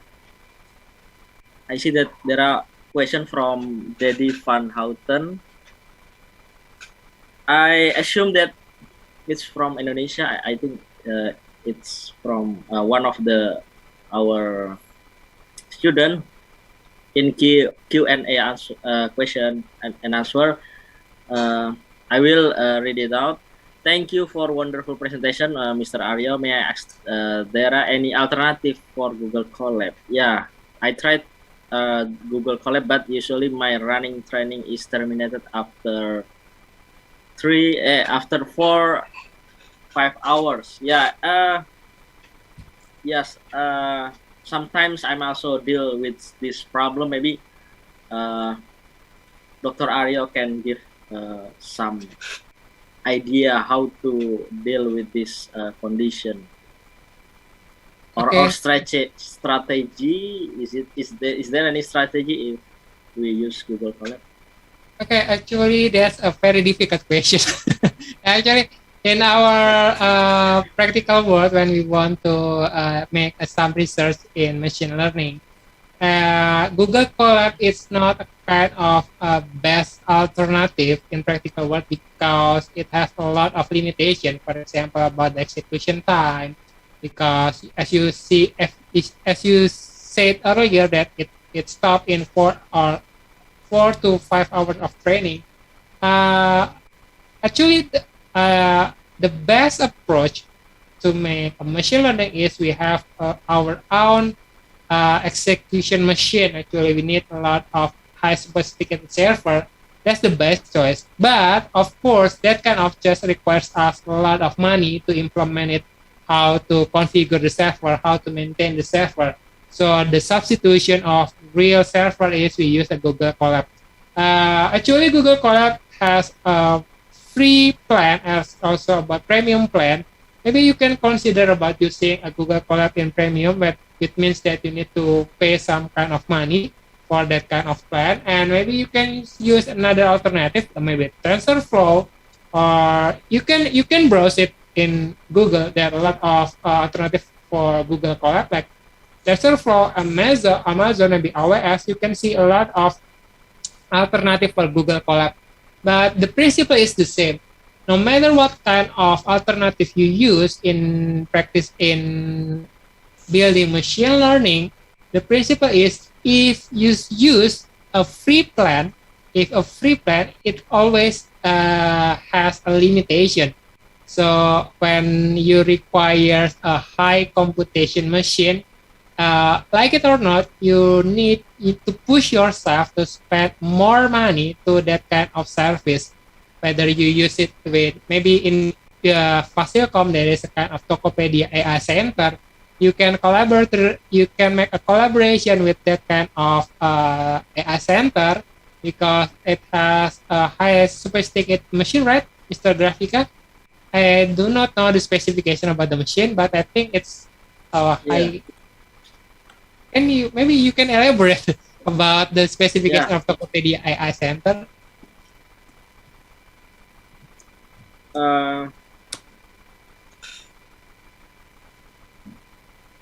I see that there are questions from Daddy Van Houten. I assume that it's from Indonesia. I think it's from one of our student in Q&A question and answer. I will read it out. Thank you for wonderful presentation, Mr. Ario. May I ask, there are any alternative for Google Colab? Yeah, I tried Google Colab, but usually my running training is terminated after 4-5 hours. Yeah. Yes. Sometimes I'm also deal with this problem. Maybe Dr. Ario can give some idea how to deal with this condition, or strategy. Is there any strategy if we use Google Colab? Okay, actually, that's a very difficult question. Actually, in our practical world, when we want to make some research in machine learning, Google Colab is not a kind of best alternative in practical world because it has a lot of limitation. For example, about the execution time, because as you said earlier that it stopped in 4 to 5 hours of training. Actually, the best approach to make a machine learning is we have our own execution machine. Actually, we need a lot of high sophisticated server. That's the best choice. But of course, that kind of just requires us a lot of money to implement it, how to configure the server, how to maintain the server. So the substitution of real server is we use a Google Colab. Actually, Google Colab has a free plan as also about premium plan, maybe you can consider about using a Google Colab in premium, but it means that you need to pay some kind of money for that kind of plan. And maybe you can use another alternative, maybe TensorFlow, or you can browse it in Google. There are a lot of alternative for Google Colab, like TensorFlow, Amazon, maybe AWS. You can see a lot of alternative for Google Colab, but the principle is the same. No matter what kind of alternative you use in practice in building machine learning, the principle is if you use a free plan, it always has a limitation. So when you require a high computation machine, like it or not, you need to push yourself to spend more money to that kind of service. Whether you use it with, maybe in Fasilkom, there is a kind of Tokopedia AI Center. You can collaborate, you can make a collaboration with that kind of AI center because it has a high sophisticated machine, right, Mr. Grafika? I do not know the specification about the machine, but I think it's high. Can you, maybe you can elaborate about the specification of Tokopedia AI Center?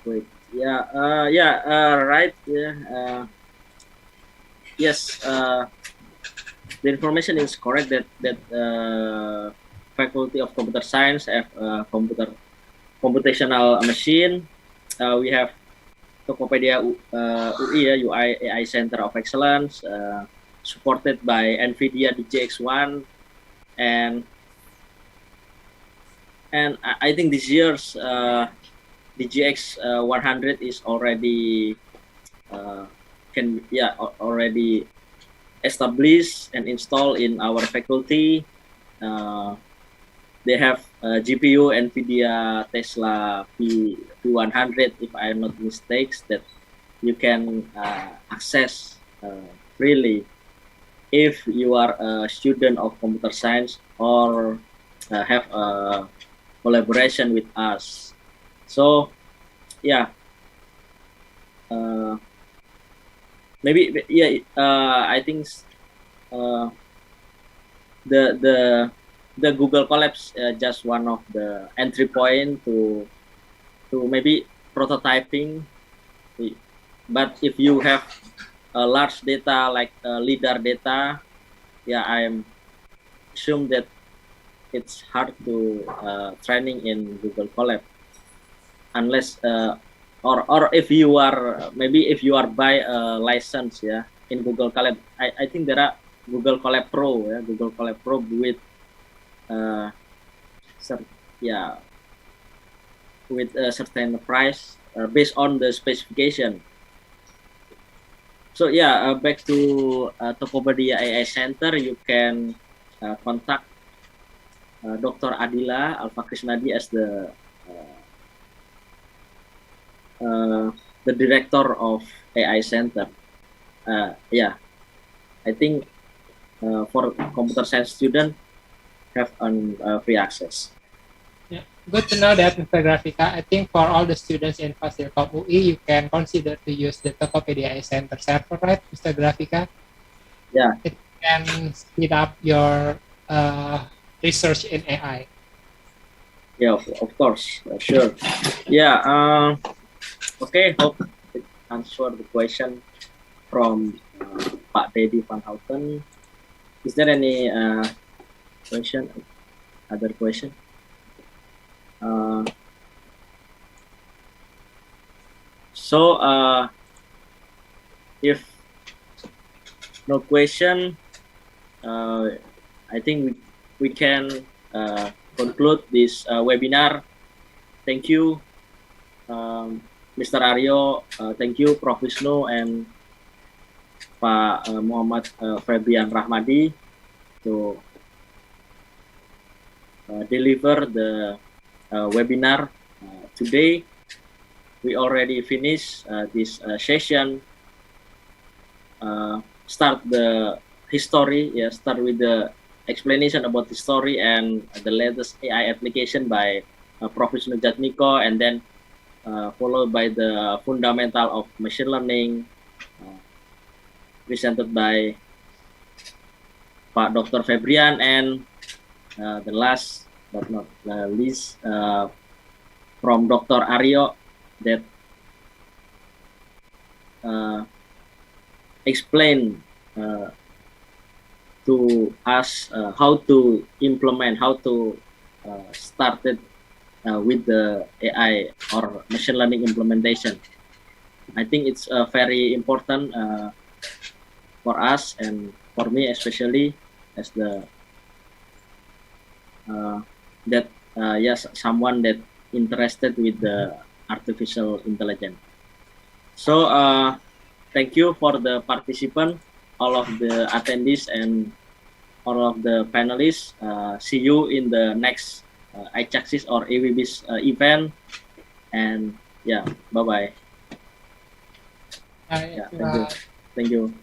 Wait. Right. Yes. The information is correct that Faculty of Computer Science have computational machine. We have Tokopedia UI UI AI Center of Excellence, supported by NVIDIA DGX1, and I think this year's DGX 100 is already already established and installed in our faculty. They have GPU NVIDIA Tesla P100, if I'm not mistaken, that you can access freely if you are a student of computer science or have a collaboration with us. So, I think the Google Colabs just one of the entry point to maybe prototyping. But if you have a large data like LIDAR data, I assume that it's hard to training in Google Colab, unless or if you are buy a license in Google Colab. I think there are Google Colab Pro, Google Colab Pro with with a certain price based on the specification. So back to Tokopedia AI Center, you can contact Dr. Adila Alfa Krishnadi as the director of AI Center. I think for computer science student have free access. Yeah, good to know that, Mr. Grafika. I think for all the students in Fasilkom UI, you can consider to use the Tokopedia AI Center server, right, Mr. Grafika? Yeah. It can speed up your research in AI. Yeah, of course, sure. Yeah. Okay, hope it answered the question from Pak Dedi Van Houten. Is there any question? Other question? If no question, I think we can conclude this webinar. Thank you, Mr. Ario. Thank you, Prof. Wisnu and Pak Muhammad Febrian Rachmadi to deliver the webinar today. We already finished this session. Start the history. Start with the explanation about the story and the latest AI application by Prof. Jatmiko, and then followed by the fundamental of machine learning presented by Pak Dr. Febrian, and the last but not the least from Dr. Ario that explain to us how to implement, how to start it with the AI or machine learning implementation. I think it's very important for us and for me especially as the yes, someone that interested with the artificial intelligence. So thank you for the participant, all of the attendees and all of the panelists. See you in the next IWBIS or IWBIS event, and yeah, bye bye. Bye, Yeah, thank you.